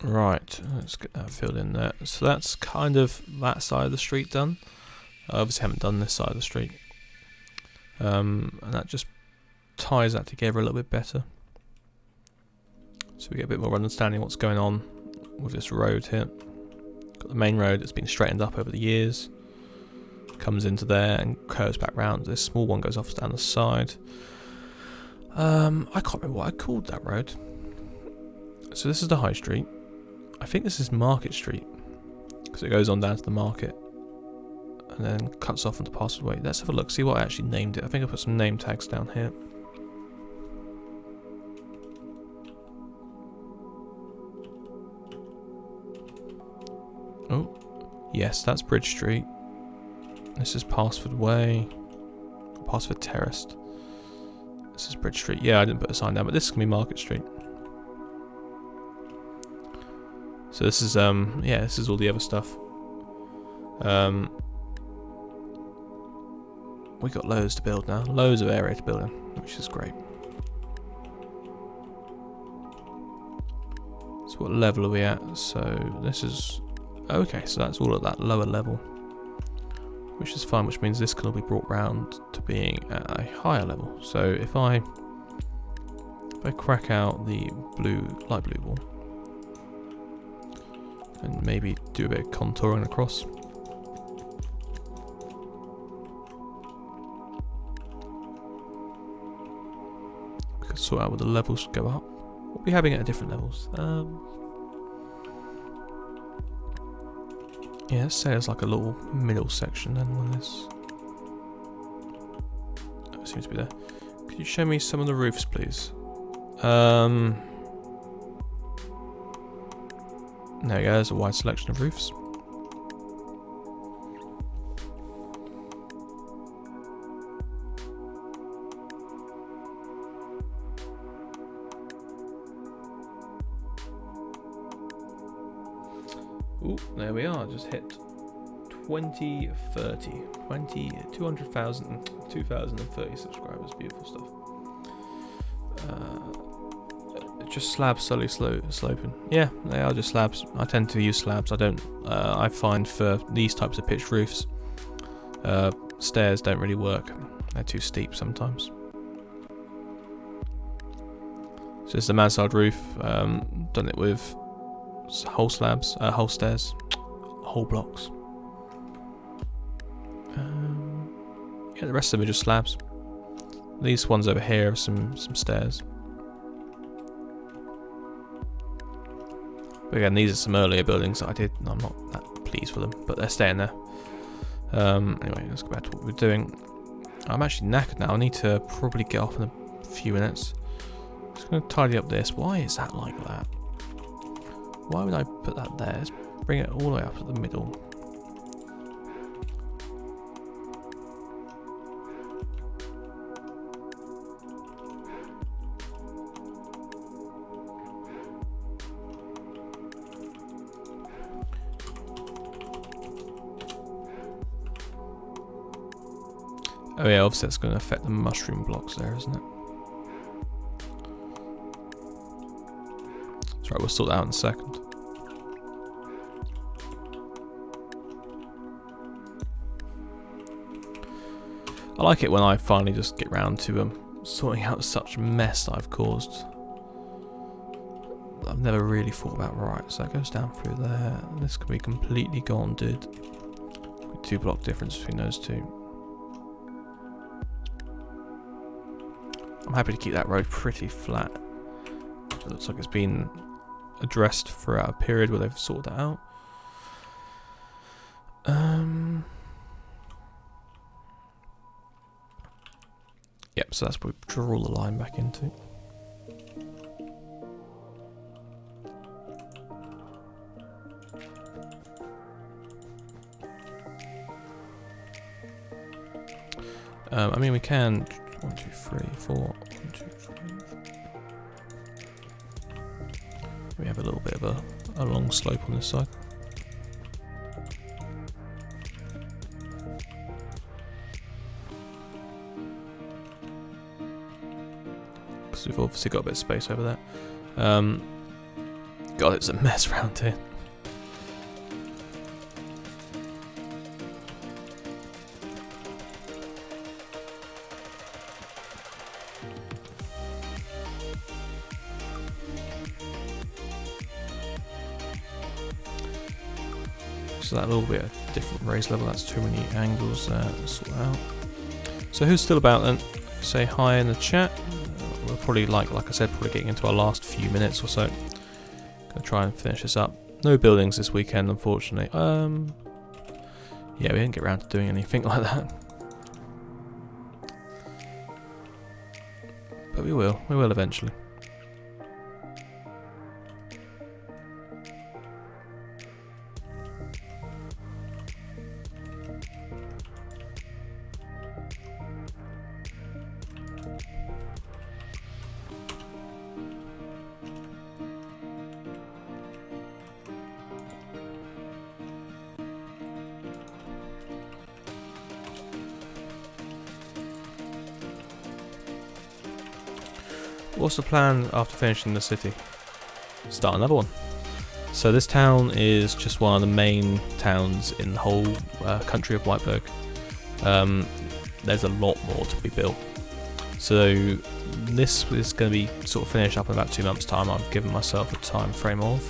Right, let's get that filled in there. So that's kind of that side of the street done. I obviously haven't done this side of the street. And that just ties that together a little bit better. So we get a bit more understanding of what's going on with this road here. Got the main road that's been straightened up over the years. Comes into there and curves back round. This small one goes off down the side. I can't remember what I called that road. So this is the High Street. I think this is Market Street, because it goes on down to the market and then cuts off into Passageway. Let's have a look, see what I actually named it. I think I put some name tags down here. Oh, yes, that's Bridge Street. This is Passford Way, Passford Terrace. This is Bridge Street. Yeah, I didn't put a sign down, but this is going to be Market Street. So this is, yeah, this is all the other stuff. We got loads to build now. Loads of area to build in, which is great. So what level are we at? So this is, okay, so that's all at that lower level. Which is fine, which means this can all be brought round to being at a higher level. So if I crack out the blue, light blue wall, and maybe do a bit of contouring across. We could sort out where the levels go up. We'll be having it at different levels. Yeah, let's say there's like a little middle section then on this. Oh, it seems to be there. Could you show me some of the roofs, please? There we go, there's a wide selection of roofs. Ooh, there we are, just hit 2030. 200,000, 2,030 subscribers, beautiful stuff. Just slabs slowly sloping. Yeah, they are just slabs. I tend to use slabs. I don't. I find for these types of pitched roofs, stairs don't really work. They're too steep sometimes. So this is the mansard roof. Done it with whole slabs, whole stairs, whole blocks. Yeah, the rest of them are just slabs. These ones over here have some stairs. But again, these are some earlier buildings that I did. I'm not that pleased with them, but they're staying there. Anyway, let's go back to what we're doing. I'm actually knackered now. I need to probably get off in a few minutes. Just going to tidy up this. Why is that like that? Why would I put that there? Let's bring it all the way up to the middle. Oh yeah, obviously that's going to affect the mushroom blocks there, isn't it? That's right, we'll sort that out in a second. I like it when I finally just get round to sorting out such mess that I've caused. I've never really thought about, right, so that goes down through there. This could be completely gone, dude. 2 block difference between those two. I'm happy to keep that road pretty flat. It looks like it's been addressed throughout a period where they've sorted that out. Yep, so that's what we draw the line back into. I mean, we can 1, 2, 3, 4. 1, 2, 3. We have a little bit of a long slope on this side. Because we've obviously got a bit of space over there. God, it's a mess around here. So that little bit of different raise level, that's too many angles there to sort out. So who's still about then? Say hi in the chat. We're probably, like I said, probably getting into our last few minutes or so. Gonna try and finish this up. No buildings this weekend, unfortunately. Yeah, we didn't get around to doing anything like that. But we will eventually. What's the plan after finishing the city? Start another one. So this town is just one of the main towns in the whole country of Whiteberg. There's a lot more to be built. So this is going to be sort of finished up in about 2 months' time. I've given myself a time frame of.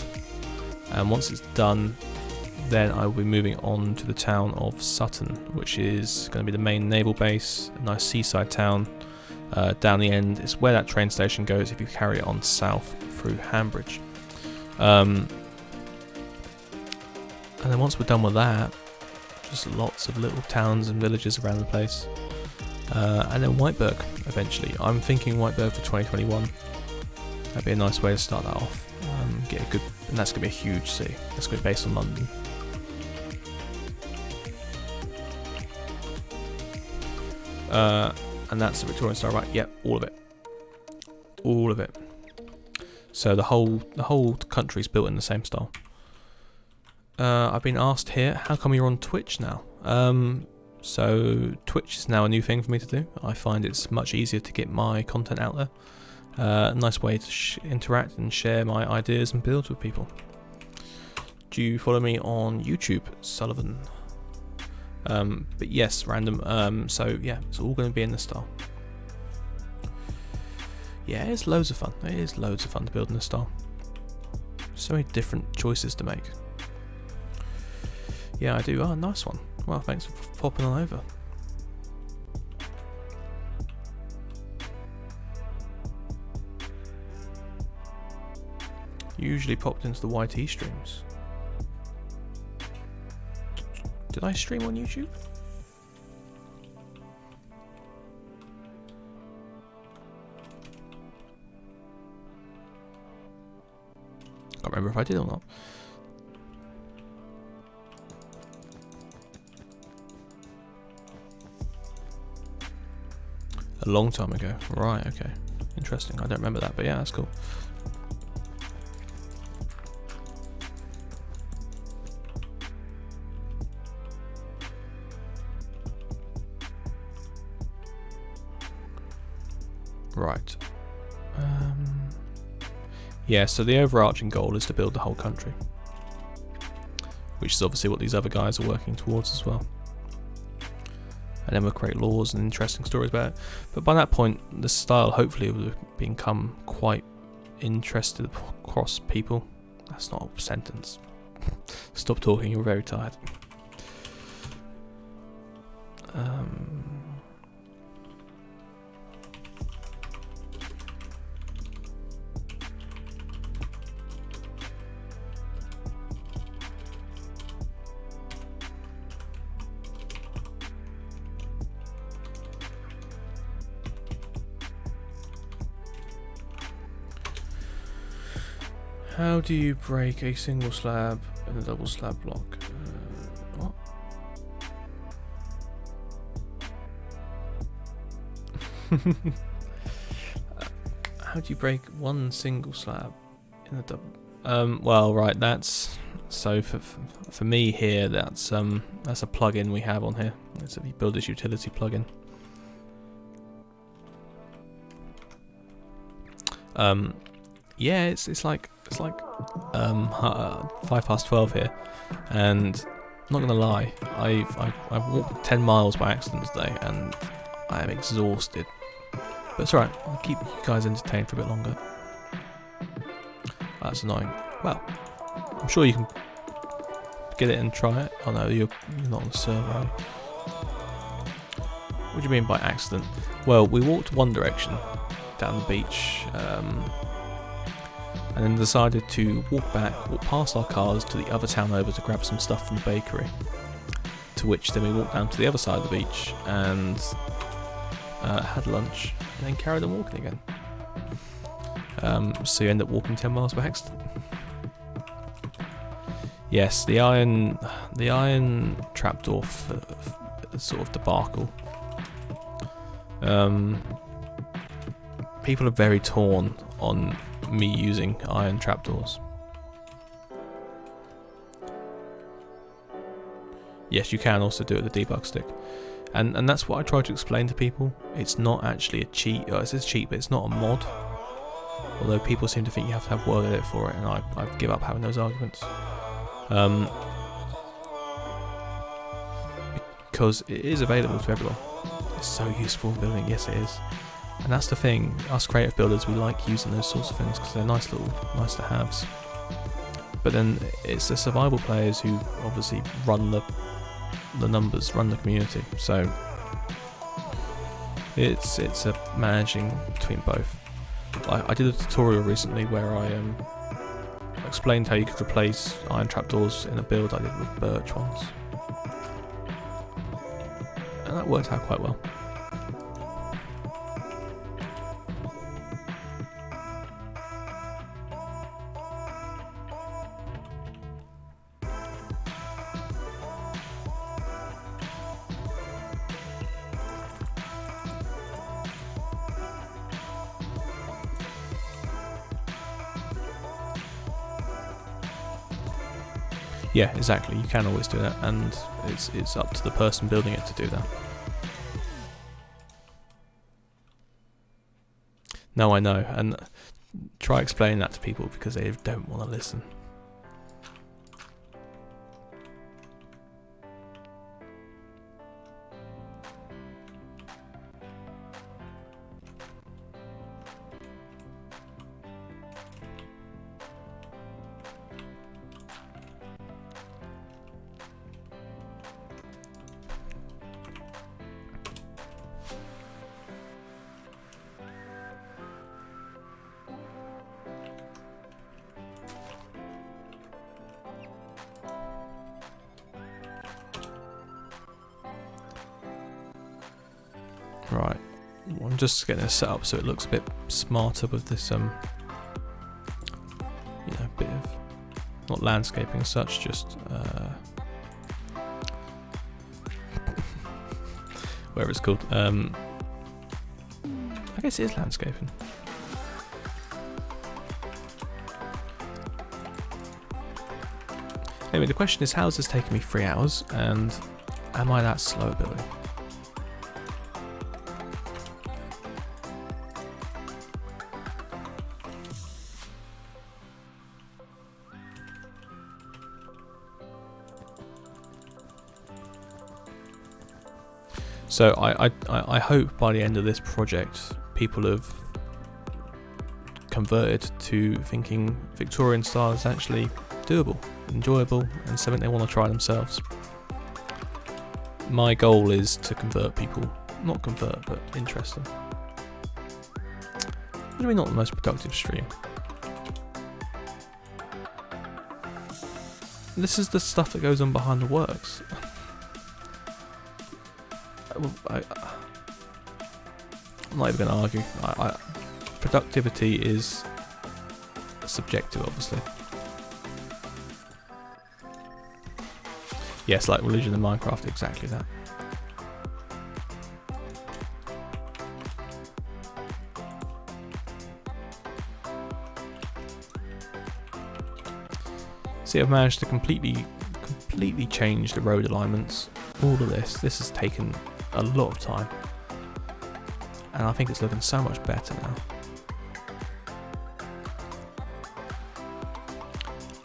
And once it's done, then I will be moving on to the town of Sutton, which is going to be the main naval base, a nice seaside town. Down the end is where that train station goes if you carry it on south through Hambridge. And then once we're done with that, just lots of little towns and villages around the place. And then Whiteberg eventually. I'm thinking Whiteberg for 2021. That'd be a nice way to start that off. Get a good, and that's going to be a huge city. That's going to be based on London. And that's the Victorian style, right? Yep, all of it. All of it. So the whole country's built in the same style. I've been asked here, how come you're on Twitch now? So Twitch is now a new thing for me to do. I find it's much easier to get my content out there. A nice way to interact and share my ideas and builds with people. Do you follow me on YouTube, Sullivan? But yes, random. So yeah, it's all going to be in the style. Yeah, it's loads of fun. It is loads of fun to build in this style. So many different choices to make. Yeah, I do. Oh, nice one. Well, thanks for popping on over. Usually popped into the YT streams. Did I stream on YouTube? Can't remember if I did or not. A long time ago. Right, okay. Interesting. I don't remember that, but yeah, that's cool. Right. Yeah, so the overarching goal is to build the whole country, which is obviously what these other guys are working towards as well. And then we'll create laws and interesting stories about it. But by that point, the style hopefully will have become quite interested across people. That's not a sentence. Stop talking, you're very tired. How do you break a single slab in a double slab block? What? How do you break one single slab in a double? Well, right. That's so for me here. That's a plugin we have on here. It's a builder's utility plugin. Yeah, it's like 12 here, and I'm not gonna lie, I've walked 10 miles by accident today, and I am exhausted. But it's alright. I'll keep you guys entertained for a bit longer. That's annoying. Well, I'm sure you can get it and try it. Oh no, you're not on the server, are you? What do you mean by accident? Well, we walked one direction down the beach, and then decided to walk past our cars to the other town over to grab some stuff from the bakery. To which then we walked down to the other side of the beach and had lunch, and then carried on walking again. So you end up walking 10 miles by accident. Yes, the iron trapdoor sort of debacle. People are very torn on me using iron trapdoors. Yes, you can also do it with a debug stick, and that's what I try to explain to people. It's not actually a cheat. It's a cheat, but it's not a mod. Although people seem to think you have to have word edit for it, and I give up having those arguments. Because it is available to everyone. It's so useful building. Yes, it is. And that's the thing, us creative builders, we like using those sorts of things because they're nice to haves. But then it's the survival players who obviously run the numbers, run the community. So it's a managing between both. I did a tutorial recently where I explained how you could replace iron trapdoors in a build I did with birch ones, and that worked out quite well. Yeah, exactly. You can always do that, and it's up to the person building it to do that. No, I know, and try explaining that to people because they don't want to listen. Right. I'm just getting it set up so it looks a bit smarter with this, bit of, not landscaping as such, just, whatever it's called. I guess it is landscaping. Anyway, the question is, how is this taking me 3 hours, and am I that slow at building? So I hope by the end of this project people have converted to thinking Victorian style is actually doable, enjoyable, and something they want to try themselves. My goal is to convert people, not convert, but interest them. Maybe not the most productive stream. This is the stuff that goes on behind the works. I'm not even going to argue. Productivity is subjective, obviously. Yes, like religion and Minecraft, exactly that. See, I've managed to completely change the road alignments. All of this has taken a lot of time, and I think it's looking so much better now.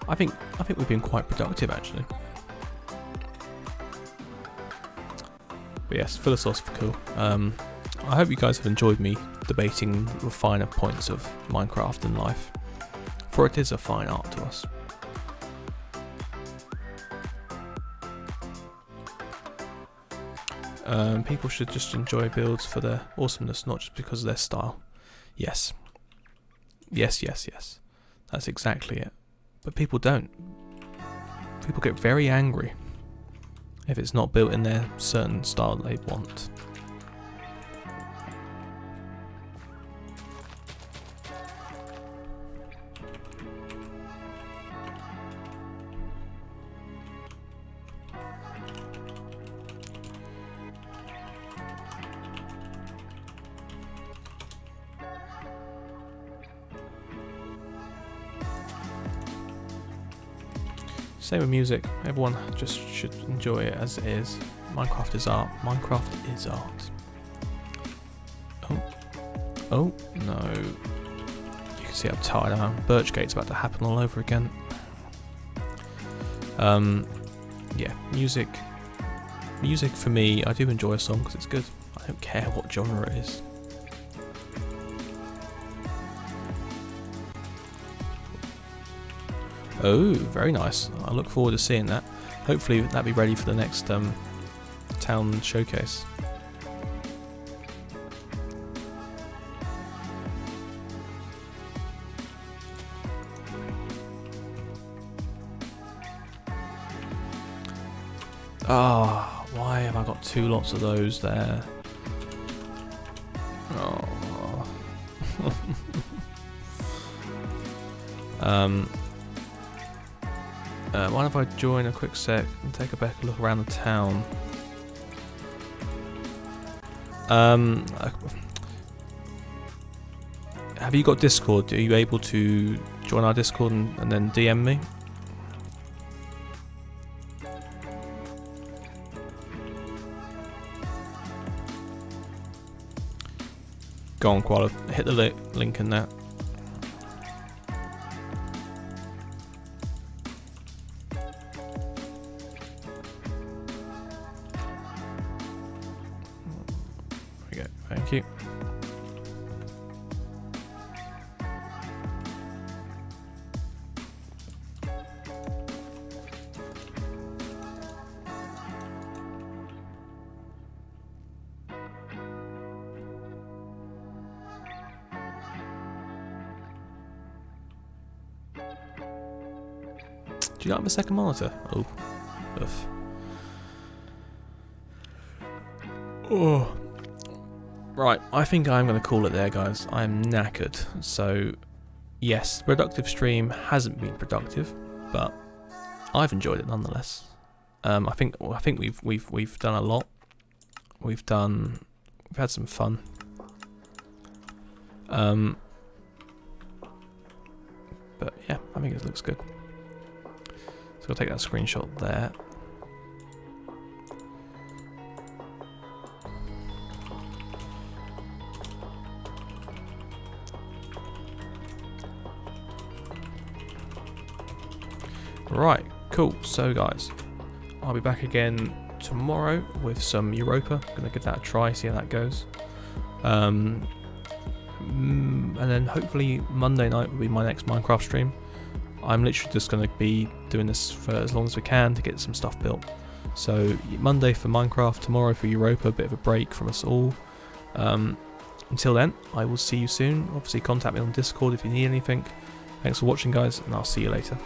I think we've been quite productive actually. But yes, philosophical. I hope you guys have enjoyed me debating the finer points of Minecraft and life, for it is a fine art to us. People should just enjoy builds for their awesomeness, not just because of their style. Yes. Yes, yes, yes. That's exactly it. But people don't. People get very angry if it's not built in their certain style they want. Same with music, everyone just should enjoy it as it is. Minecraft is art. Minecraft is art. Oh no. You can see how tired I am. Birchgate's about to happen all over again. Yeah, music. Music for me, I do enjoy a song because it's good. I don't care what genre it is. Oh, very nice. I look forward to seeing that. Hopefully that'll be ready for the next town showcase. Ah, why have I got 2 lots of those there? Oh. Why don't I join a quick sec and take a better look around the town? Have you got Discord? Are you able to join our Discord and then DM me? Go on, Koala. Hit the link in there. Okay, thank you. Do you not have a second monitor? Oh. Ugh. Oh. Right, I think I'm going to call it there, guys. I am knackered. So, yes, the productive stream hasn't been productive, but I've enjoyed it nonetheless. I think we've done a lot. We've had some fun. But yeah, I think it looks good. So I'll take that screenshot there. Right, cool. So guys, I'll be back again tomorrow with some Europa. Gonna give that a try, see how that goes. And then hopefully Monday night will be my next Minecraft stream. I'm literally just going to be doing this for as long as we can to get some stuff built. So Monday for Minecraft, tomorrow for Europa, a bit of a break from us all. Until then, I will see you soon. Obviously contact me on Discord if you need anything. Thanks for watching guys, and I'll see you later.